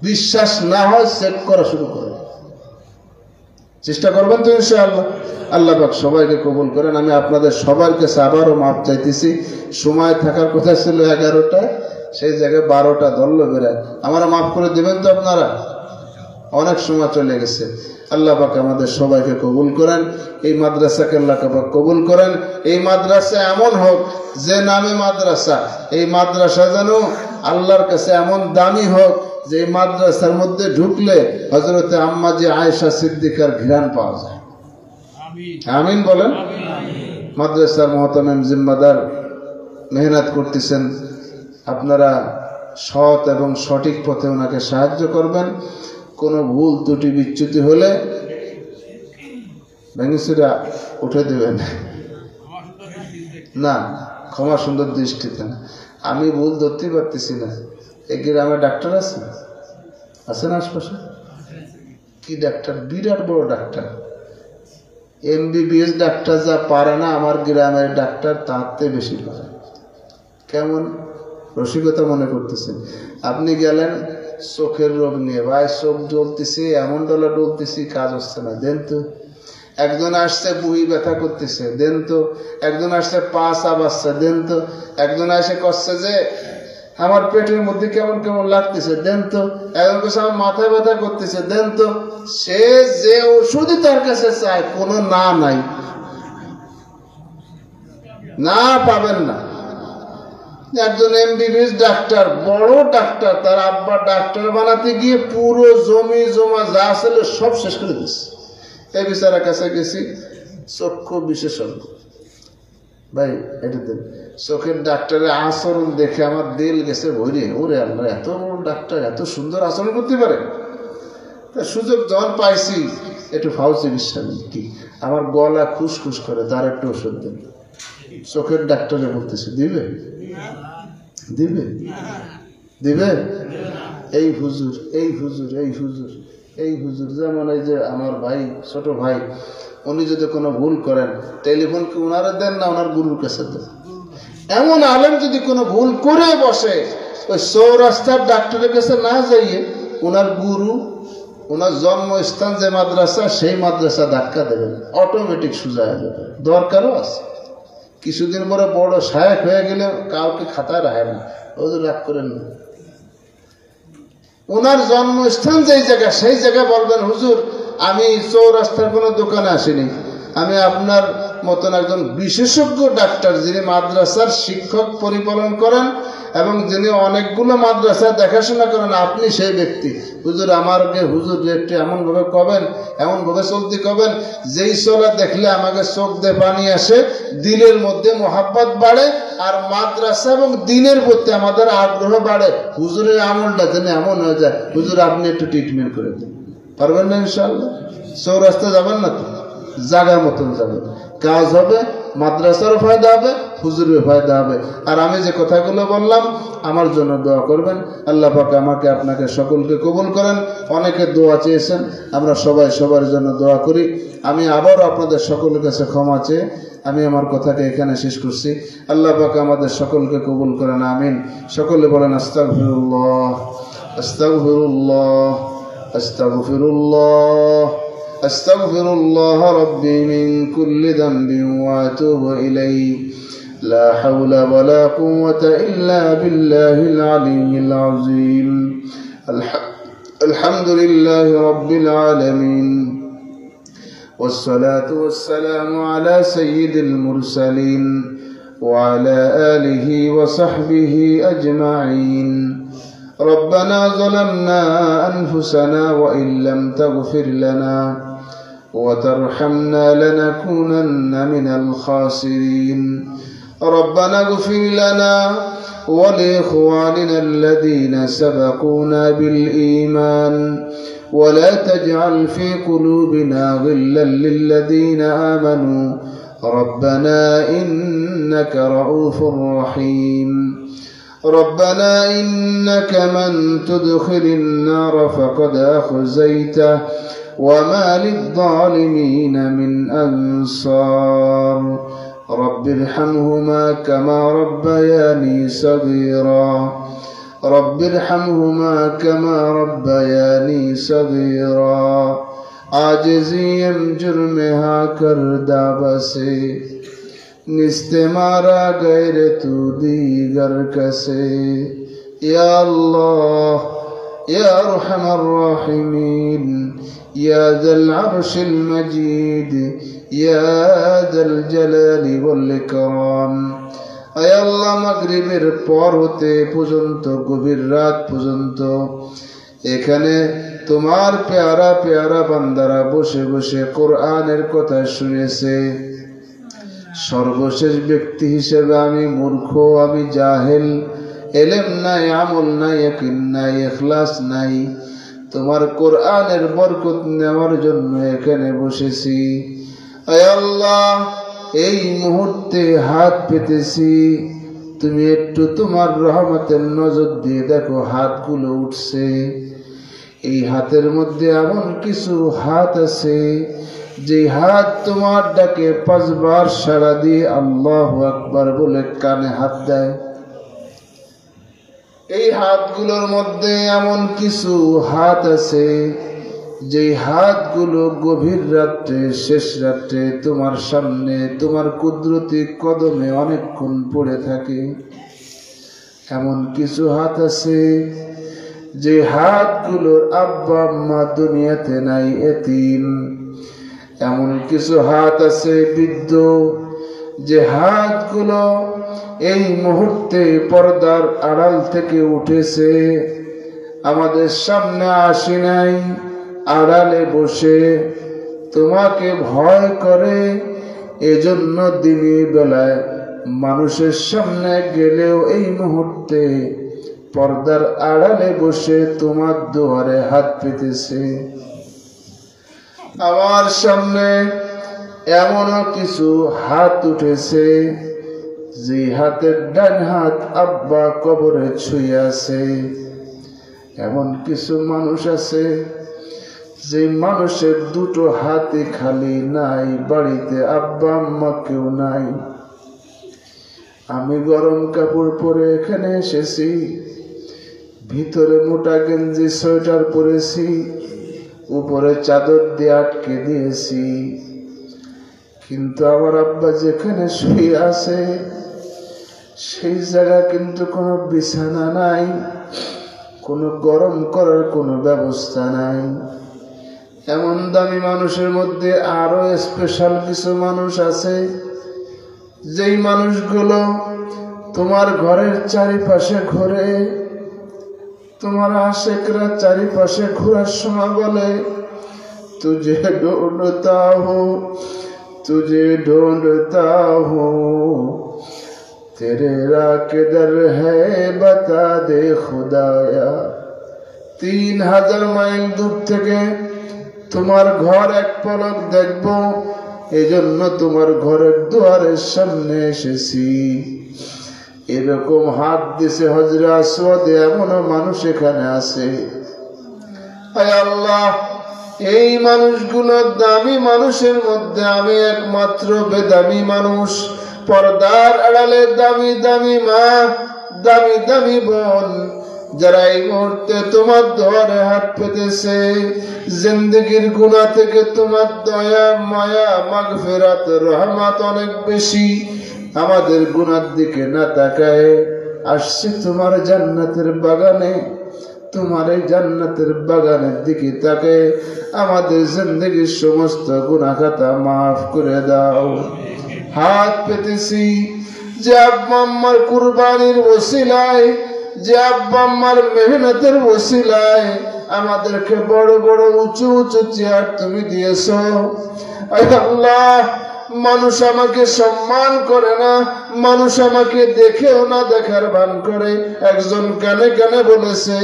বিশ্বাস না হয় চেক করা শুরু করে, চেষ্টা করবেন তো ইনশাআল্লাহ। আল্লাহ পাক সবাইকে কবুল করেন। আমি আপনাদের সবার কাছে আবারও মাপ চাইতেছি। সময় থাকার কথা ছিল 11টায়, সেই জায়গায় 12টা ধরলো বেড়ায়, আমরা মাফ করে দেবেন তো আপনারা? অনেক সময় চলে গেছে। আল্লাহ পাক আমাদের সবাইকে কবুল করেন। এই মাদ্রাসাকে আল্লাহ পাক কবুল করেন। এই মাদ্রাসা এমন হোক যে নামে মাদ্রাসা, এই মাদ্রাসা যেন আল্লাহর কাছে এমন দামি হোক যে এই মাদ্রাসার মধ্যে ঢুকলে হযরতে আম্মা জি আয়েশা সিদ্দিকার ঘ্রাণ পাওয়া যায়। আমিন বলেন। মাদ্রাসার মহতামিম জিম্মাদার মেহনত করতেছেন, আপনারা সৎ এবং সঠিক পথে ওনাকে সাহায্য করবেন। কোনো ভুল ত্রুটি বিচ্যুতি হলে ভেঙেছিরা উঠে দেবেন না, ক্ষমা সুন্দর দৃষ্টিতে না। আমি ভুল ধরতে পারতেছি না। এই গ্রামে ডাক্তার আছে না আশপাশে? কি ডাক্তার? বিরাট বড় ডাক্তার, MBBS ডাক্তার যা পারে না আমার গ্রামের ডাক্তার তাতে বেশি পারে। কেমন রসিকতা মনে করতেছেন? আপনি গেলেন চোখের রোগ নিয়ে, ভাই চোখ জ্বলতেছে, এমন ডলা ডলতেছি, কাজ হচ্ছে না, দেন তো। একজন আসছে বুহি ব্যথা করতেছে, দেন তো। একজন আসছে পা চাবাচ্ছে, দেন তো। একজন এসে করছে যে আমার পেটের মধ্যে কেমন কেমন লাগতেছে, দেন তো। একজন কাছে আমার মাথায় ব্যথা করতেছে, দেন তো। সে যে ওষুধই তার কাছে চায়, কোনো না নাই, না পাবেন না। একজন MBBS ডাক্তার, বড় ডাক্তার, তার আব্বা ডাক্তার বানাতে গিয়ে পুরো জমি জমা যা ছিল সব শেষ করে দিচ্ছে। এই বিচারের কাছে গেছি, চক্ষু বিশেষজ্ঞ। ভাই এটা দেন। চোখের ডাক্তারের আচরণ দেখে আমার দিল গেছে ভরে, ওরে আল্লাহ, এত বড় ডাক্তার এত সুন্দর আচরণ করতে পারে। তা সুযোগ যখন পাইছি একটু ফাউ চিকিৎসা নেই, কি আমার গলা খুসখুস করে, তার একটু ওষুধ দেন। চোখের ডাক্তারে বলতেছে দিবে, দিবে, দিবে। এই হুজুর, এই হুজুর, এই হুজুর, এই হুজুর, যেমন এই যে আমার ভাই, ছোট ভাই, উনি যদি কোনো ভুল করেন টেলিফোন কি ওনারা দেন না ওনার গুরুর কাছে দেন? এমন আলেম যদি কোনো ভুল করে বসে, ওই চৌরাস্তার ডাক্তারের কাছে না যাইয়ে ওনার গুরু, ওনার জন্মস্থান যে মাদ্রাসা, সেই মাদ্রাসা ধাক্কা দেবেন, অটোমেটিক সোজা হয়ে যাবে। দরকারও আছে। কিছুদিন পরে বড় শায়েখ হয়ে গেলে কাউকে খাতায় রাখে না, ওদের রাগ করেন না। ওনার জন্মস্থান যেই জায়গা, সেই জায়গায় বলবেন হুজুর আমি চৌরাস্তার কোনো দোকানে আসিনি, আমি আপনার মতন একজন বিশেষজ্ঞ ডাক্তার, যিনি মাদ্রাসার শিক্ষক পরিপালন করেন এবং যিনি অনেকগুলো মাদ্রাসা দেখাশোনা করেন, আপনি সেই ব্যক্তি। হুজুর আমাকে হুজুর একটু এমনভাবে কবেন, এমনভাবে চলতে কবেন, যেই চলা দেখলে আমাকে চোখ দিয়ে পানি আসে, দিলের মধ্যে মোহাব্বত বাড়ে, আর মাদ্রাসা এবং দিনের প্রতি আমাদের আগ্রহ বাড়ে। হুজুরের আমলটা যেন এমন হয়ে যায়, হুজুর আপনি একটু ট্রিটমেন্ট করে দেন। পারবেন না ইনশাআল্লাহ? চৌরাস্তা যাবেন না তো, জায়গা মতন যাবেন, কাজ হবে, মাদ্রাসারও ফায়দা হবে, হুজুরের ফায়দা হবে। আর আমি যে কথাগুলো বললাম আমার জন্য দোয়া করবেন। আল্লাহ পাক আমাকে আপনাকে সকলকে কবুল করেন। অনেকে দোয়া চেয়েছেন, আমরা সবাই সবার জন্য দোয়া করি। আমি আবারও আপনাদের সকলের কাছে ক্ষমা চেয়ে আমি আমার কথাকে এখানে শেষ করছি। আল্লাহ পাক আমাদের সকলকে কবুল করেন, আমিন। সকলে বলেন আস্তাগফিরুল্লাহ, আস্তাগফিরুল্লাহ, আস্তাগফিরুল্লাহ, আস্তাগফিরুল্লাহ রব্বি মিন কুল্লি যামবিন ওয়া আতুবু ইলাইহি লা হাওলা ওয়া লা কুওয়াতা ইল্লা বিল্লাহিল আলিয়্যিল আযীম। আলহামদুলিল্লাহি রাব্বিল আলামিন والصلاة والسلام على سيد المرسلين وعلى آله وصحبه أجمعين. ربنا ظلمنا أنفسنا وإن لم تغفر لنا وترحمنا لنكونن من الخاسرين. ربنا اغفر لنا ولإخواننا الذين سبقونا بالإيمان ولا تجعل في قلوبنا غلا للذين آمنوا ربنا إنك رؤوف رحيم. ربنا إنك من تدخل النار فقد أخزيته وما للظالمين من أنصار. رب ارحمهما كما ربياني صغيرا. رب ارحمهما كما ربياني صغيرا. आजिज़ीम जुर्मेहा करदा बसे निस्ते मारा गैर तू दीगर कसे. या अल्लाह या अरहमर राहिमीन या ज़ल अर्शिल मजीद या ज़ल जलाली वल इकराम. আয় আল্লাহ, মাগরিবের পর হতে পর্যন্ত গভীর রাত পর্যন্ত এখানে তোমার প্যারা প্যারা বান্দারা বসে বসে কোরআনের কথা শুনেছে। সর্বশেষ ব্যক্তি হিসেবে আমি মূর্খ, আমি জাহেল, এলেম নাই, আমল নাই, ইয়াকিন নাই, ইখলাস নাই। তোমার কোরআনের বরকত নেওয়ার জন্য এখানে বসেছি। আয় আল্লাহ, এই মুহূর্তে হাত পেতেছি, তুমি একটু তোমার রহমতের নজর দিয়ে দেখো হাতগুলো উঠছে। এই হাতের মধ্যে এমন কিছু হাত আছে যে হাত তোমার ডাকে 5 বার সাড়া দিয়ে আল্লাহু আকবার বলে কানে হাত দেয়। এই হাতগুলোর মধ্যে এমন কিছু হাত আছে যে হাতগুলো গভীর রাত্রে, শেষ রাত্রে তোমার সামনে তোমার কুদরতি কদমে অনেকক্ষণ পড়ে থাকে। এমন কিছু হাত আছে যে হাতগুলোর আব্বা আম্মা দুনিয়াতে নাই, এতিম। এমন কিছু হাত আছে বৃদ্ধ, যে হাতগুলো এই মুহূর্তে পর্দার আড়াল থেকে উঠেছে, আমাদের সামনে আসি নাই, আড়ালে বসে তোমাকে ভয় করে। এজন্য দিনের বেলায় মানুষের সামনে গেলেও এই মুহূর্তে পর্দার আড়ালে বসে তোমার দুয়ারে হাত পেতেছে। আমার সামনে এমনও কিছু হাত উঠেছে যে হাতের ডান হাত আব্বা কবরে ছুঁয়ে আছে। এমন কিছু মানুষ আছে যে মানুষের 2টো হাতই খালি নাই, বাড়িতে আব্বা আম্মা কেউ নাই। আমি গরম কাপড় পরে এখানে এসেছি, ভিতরে মোটা গেঞ্জি সোয়েটার পরেছি, উপরে চাদর দিয়ে আটকে দিয়েছি। কিন্তু আমার আব্বা যেখানে শুয়ে আছে সেই জায়গা কিন্তু কোনো বিছানা নাই, কোনো গরম করার কোনো ব্যবস্থা নাই। এমন দামি মানুষের মধ্যে আরো স্পেশাল কিছু মানুষ আছে, যেই মানুষগুলো তোমার ঘরের চারিপাশে ঘোরে। তোমার আশেকরা চারিপাশে ঘোরার সময় বলে, তুঝে ঢूंढता हूँ, तुझे ढूंढता हूँ, तेरे राह किधर है बता दे खुदाया। 3000 মাইল দূর থেকে তোমার ঘর এক পলক দেখবো, এজন্য তোমার ঘরের দুয়ারের সামনে এসেছি। এরকম হাত দিছে হজরে আসওয়াদ, এমনও মানুষ এখানে আছে। আয় আল্লাহ, এই মানুষগুলো দামি মানুষের মধ্যে আমি একমাত্র বেদামি মানুষ। পর্দার আড়ালে দামি দামি মা, দামি দামি বোন, যারা এই মুহূর্তে তোমার দুয়ারে হাত পেতেছে। জিন্দেগির গুনাহ থেকে তোমার দয়া, মায়া, মাগফিরাত, রহমত অনেক বেশি। আমাদের গুনার দিকে না তাকায় আসছে তোমার জান্নাতের বাগানে। তোমার এই জান্নাতের বাগানের দিকে তাকে আমাদের জিন্দেগির সমস্ত গুনাহ খাতা মাফ করে দাও। হাত পেতেছি যে আব্বা আম্মার কুরবানির ওসিলায়, যে আব্বা আম্মার মেহনতের ওসিলায় আমাদেরকে বড় বড় উঁচু উঁচু চেয়ার তুমি দিয়েছো। আল্লাহ, মানুষ আমাকে সম্মান করে না, মানুষ আমাকে দেখেও না দেখার ভান করে। একজন কানে কানে বলেছে,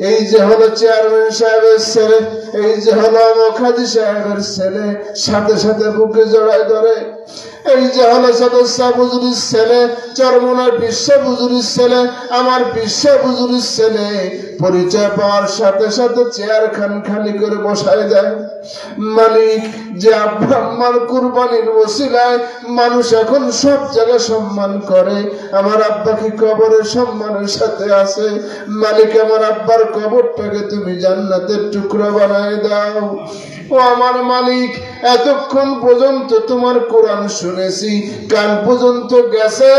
এই যে হলো চেয়ারম্যান সাহেবের ছেলে, এই যে হলো মুখার্জি সাহেবের ছেলে, সাথে সাথে বুকে জড়ায় ধরে। এই যে হলো সদস্য বুজুরির ছেলে, চরমনার বিশ্ব বুজুরির ছেলে, আমার বিশ্ব বুজুরির ছেলে। পরিচয় পাওয়ার সাথে সাথে চেয়ার খান খালি করে বসায় যায়। মালিক, যে আব্বা আম্মার কুরবানির ওসিলায় মানুষ এখন সব জায়গায় সম্মান করে, আমার আব্বা কি কবরে সম্মানের সাথে আছে। মালিক, আমার আব্বার কবরটাকে তুমি জান্নাতের টুকরা বানায় দাও। ও আমার মালিক, এতক্ষণ পর্যন্ত তোমার কোরআন শুনেছি, কান পর্যন্ত গেছে,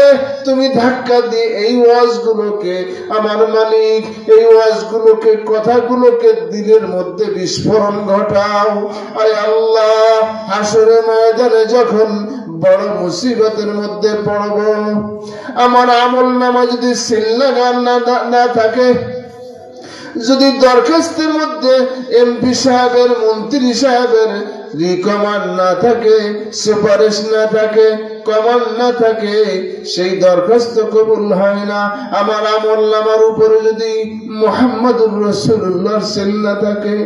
তুমি ধাক্কা দিয়ে এই ওয়াজগুলোকে, আমার মালিক, এই ওয়াজগুলোকে, কথাগুলোকে দিলের মধ্যে বিস্ফোরণ ঘটাও। আয় আল্লাহ, হাসরের ময়দানে যখন বড় মুসিবতের মধ্যে পড়ব, আমার আমল নামা যদি সিলনাগান না থাকে, যদি দরখাস্তের মধ্যে এমপি সাহেবের, মন্ত্রী সাহেবের রিকমান্ড না থাকে, সুপারিশ না থাকে, কমান্ড না থাকে, সেই দরখাস্ত কবুল হয় না। আমার আমলনামার উপরে যদি মুহাম্মদুর রাসূলুল্লাহর সিল না থাকে,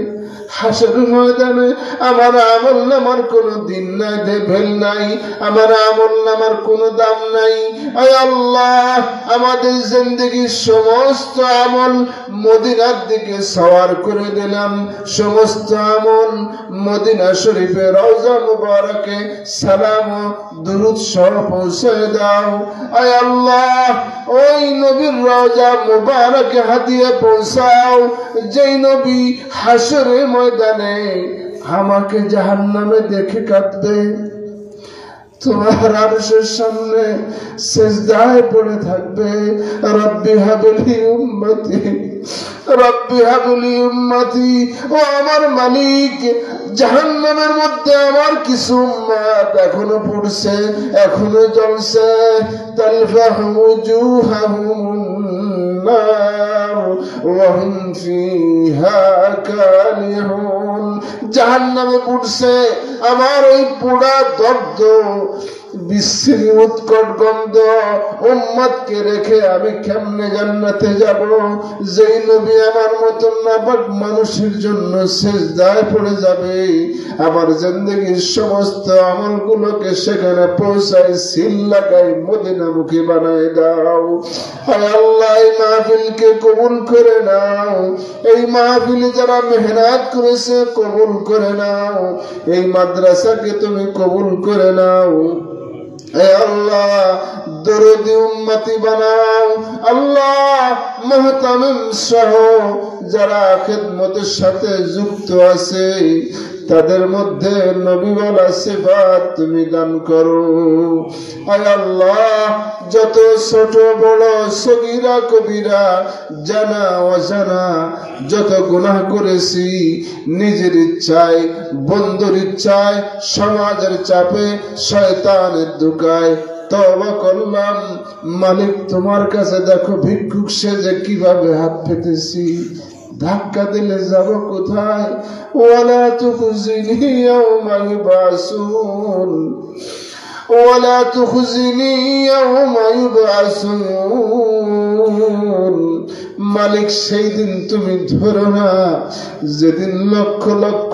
হাসরের ময়দানে আমার আমলনামার কোনো দিন নাই, ভেল নাই, আমার আমলনামার কোনো দাম নাই। আয় আল্লাহ, আমাদের জিন্দেগির সমস্ত আমল মদিনার দিকে সওয়ার করে দিলাম, সমস্ত আমল মদিনা শরীফে রওজা মুবারকে সালাম ও দুরূদ সহ পৌঁছে দাও। আয় আল্লাহ, ওই নবীর রওজা মুবারকে হাদিয়া পৌঁছাও যেই নবী হাসরের ময়দানে আমাকে জাহান্নামে দেখে কাঁদবে, তোমার আরশের সামনে সিজদায় পড়ে থাকবে, রব্বি হাবলি উম্মতি, রব্বি হাবলি উম্মতি। ও আমার মালিক, জাহান্নামের মধ্যে আমার কিছু উম্মত এখনো পড়ছে, এখনো জ্বলছে, তালফাহু উজুহাহুম নার ওয়া হুম ফিহা কালিহুন। জাহান্নামে পড়ছে, আমার ওই পোড়া দগ্ধ বিশ্রী উৎকট গন্ধ উম্মতকে রেখে আমি কেমনে জান্নাতে যাব? যেই নবী আমার মতন নাপাক মানুষের জন্য সিজদায় পড়ে যাবে, আমার জিন্দেগির সমস্ত আমলগুলোকে সেখানে পৌঁছায় সিল লাগাই মদিনামুখী বানায় দাও। হায় আল্লাহ, এই মাহফিলকে কবুল করে নাও, এই মাহফিলে যারা মেহনত করেছে কবুল করে নাও, এই মাদ্রাসাকে তুমি কবুল করে নাও। আল্লাহ, দরদি উম্মতি বানাও। আল্লাহ, মুহতামিম সহ যারা খিদমতের সাথে যুক্ত আছে তাদের মধ্যে নবীওয়ালা সিফাত তুমি দান করো। আয় আল্লাহ, যত ছোট বড় সগীরা কবিরা জানা অজানা যত গুনাহ করেছি, নিজের ইচ্ছায়, বন্ধুর ইচ্ছায়, সমাজের চাপে, শয়তানের ধোঁকায় তওবা করলাম। মালিক, তোমার কাছে দেখো ভিক্ষুক সেজে কিভাবে হাত পেতেছি, ধাক্কা দিলে যাব কোথায়? ওয়ালা তুখজিনি ইয়াওমা ইউবাসুন, ওয়ালা তুখজিনি ইয়াওমা ইউবাসুন। মালিক, সেই দিন তুমি ধরো না যেদিন লক্ষ লক্ষ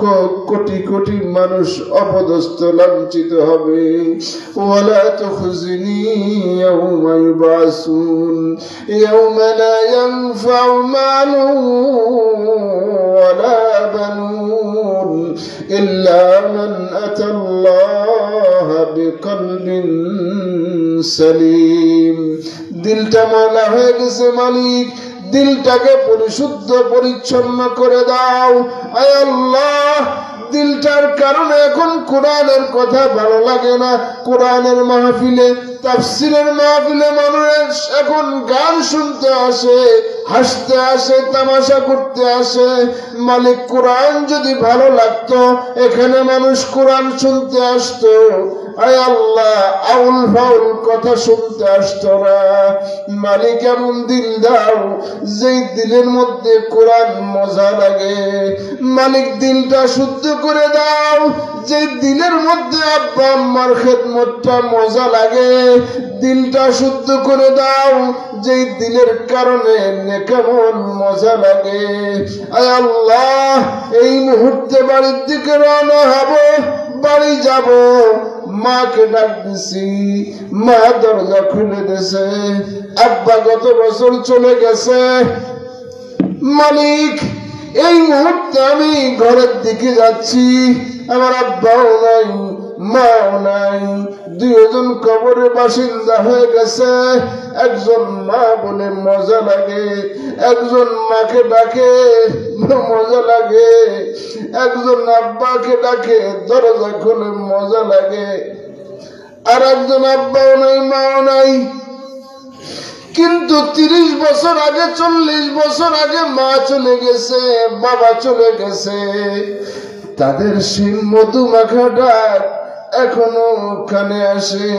কোটি কোটি মানুষ অপদস্থ লাঞ্ছিত হবে। ওয়ালা তুখজিনি ইয়াওমা ইউবাসুন, ইয়াওমা লা ইয়ানফাউ মালুন ওয়ালা বানুন ইল্লা মান আতাল্লাহা বিকলবিন সালিম। দিলটা ময়লা হয়ে গেছে মালিক, দিলটাকে পরিশুদ্ধ পরিচ্ছন্ন করে দাও। আয় আল্লাহ, দিলটার কারণে এখন কোরআনের কথা ভালো লাগে না। কোরআনের মাহফিলে, তাফসীরের মাহফিলে মানুষ এখন গান শুনতে আসে, হাসতে আসে, তামাশা করতে আসে। মালিক, কোরআন যদি ভালো লাগতো এখানে মানুষ কোরআন শুনতে আসতো। আয় আল্লাহ, আউল ফাউল কথা শুনতে আসতো না। মালিক, এমন দিল দাও যেই দিলের মধ্যে কোরআন মজা লাগে। মালিক, দিলটা শুদ্ধ করে দাও যে দিলের মধ্যে আব্বা আম্মার খেদমতটা মজা লাগে। দিলটা শুদ্ধ করে দাও যে দিলের কারণে নেকামল মজা লাগে। আয় আল্লাহ, এই মুহূর্তে বাড়ির দিকে রওনা হব, বাড়ি যাব। মাকে ডাক দিছি, মা দরজা খুলে দিয়েছে। আব্বা গত বছর চলে গেছে। মালিক, এই মুহূর্তে আমি ঘরের দিকে যাচ্ছি, আমার আব্বাও নাই, মাও নাই, দুজন কবরের বাসিন্দা হয়ে গেছে। একজন মা বলে মজা লাগে, একজন মাকে ডাকে মজা লাগে, একজন আব্বাকে ডাকে দরজা খুলে মজা লাগে, আর একজন আব্বাও নাই, মাও নাই। কিন্তু 30 বছর আগে, 40 বছর আগে মা চলে গেছে, বাবা চলে গেছে। তাদের সেই মধু মাখা ডাক এখনো কানে আসে।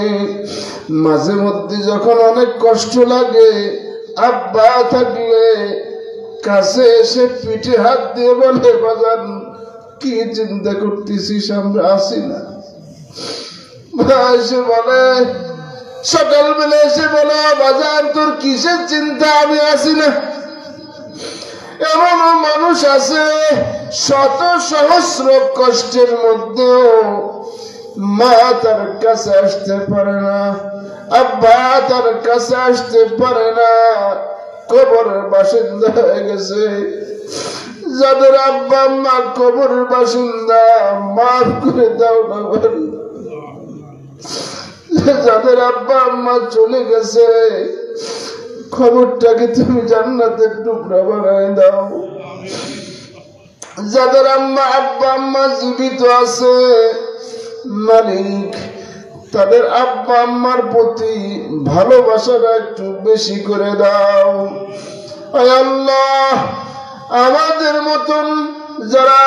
মাঝে মধ্যে যখন অনেক কষ্ট লাগে, আব্বা থাকলে কাছে এসে পিঠে হাত দিয়ে বলে, বাজান কি চিন্তা করতেছিস, আমরা আসি না? এসে বলে, সকালবেলা এসে বলে, বাজার তোর কিসের চিন্তা, আমি আসি না। এমনও মানুষ আছে শত সহস্র কষ্টের মধ্যেও মা তার কাছে আসতে পারে না, আব্বা তার কাছে আসতে পারে না, কবরের বাসিন্দা হয়ে গেছে। যাদের আব্বা মা কবরের বাসিন্দা, মাফ করে দাও না। যাদের আব্বা আম্মা চলে গেছে, খবরটাকে তুমি জান্নাতের টুকরা বানায় দাও। যাদের আব্বা আম্মা জীবিত আছে, মালিক তাদের আব্বা আম্মার প্রতি ভালোবাসাটা একটু বেশি করে দাও। আয় আল্লাহ, আমাদের মতন যারা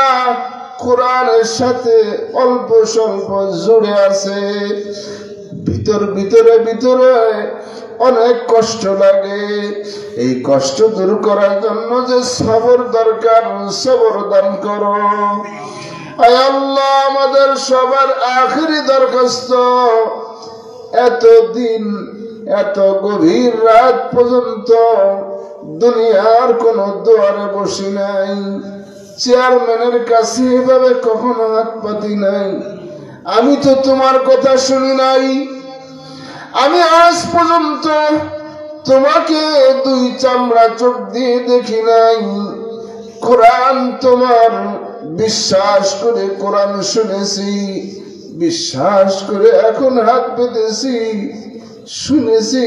কোরআনের সাথে অল্প স্বল্প জুড়ে আছে, ভিতরে অনেক কষ্ট লাগে, এই কষ্ট দূর করার জন্য যে সবর দরকার, সবর দান করো। আয় আল্লাহ, আমাদের সবার আখেরি দরখাস্ত, এতদিন এত গভীর রাত পর্যন্ত দুনিয়ার কোন দুয়ারে বসি নাই, চেয়ারম্যানের কাছে এভাবে কখনো হাত পাতি নাই। আমি তো তোমার কথা শুনি নাই, আমি আজ পর্যন্ত তোমাকে দুই চামড়া চোখ দিয়ে দেখি নাই। কোরআন তোমার বিশ্বাস করে কোরআন শুনেছি, বিশ্বাস করে এখন হাত পেতেছি, শুনেছি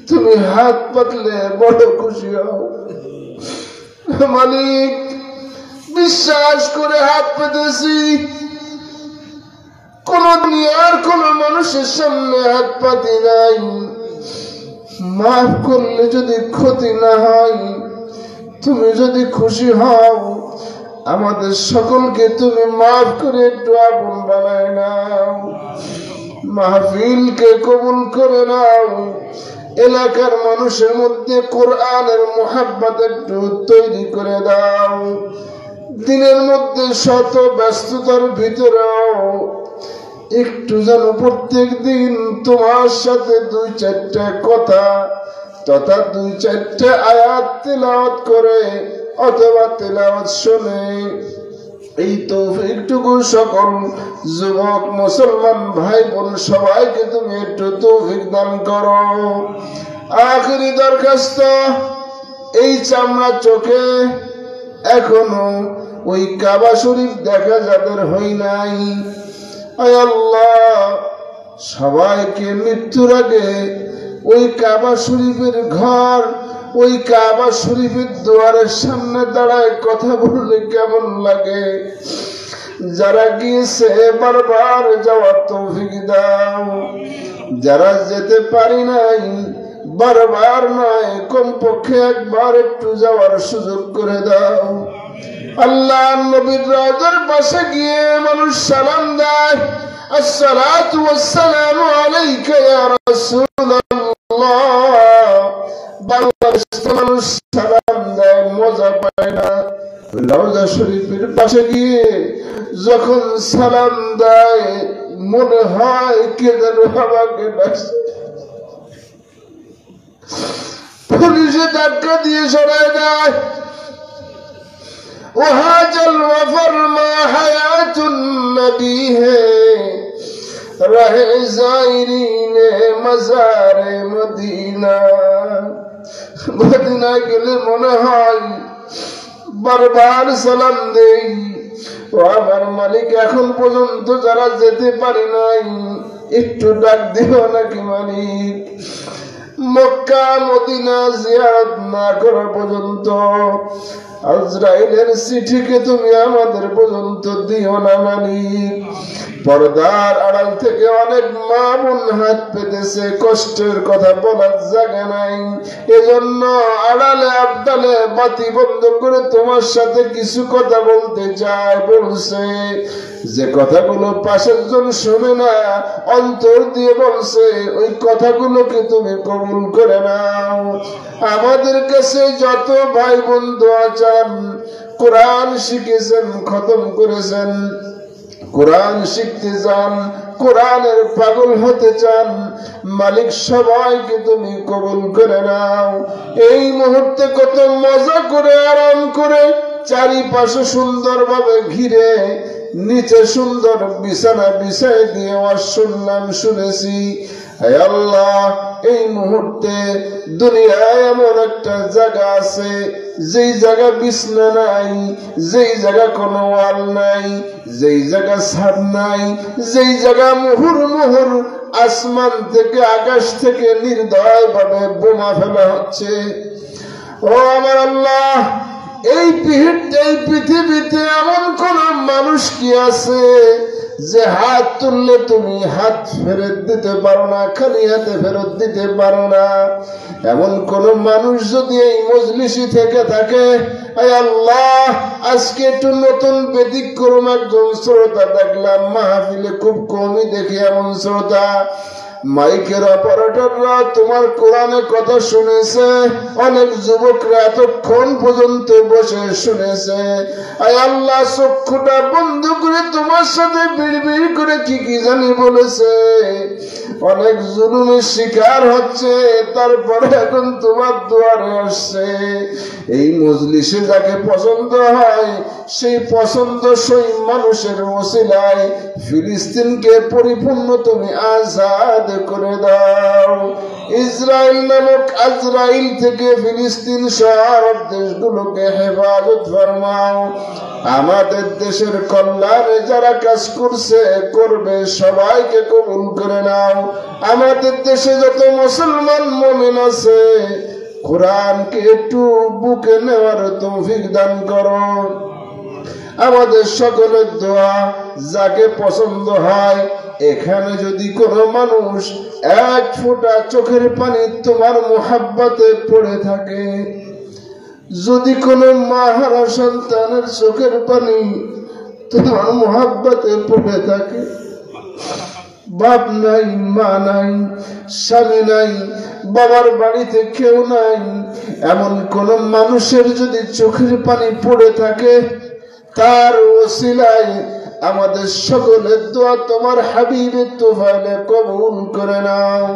তুমি হাত পাতলে বড় খুশি হও। মালিক, বিশ্বাস করে হাত পেতেছি, কোন দুনিয়ার কোন মানুষের সামনে হাত পাতি নাই। মাফ করলে যদি ক্ষতি না হয়, তুমি যদি খুশি হও, আমাদের সকলকে তুমি মাফ করে একটু আপন বানায় নাও। মাহফিলকে কবুল করে নাও। এলাকার মানুষের মধ্যে কোরআনের মুহাব্বত একটু তৈরি করে দাও। দিনের মধ্যে শত ব্যস্ততার ভিতরেও একটু যেন প্রত্যেক দিন তোমার সাথে দুই চারটা কথা তথা দুই চারটা আয়াত তেলাওয়াত করে অথবা তেলাওয়াত শুনে, এই তৌফিকটুকু সকল যুবক মুসলমান ভাই বোন সবাইকে তুমি একটু তৌফিক দান করো। আখেরি দরখাস্ত, এই চামড়া চোখে এখনো ওই কাবা শরীফ দেখা যাদের হই নাই, আয় আল্লাহ, সবাইকে মৃত্যুর আগে ওই কাবা শরীফের ঘর, ওই কাবা শরীফের দুয়ারের সামনে দাঁড়ায় কথা বললে কেমন লাগে। যারা গিয়েছে বারবার যাওয়ার তৌফিক দাও, যারা যেতে পারি নাই বারবার নয় কমপক্ষে একবার একটু যাওয়ার সুযোগ করে দাও। আল্লাহ, নবীর রাজার পাশে গিয়ে মানুষ সালাম দেয়, আসসালাতু ওয়াসসালামু আলাইকা ইয়া রাসূলুল্লাহ। বাংলাদেশে মানুষ সালাম দেয়, মজা পায় না। রওজা শরীফের পাশে গিয়ে যখন সালাম দেয়, মনে হয় কে যেন আমাকে ডাকছে। পুলিশে ধাক্কা দিয়ে সরাই দেয়। ওহাজল ওয়াফরমা হায়াতুন নবী হে রহে জাইরিনে মাজারে মদিনা। মদিনা গেলে মনে হয় বারবার সালাম দেই, ও আমার মালিক, এখন পর্যন্ত যারা যেতে পারি নাই একটু ডাক দিও নাকি মালিক। মক্কা মদিনা জিয়ারত না করা পর্যন্ত আজরাইলের চিঠিকে তুমি আমাদের পর্যন্ত দিও না মালিক। পর্দার আড়াল থেকে অনেক মা বোন হাত পেতেছে, কষ্টের কথা বলার জায়গা নাই, এজন্য আড়ালে আবডালে বাতি বন্ধ করে তোমার সাথে কিছু কথা বলতে চায়। বলছে যে কথাগুলো পাশের জন শুনে না, অন্তর দিয়ে বলছে, ওই কথাগুলোকে তুমি কবুল করে নাও। আমাদের কাছে যত ভাই বন্ধু আছেন কোরআন শিখেছেন, খতম করেছেন, কোরআন শিখতে যান, কোরআনের পাগল হতে চান, মালিক সবাইকে তুমি কবুল করে নাও। এই মুহূর্তে কত মজা করে আরাম করে চারিপাশে সুন্দরভাবে ঘিরে নিচে সুন্দর বিছানা বিছাই দিয়ে শুনলাম, শুনেছি। হে আল্লাহ, এই মুহূর্তে দুনিয়ায় এমন একটা জায়গা আছে যেই জায়গা বিছনা নাই, যেই জায়গা কোনো ওয়াল নাই, যেই জায়গা ছাদ নাই, যেই জায়গা মুহুর মুহুর আসমান থেকে আকাশ থেকে নির্দয় ভাবে বোমা ফেলা হচ্ছে। ও আমার আল্লাহ, এই পৃথিবীতে এমন কোন মানুষ কি আছে যে হাত তুললে তুমি হাত ফেরত দিতে পারো না, খালি হাতে ফেরত দিতে পারো না? এমন কোন মানুষ যদি এই মজলিসে থেকে থাকে, আয় আল্লাহ, আজকে একটু নতুন ব্যতিক্রম একজন শ্রোতা দেখলাম মাহফিলে, খুব কমই দেখি এমন শ্রোতা। মাইকের অপারেটররা তোমার কোরআনের কথা শুনেছে, অনেক যুবকরা এতক্ষণ পর্যন্ত বসে শুনেছে। আয় আল্লাহ, চক্ষুটা বন্ধ করে তোমার সাথে বিড়বিড় করে কি কি জানি বলেছে, অনেক জুলুমের শিকার হচ্ছে, তারপরে এখন তোমার দুয়ারে আসছে। এই মজলিসে যাকে পছন্দ হয় সেই পছন্দসই মানুষের ওসিলায় ফিলিস্তিনকে পরিপূর্ণ তুমি আজাদ করে দাও। ইসরায়েল নামক আজরাইল থেকে ফিলিস্তিন সহ দেশগুলোকে হেফাজত ফরমাও। আমাদের দেশের কল্যাণে যারা কাজ করছে করবে সবাইকে কবুল করে নাও। আমাদের দেশে যত মুসলমান মুমিন আছে কোরআনকে একটু বুকে নেওয়ার তৌফিক দান করো। আমাদের সকলের দোয়া যাকে পছন্দ হয়, এখানে যদি কোনো মানুষ এক ফোঁটা চোখের পানি তোমার মোহাব্বতে পড়ে থাকে, যদি কোনো মা হারা সন্তানের চোখের পানি তোমার মোহাব্বতে পড়ে থাকে, বাপ নাই, মা নাই, স্বামী নাই, বাবার বাড়িতে কেউ নাই, এমন কোন মানুষের যদি চোখের পানি পড়ে থাকে, তার ওসিলায় আমাদের সকলের দোয়া তোমার হাবিবের তোফাইলে কবুল করে নাও।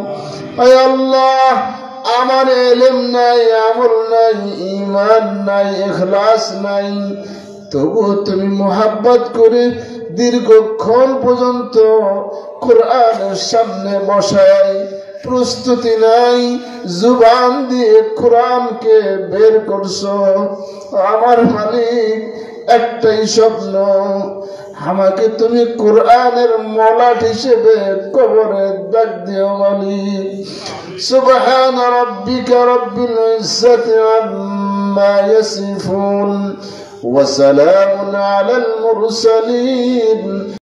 আয় আল্লাহ, আমার ইলম নাই, আমল নাই, ঈমান নাই, ইখলাস নাই, তবু তুমি মোহাব্বত করে দীর্ঘক্ষণ পর্যন্ত কোরআনের সামনে বসায়, প্রস্তুতি নাই, জুবান দিয়ে কোরআনকে বের করছো। আমার মালিক, একটাই স্বপ্ন, আমাকে তুমি কোরআনের মলাট হিসেবে কবরে ডাক দিও মালিক। সুবহান রাব্বিকা রাব্বিল ইজ্জাতি আম্মা ইয়াসিফুন ওয়া সালামুন আলাল মুরসালিন।